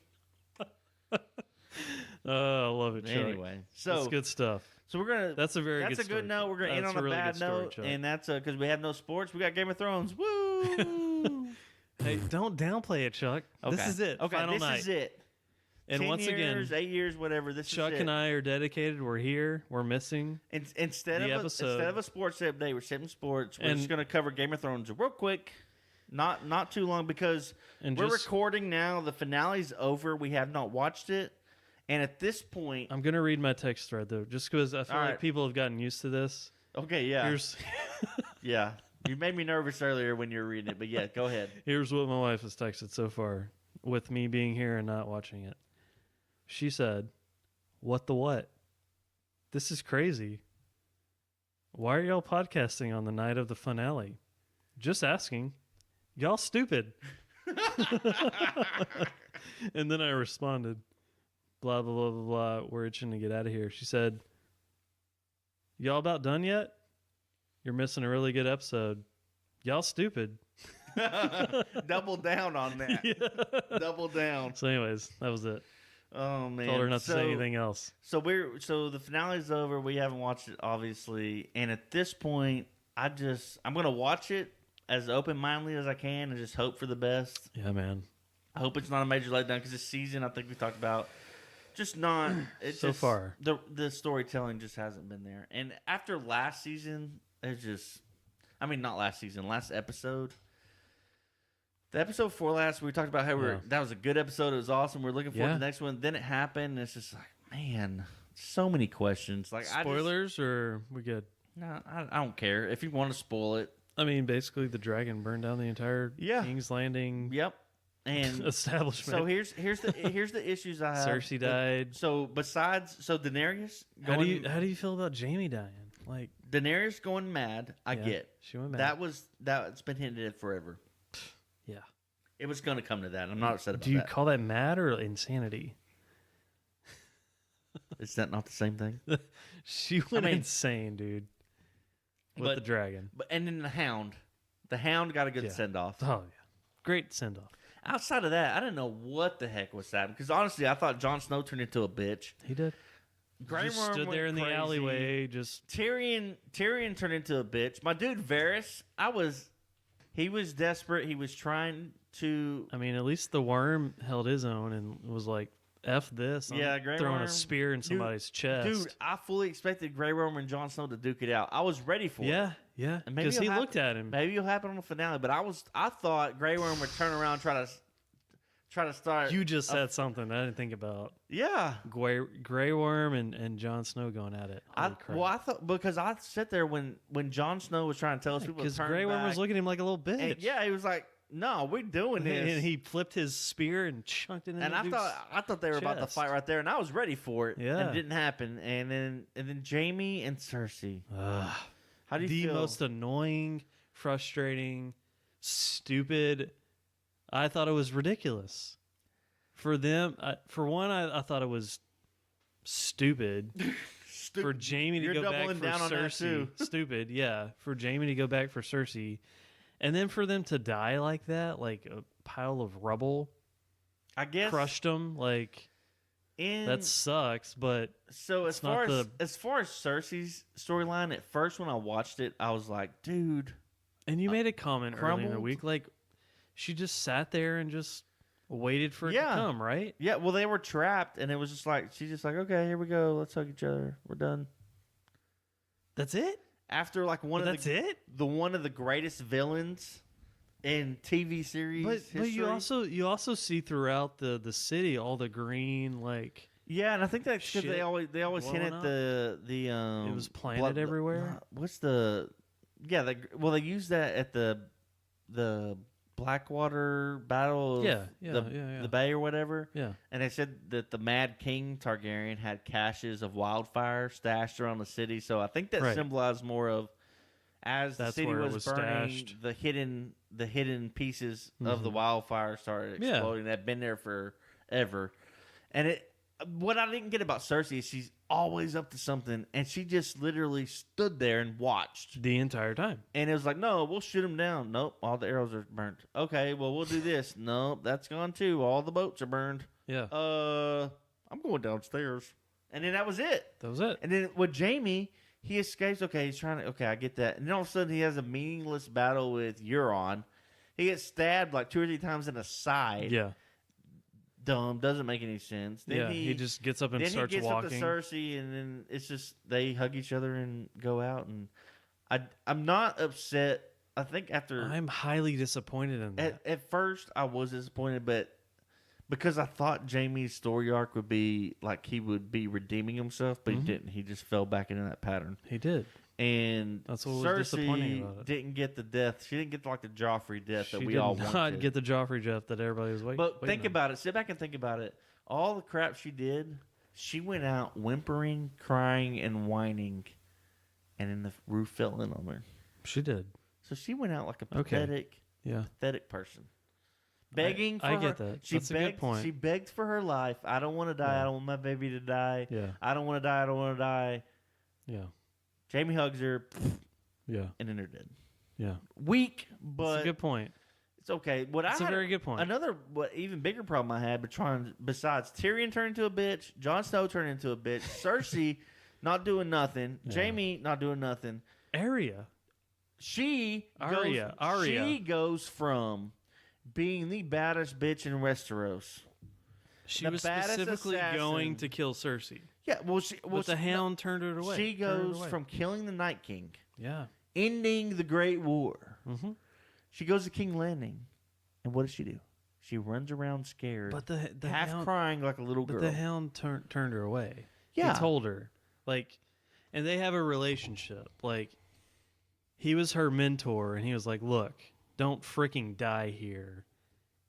Speaker 2: Oh, I love it, Chuck.
Speaker 1: Anyway,
Speaker 2: That's good stuff.
Speaker 1: so we're gonna.
Speaker 2: That's a very
Speaker 1: That's
Speaker 2: good
Speaker 1: a good
Speaker 2: story.
Speaker 1: note. We're gonna end
Speaker 2: That's
Speaker 1: on a
Speaker 2: really
Speaker 1: bad
Speaker 2: good story,
Speaker 1: note,
Speaker 2: Chuck.
Speaker 1: and that's because we have no sports. We got Game of Thrones. Woo!
Speaker 2: Hey, don't downplay it, Chuck. This
Speaker 1: Okay.
Speaker 2: is it.
Speaker 1: Okay,
Speaker 2: Final
Speaker 1: this
Speaker 2: night.
Speaker 1: is it.
Speaker 2: And
Speaker 1: 10
Speaker 2: once
Speaker 1: years,
Speaker 2: again,
Speaker 1: 8 years, whatever. This
Speaker 2: Chuck
Speaker 1: is it.
Speaker 2: and I are dedicated. We're here. We're missing.
Speaker 1: Instead
Speaker 2: the
Speaker 1: of
Speaker 2: episode.
Speaker 1: a sports update, we're skipping sports. We're
Speaker 2: And-
Speaker 1: just gonna cover Game of Thrones real quick. Not too long because
Speaker 2: And
Speaker 1: we're
Speaker 2: just-
Speaker 1: recording now. The finale's over. We have not watched it, and at this point,
Speaker 2: I'm gonna read my text thread though, just because I feel
Speaker 1: All
Speaker 2: like
Speaker 1: right.
Speaker 2: people have gotten used to this.
Speaker 1: okay, yeah,
Speaker 2: Here's
Speaker 1: yeah. You made me nervous earlier when you were reading it, but yeah, go ahead.
Speaker 2: here's what my wife has texted so far, with me being here and not watching it. She said, "What the what? This is crazy. Why are y'all podcasting on the night of the finale? Just asking. Y'all stupid." And then I responded, blah, blah, blah, blah, blah. We're itching to get out of here. She said, "Y'all about done yet? You're missing a really good episode. Y'all stupid."
Speaker 1: Double down on that.
Speaker 2: Yeah.
Speaker 1: Double down.
Speaker 2: So anyways, that was it.
Speaker 1: Oh man.
Speaker 2: Told her not to say anything else.
Speaker 1: So the finale's over. We haven't watched it, obviously, and at this point, I'm gonna watch it as open-mindedly as I can and just hope for the best.
Speaker 2: Yeah, man.
Speaker 1: I hope it's not a major letdown because this season, I think we talked about, just not. It's
Speaker 2: So
Speaker 1: just,
Speaker 2: far.
Speaker 1: the storytelling just hasn't been there. And after last season, it's just, I mean, not last season, last episode. The episode before last, we talked about how that was a good episode. It was awesome. We're looking forward to the next one. Then it happened. And it's just like, man, so many questions. Like
Speaker 2: Spoilers, or we good?
Speaker 1: No, I don't care if you want to spoil it.
Speaker 2: I mean, basically, the dragon burned down the entire King's Landing.
Speaker 1: Yep. And
Speaker 2: establishment.
Speaker 1: So here's the issues I have.
Speaker 2: Cersei died.
Speaker 1: So Daenerys.
Speaker 2: How do you feel about Jaime dying? Like
Speaker 1: Daenerys going mad. I get.
Speaker 2: She went mad.
Speaker 1: It's been hinted at forever.
Speaker 2: Yeah.
Speaker 1: It was going to come to that. I'm not upset about that.
Speaker 2: Do you call that mad or insanity?
Speaker 1: Is that not the same thing?
Speaker 2: She went insane, dude. With the dragon.
Speaker 1: And then the Hound. The Hound got a good send off.
Speaker 2: Oh yeah. Great send off.
Speaker 1: Outside of that, I didn't know what the heck was happening. Because honestly, I thought Jon Snow turned into a bitch.
Speaker 2: He did.
Speaker 1: Grey
Speaker 2: just
Speaker 1: Worm
Speaker 2: stood there in
Speaker 1: crazy.
Speaker 2: the alleyway. Just
Speaker 1: Tyrion turned into a bitch. My dude Varys, he was desperate. He was trying to.
Speaker 2: I mean, at least the worm held his own and was like, "F this." I'm
Speaker 1: Grey
Speaker 2: throwing
Speaker 1: Worm,
Speaker 2: a spear in somebody's chest.
Speaker 1: Dude, I fully expected Grey Worm and Jon Snow to duke it out. I was ready for it.
Speaker 2: Yeah.
Speaker 1: And maybe
Speaker 2: Because he looked at him.
Speaker 1: Maybe it'll happen on the finale. But I thought Grey Worm would turn around and try to start.
Speaker 2: You just said something I didn't think about.
Speaker 1: Yeah.
Speaker 2: Grey Worm and Jon Snow going at it.
Speaker 1: I thought because I sat there when Jon Snow was trying to tell us people
Speaker 2: because
Speaker 1: to turn
Speaker 2: Grey Worm
Speaker 1: back,
Speaker 2: was looking at him like a little bitch.
Speaker 1: and he was like, "No, we're doing this."
Speaker 2: And he flipped his spear and chunked it in.
Speaker 1: And I thought they were about to fight right there, and I was ready for it.
Speaker 2: Yeah.
Speaker 1: And it didn't happen. And then Jaime and Cersei. How do you feel?
Speaker 2: The most annoying, frustrating, stupid. I thought it was ridiculous. For them, for one, I thought it was stupid. For Jaime to go back for Cersei. Stupid, yeah. For Jaime to go back for Cersei. And then for them to die like that, like a pile of rubble.
Speaker 1: I guess.
Speaker 2: Crushed them, like. That sucks, but.
Speaker 1: So as far as Cersei's storyline, at first when I watched it, I was like, dude.
Speaker 2: And you made a comment earlier in the week, like, she just sat there and just waited for it to come, right?
Speaker 1: Yeah, well, they were trapped, and it was just like, she's just like, okay, here we go. Let's hug each other. We're done.
Speaker 2: That's it?
Speaker 1: After like one of the greatest villains in TV series history.
Speaker 2: But you also see throughout the city all the green, like.
Speaker 1: Yeah, and I think that's because they always hint at the
Speaker 2: it was planted everywhere.
Speaker 1: What's the they use that at the Blackwater battle of the Bay or whatever.
Speaker 2: Yeah.
Speaker 1: And they said that the Mad King Targaryen had caches of wildfire stashed around the city. So I think that symbolized more of as the city was burning,
Speaker 2: stashed.
Speaker 1: the hidden pieces of the wildfire started exploding. That'd been there forever. And what I didn't get about Cersei is she's always up to something, and she just literally stood there and watched
Speaker 2: the entire time.
Speaker 1: And it was like, no, we'll shoot him down. Nope, all the arrows are burnt. Okay, well, we'll do this. Nope, that's gone too. All the boats are burned.
Speaker 2: Yeah.
Speaker 1: I'm going downstairs. And then that was it.
Speaker 2: That was it.
Speaker 1: And then with Jaime, he escapes. Okay, he's trying to. Okay, I get that. And then all of a sudden, he has a meaningless battle with Euron. He gets stabbed like 2 or 3 times in the side.
Speaker 2: Yeah.
Speaker 1: Dumb, doesn't make any sense. Then
Speaker 2: he just gets up and starts
Speaker 1: walking. Then he gets
Speaker 2: walking.
Speaker 1: up to Cersei, and then it's just they hug each other and go out. And I'm not upset. I think after
Speaker 2: I'm highly disappointed in that.
Speaker 1: At first, I was disappointed, but because I thought Jaime's story arc would be like he would be redeeming himself, but he didn't. He just fell back into that pattern.
Speaker 2: He did.
Speaker 1: And
Speaker 2: that's what was
Speaker 1: Cersei
Speaker 2: disappointing about it.
Speaker 1: Didn't get the death. She didn't get like the Joffrey death that
Speaker 2: She
Speaker 1: we
Speaker 2: did
Speaker 1: all
Speaker 2: not
Speaker 1: wanted.
Speaker 2: get the Joffrey death that everybody was waiting.
Speaker 1: But think about it. Sit back and think about it. All the crap she did, she went out whimpering, crying, and whining, and then the roof fell in on her.
Speaker 2: She did.
Speaker 1: So she went out like a pathetic person. Begging for
Speaker 2: I get that. That's a good point.
Speaker 1: She begged for her life. I don't want to die. I don't want my baby to die.
Speaker 2: Yeah.
Speaker 1: I don't want to die. I don't want to die.
Speaker 2: Yeah.
Speaker 1: Jaime hugs her.
Speaker 2: Yeah.
Speaker 1: And then they're dead.
Speaker 2: Yeah.
Speaker 1: Weak, but
Speaker 2: that's a good point.
Speaker 1: It's okay.
Speaker 2: That's a very good point.
Speaker 1: Another even bigger problem I had besides Tyrion turning into a bitch, Jon Snow turning into a bitch, Cersei not doing nothing, Jaime not doing nothing.
Speaker 2: Arya Arya.
Speaker 3: She goes from being the baddest bitch in Westeros.
Speaker 2: She
Speaker 3: the
Speaker 2: was
Speaker 3: baddest
Speaker 2: specifically going
Speaker 3: assassin.
Speaker 2: to kill Cersei.
Speaker 3: Yeah,
Speaker 2: But the Hound turned it away.
Speaker 3: She
Speaker 2: Turned it
Speaker 3: goes
Speaker 2: away.
Speaker 3: from killing the Night King,
Speaker 2: Yeah.
Speaker 3: ending the Great War.
Speaker 2: Mm-hmm.
Speaker 3: She goes to King Landing, and what does she do? She runs around scared,
Speaker 2: But the
Speaker 3: half
Speaker 2: Hound,
Speaker 3: crying like a little girl.
Speaker 2: But the Hound turned her away.
Speaker 3: Yeah.
Speaker 2: He told her. Like, and they have a relationship. Like, he was her mentor, and he was like, look, don't freaking die here.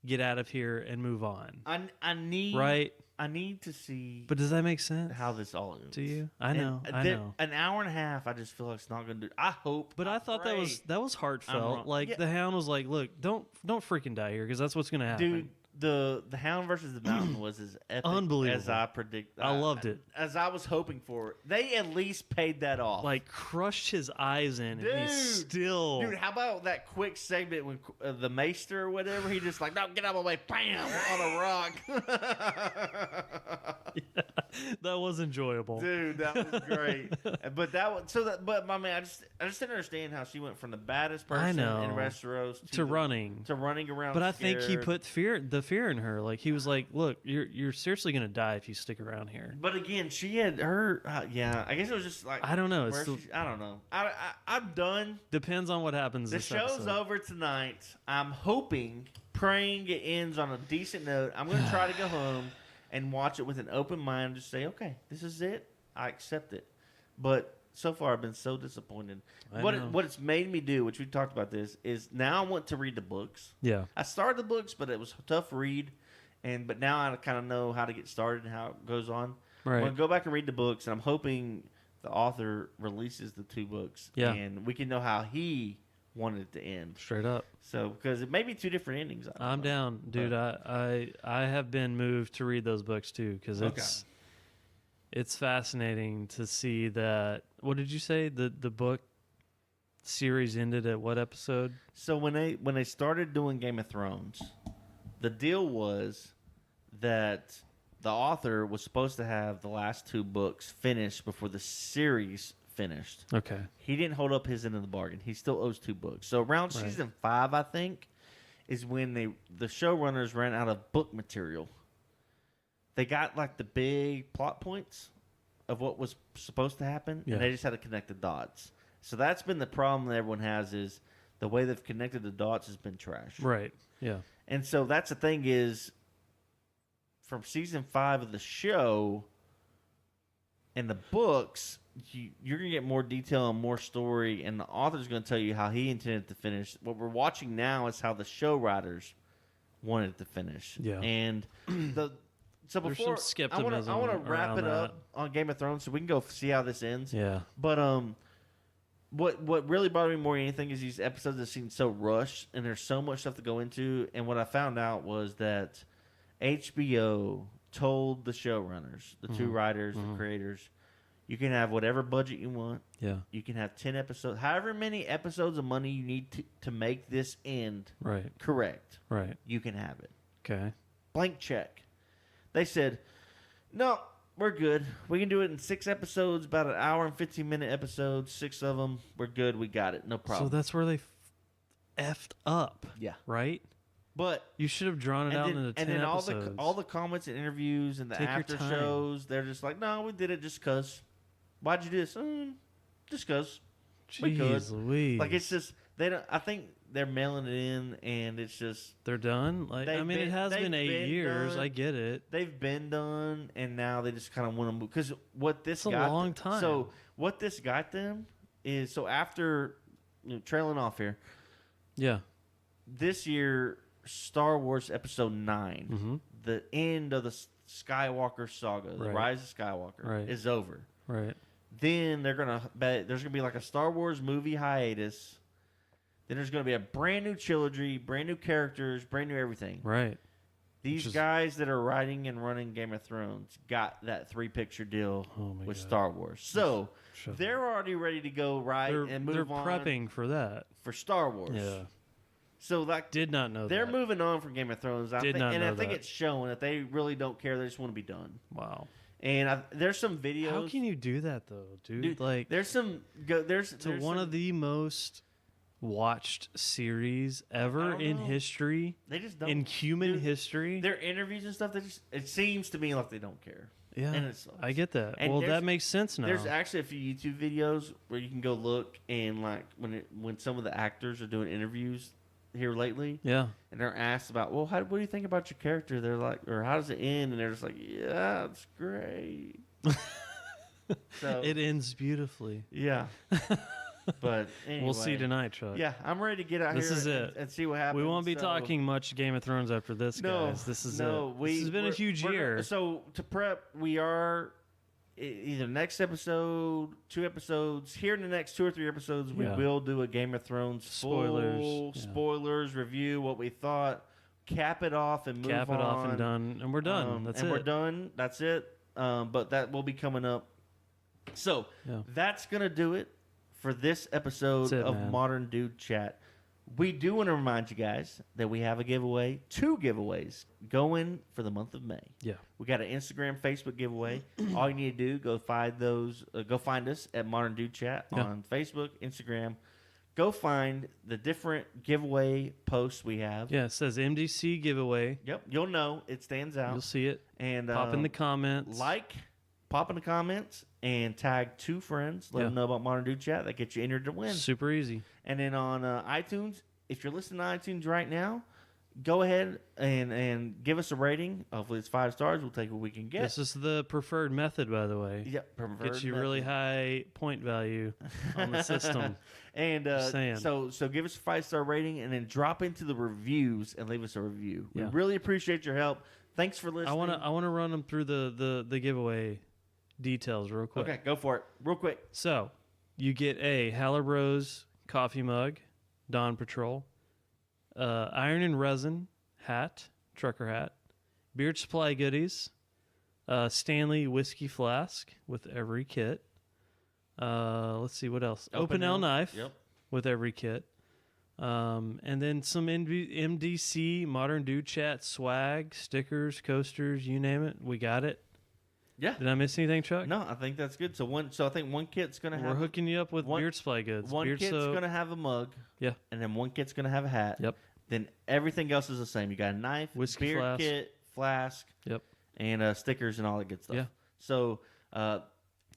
Speaker 2: Get out of here and move on.
Speaker 3: I need
Speaker 2: Right?
Speaker 3: I need to see
Speaker 2: But does that make sense?
Speaker 3: how this all ends.
Speaker 2: to you? I know.
Speaker 3: And
Speaker 2: I know.
Speaker 3: An hour and a half, I just feel like it's not going to do. I hope.
Speaker 2: But I thought that was
Speaker 3: wrong.
Speaker 2: heartfelt. Like
Speaker 3: Yeah.
Speaker 2: the Hound was like, "Look, don't freaking die here because that's what's gonna happen."
Speaker 3: Dude, the Hound versus the Mountain was as epic
Speaker 2: Unbelievable.
Speaker 3: as I predict.
Speaker 2: I loved it.
Speaker 3: As I was hoping for. They at least paid that off.
Speaker 2: Like crushed his eyes in, and he's
Speaker 3: Dude.
Speaker 2: still.
Speaker 3: Dude, how about that quick segment when the Maester or whatever, he just like, no, get out of my way, bam, on a rock.
Speaker 2: That was enjoyable.
Speaker 3: Dude, that was great. But but my man, I just didn't understand how she went from the baddest person
Speaker 2: know.
Speaker 3: in Westeros
Speaker 2: To running.
Speaker 3: to running around.
Speaker 2: But I think he
Speaker 3: scared.
Speaker 2: put the fear in her. Like he was like, "Look, you're seriously gonna die if you stick around here."
Speaker 3: But again, she had her. Yeah, I guess it was just like
Speaker 2: I don't know.
Speaker 3: where I don't know. I'm done.
Speaker 2: Depends on what happens.
Speaker 3: The
Speaker 2: this
Speaker 3: show's
Speaker 2: episode.
Speaker 3: over tonight. I'm hoping, praying it ends on a decent note. I'm going to try to go home and watch it with an open mind. Just say, okay, this is it. I accept it. But so far, I've been so disappointed.
Speaker 2: I
Speaker 3: What
Speaker 2: know.
Speaker 3: it's made me do, which we talked about this, is now I want to read the books.
Speaker 2: Yeah.
Speaker 3: I started the books, but it was a tough read. But now I kind of know how to get started and how it goes on.
Speaker 2: Right.
Speaker 3: I'm going to go back and read the books, and I'm hoping the author releases the 2 books.
Speaker 2: Yeah.
Speaker 3: And we can know how he wanted it to end.
Speaker 2: Straight up.
Speaker 3: So, because it may be 2 different endings. I don't
Speaker 2: I'm
Speaker 3: know.
Speaker 2: down, dude. I have been moved to read those books too because it's fascinating to see that. What did you say? The book series ended at what episode?
Speaker 3: So when they started doing Game of Thrones, the deal was that the author was supposed to have the last 2 books finished before the series finished.
Speaker 2: Okay.
Speaker 3: He didn't hold up his end of the bargain. He still owes 2 books. So around
Speaker 2: Right.
Speaker 3: season 5, I think, is when the showrunners ran out of book material. They got like the big plot points of what was supposed to happen,
Speaker 2: Yeah.
Speaker 3: and they just had to connect the dots. So that's been the problem that everyone has is the way they've connected the dots has been trash.
Speaker 2: Right. Yeah.
Speaker 3: And so that's the thing is, from season 5 of the show and the books, you're going to get more detail and more story, and the author's going to tell you how he intended to finish. What we're watching now is how the show writers wanted it to finish.
Speaker 2: Yeah.
Speaker 3: And so
Speaker 2: There's
Speaker 3: before
Speaker 2: some skepticism
Speaker 3: I want to wrap
Speaker 2: around
Speaker 3: it up
Speaker 2: that.
Speaker 3: on Game of Thrones so we can go see how this ends.
Speaker 2: Yeah.
Speaker 3: But what really bothered me more than anything is these episodes that seem so rushed and there's so much stuff to go into. And what I found out was that HBO told the showrunners, the 2 writers, the creators, you can have whatever budget you want.
Speaker 2: Yeah.
Speaker 3: You can have 10 episodes, however many episodes of money you need to make this end
Speaker 2: Right.
Speaker 3: correct.
Speaker 2: Right.
Speaker 3: You can have it.
Speaker 2: Okay.
Speaker 3: Blank check. They said, no, we're good. We can do it in 6 episodes, about an hour and 15-minute episodes, 6 of them. We're good. We got it. No problem.
Speaker 2: So that's where they effed up.
Speaker 3: Yeah.
Speaker 2: Right.
Speaker 3: But
Speaker 2: You should have drawn it out into 10
Speaker 3: then
Speaker 2: episodes.
Speaker 3: all the comments and interviews and the
Speaker 2: Take your
Speaker 3: after
Speaker 2: time.
Speaker 3: shows, they're just like, no, we did it just because. Why'd you do this? Just because. We could.
Speaker 2: Jeez Louise.
Speaker 3: Like, it's just, they don't. I think they're mailing it in, and it's just,
Speaker 2: They're done. Like I
Speaker 3: They've
Speaker 2: mean, it
Speaker 3: been-
Speaker 2: has
Speaker 3: they've
Speaker 2: been 8
Speaker 3: been
Speaker 2: years.
Speaker 3: done.
Speaker 2: I get it.
Speaker 3: they've been done, and now they just kind of want to move. Because what this
Speaker 2: It's a
Speaker 3: got
Speaker 2: long time.
Speaker 3: So what this got them is, so after, trailing off here,
Speaker 2: Yeah.
Speaker 3: this year, Star Wars Episode 9,
Speaker 2: Mm-hmm.
Speaker 3: the end of the Skywalker saga, the
Speaker 2: Right.
Speaker 3: Rise of Skywalker,
Speaker 2: Right.
Speaker 3: is over.
Speaker 2: Right.
Speaker 3: Then there's gonna be like a Star Wars movie hiatus. Then there's gonna be a brand new trilogy, brand new characters, brand new everything.
Speaker 2: Right.
Speaker 3: These
Speaker 2: Which is-
Speaker 3: guys that are writing and running Game of Thrones got that 3-picture deal
Speaker 2: Oh my
Speaker 3: with
Speaker 2: God.
Speaker 3: Star Wars. So
Speaker 2: Shut
Speaker 3: they're already ready to go
Speaker 2: They're
Speaker 3: move on
Speaker 2: prepping for that.
Speaker 3: for Star Wars.
Speaker 2: Yeah.
Speaker 3: So like
Speaker 2: Did not know
Speaker 3: they're
Speaker 2: that.
Speaker 3: moving on from Game of Thrones. I
Speaker 2: Did
Speaker 3: think,
Speaker 2: not
Speaker 3: and I
Speaker 2: know
Speaker 3: think
Speaker 2: that.
Speaker 3: it's showing that they really don't care. They just want to be done.
Speaker 2: Wow.
Speaker 3: And there's some videos.
Speaker 2: How can you do that though, dude?
Speaker 3: Dude,
Speaker 2: like
Speaker 3: there's some. There's
Speaker 2: to one
Speaker 3: some,
Speaker 2: of the most watched series
Speaker 3: I
Speaker 2: ever
Speaker 3: don't
Speaker 2: in
Speaker 3: know.
Speaker 2: history,
Speaker 3: They just don't.
Speaker 2: in human
Speaker 3: Dude,
Speaker 2: history.
Speaker 3: Their interviews and stuff. It seems to me like they don't care.
Speaker 2: Yeah,
Speaker 3: And it sucks.
Speaker 2: I get that.
Speaker 3: And
Speaker 2: Well,
Speaker 3: there's-
Speaker 2: that makes sense now.
Speaker 3: There's actually a few YouTube videos where you can go look and like when some of the actors are doing interviews here lately,
Speaker 2: Yeah.
Speaker 3: and they're asked about, well, what do you think about your character? They're like, or how does it end? And they're just like, yeah, it's great. So
Speaker 2: It ends beautifully.
Speaker 3: yeah, but anyway,
Speaker 2: We'll see tonight, Chuck.
Speaker 3: Yeah, I'm ready to get out
Speaker 2: This
Speaker 3: here
Speaker 2: is
Speaker 3: and,
Speaker 2: it.
Speaker 3: and see what happens.
Speaker 2: We won't be
Speaker 3: So-
Speaker 2: talking much Game of Thrones after this, guys. This is it. This has been a huge year.
Speaker 3: So to prep, we are either next episode, 2 episodes. Here in the next 2 or 3 episodes, we
Speaker 2: Yeah.
Speaker 3: will do a Game of Thrones
Speaker 2: Spoilers,
Speaker 3: full
Speaker 2: yeah.
Speaker 3: spoilers review, what we thought, cap it off and move
Speaker 2: Cap
Speaker 3: on.
Speaker 2: it off and done, and we're done. That's
Speaker 3: and
Speaker 2: it.
Speaker 3: we're done. That's it. But that will be coming up. So
Speaker 2: Yeah.
Speaker 3: that's gonna do it for this episode
Speaker 2: That's it,
Speaker 3: of
Speaker 2: man.
Speaker 3: Modern Dude Chat. We do want to remind you guys that we have a giveaway, 2 giveaways going for the month of May.
Speaker 2: Yeah.
Speaker 3: We got an Instagram, Facebook giveaway. All you need to do, go find those. Go find us at Modern Dude Chat
Speaker 2: Yeah.
Speaker 3: on Facebook, Instagram. Go find the different giveaway posts we have.
Speaker 2: Yeah, it says MDC giveaway.
Speaker 3: Yep, you'll know it stands out.
Speaker 2: You'll see it.
Speaker 3: And
Speaker 2: Pop in the comments.
Speaker 3: pop in the comments, and tag 2 friends. Let
Speaker 2: Yeah.
Speaker 3: them know about Modern Dude Chat. That gets you entered to win.
Speaker 2: Super easy.
Speaker 3: And then on iTunes, if you're listening to iTunes right now, go ahead and give us a rating. Hopefully it's 5 stars. We'll take what we can get.
Speaker 2: This is the preferred method, by the way.
Speaker 3: Yep, preferred
Speaker 2: Gets you really
Speaker 3: method.
Speaker 2: high point value on the system.
Speaker 3: And
Speaker 2: Just saying.
Speaker 3: so give us a 5-star rating, and then drop into the reviews and leave us a review.
Speaker 2: Yeah.
Speaker 3: We really appreciate your help. Thanks for listening.
Speaker 2: I wanna run them through the giveaway details real quick.
Speaker 3: Okay, go for it, real quick.
Speaker 2: So, you get a Halibros coffee mug, Dawn Patrol, iron and resin hat, trucker hat, beard supply goodies, Stanley whiskey flask with every kit. Let's see what else. Open L knife
Speaker 3: Yep.
Speaker 2: with every kit. And then some MDC Modern Dude Chat swag, stickers, coasters, you name it. We got it.
Speaker 3: Yeah.
Speaker 2: Did I miss anything, Chuck?
Speaker 3: No, I think that's good. So I think one kit's gonna
Speaker 2: We're
Speaker 3: have
Speaker 2: hooking you up with
Speaker 3: one-
Speaker 2: beard supply goods.
Speaker 3: one
Speaker 2: beard
Speaker 3: kit's
Speaker 2: soap.
Speaker 3: gonna have a mug.
Speaker 2: Yeah.
Speaker 3: And then one kit's gonna have a hat.
Speaker 2: Yep.
Speaker 3: Then everything else is the same. You got a knife,
Speaker 2: Whiskey
Speaker 3: beer
Speaker 2: flask.
Speaker 3: kit, flask,
Speaker 2: Yep.
Speaker 3: and stickers and all that good stuff.
Speaker 2: Yeah.
Speaker 3: So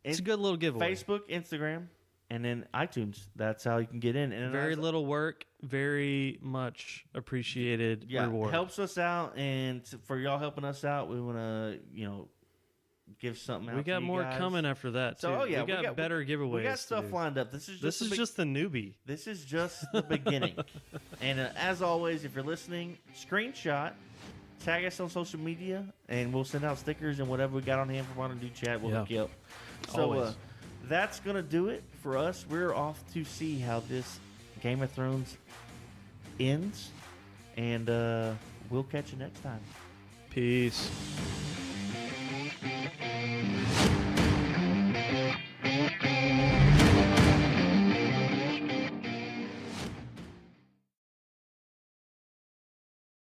Speaker 2: It's a good little giveaway.
Speaker 3: Facebook, Instagram, and then iTunes. That's how you can get in. And
Speaker 2: Very
Speaker 3: as-
Speaker 2: little work, very much appreciated
Speaker 3: yeah,
Speaker 2: reward.
Speaker 3: helps us out, and for y'all helping us out, we want to give something out.
Speaker 2: We
Speaker 3: to
Speaker 2: got
Speaker 3: you
Speaker 2: more
Speaker 3: guys.
Speaker 2: coming after that too.
Speaker 3: So
Speaker 2: we got better giveaways.
Speaker 3: We got
Speaker 2: to
Speaker 3: stuff
Speaker 2: do.
Speaker 3: lined up. This is
Speaker 2: This is just the newbie.
Speaker 3: This is just the beginning. And as always, if you're listening, screenshot, tag us on social media, and we'll send out stickers and whatever we got on hand for Modern Dude Chat. We'll
Speaker 2: Yeah.
Speaker 3: hook you up. So
Speaker 2: Always.
Speaker 3: that's going to do it for us. We're off to see how this Game of Thrones ends. And we'll catch you next time.
Speaker 2: Peace.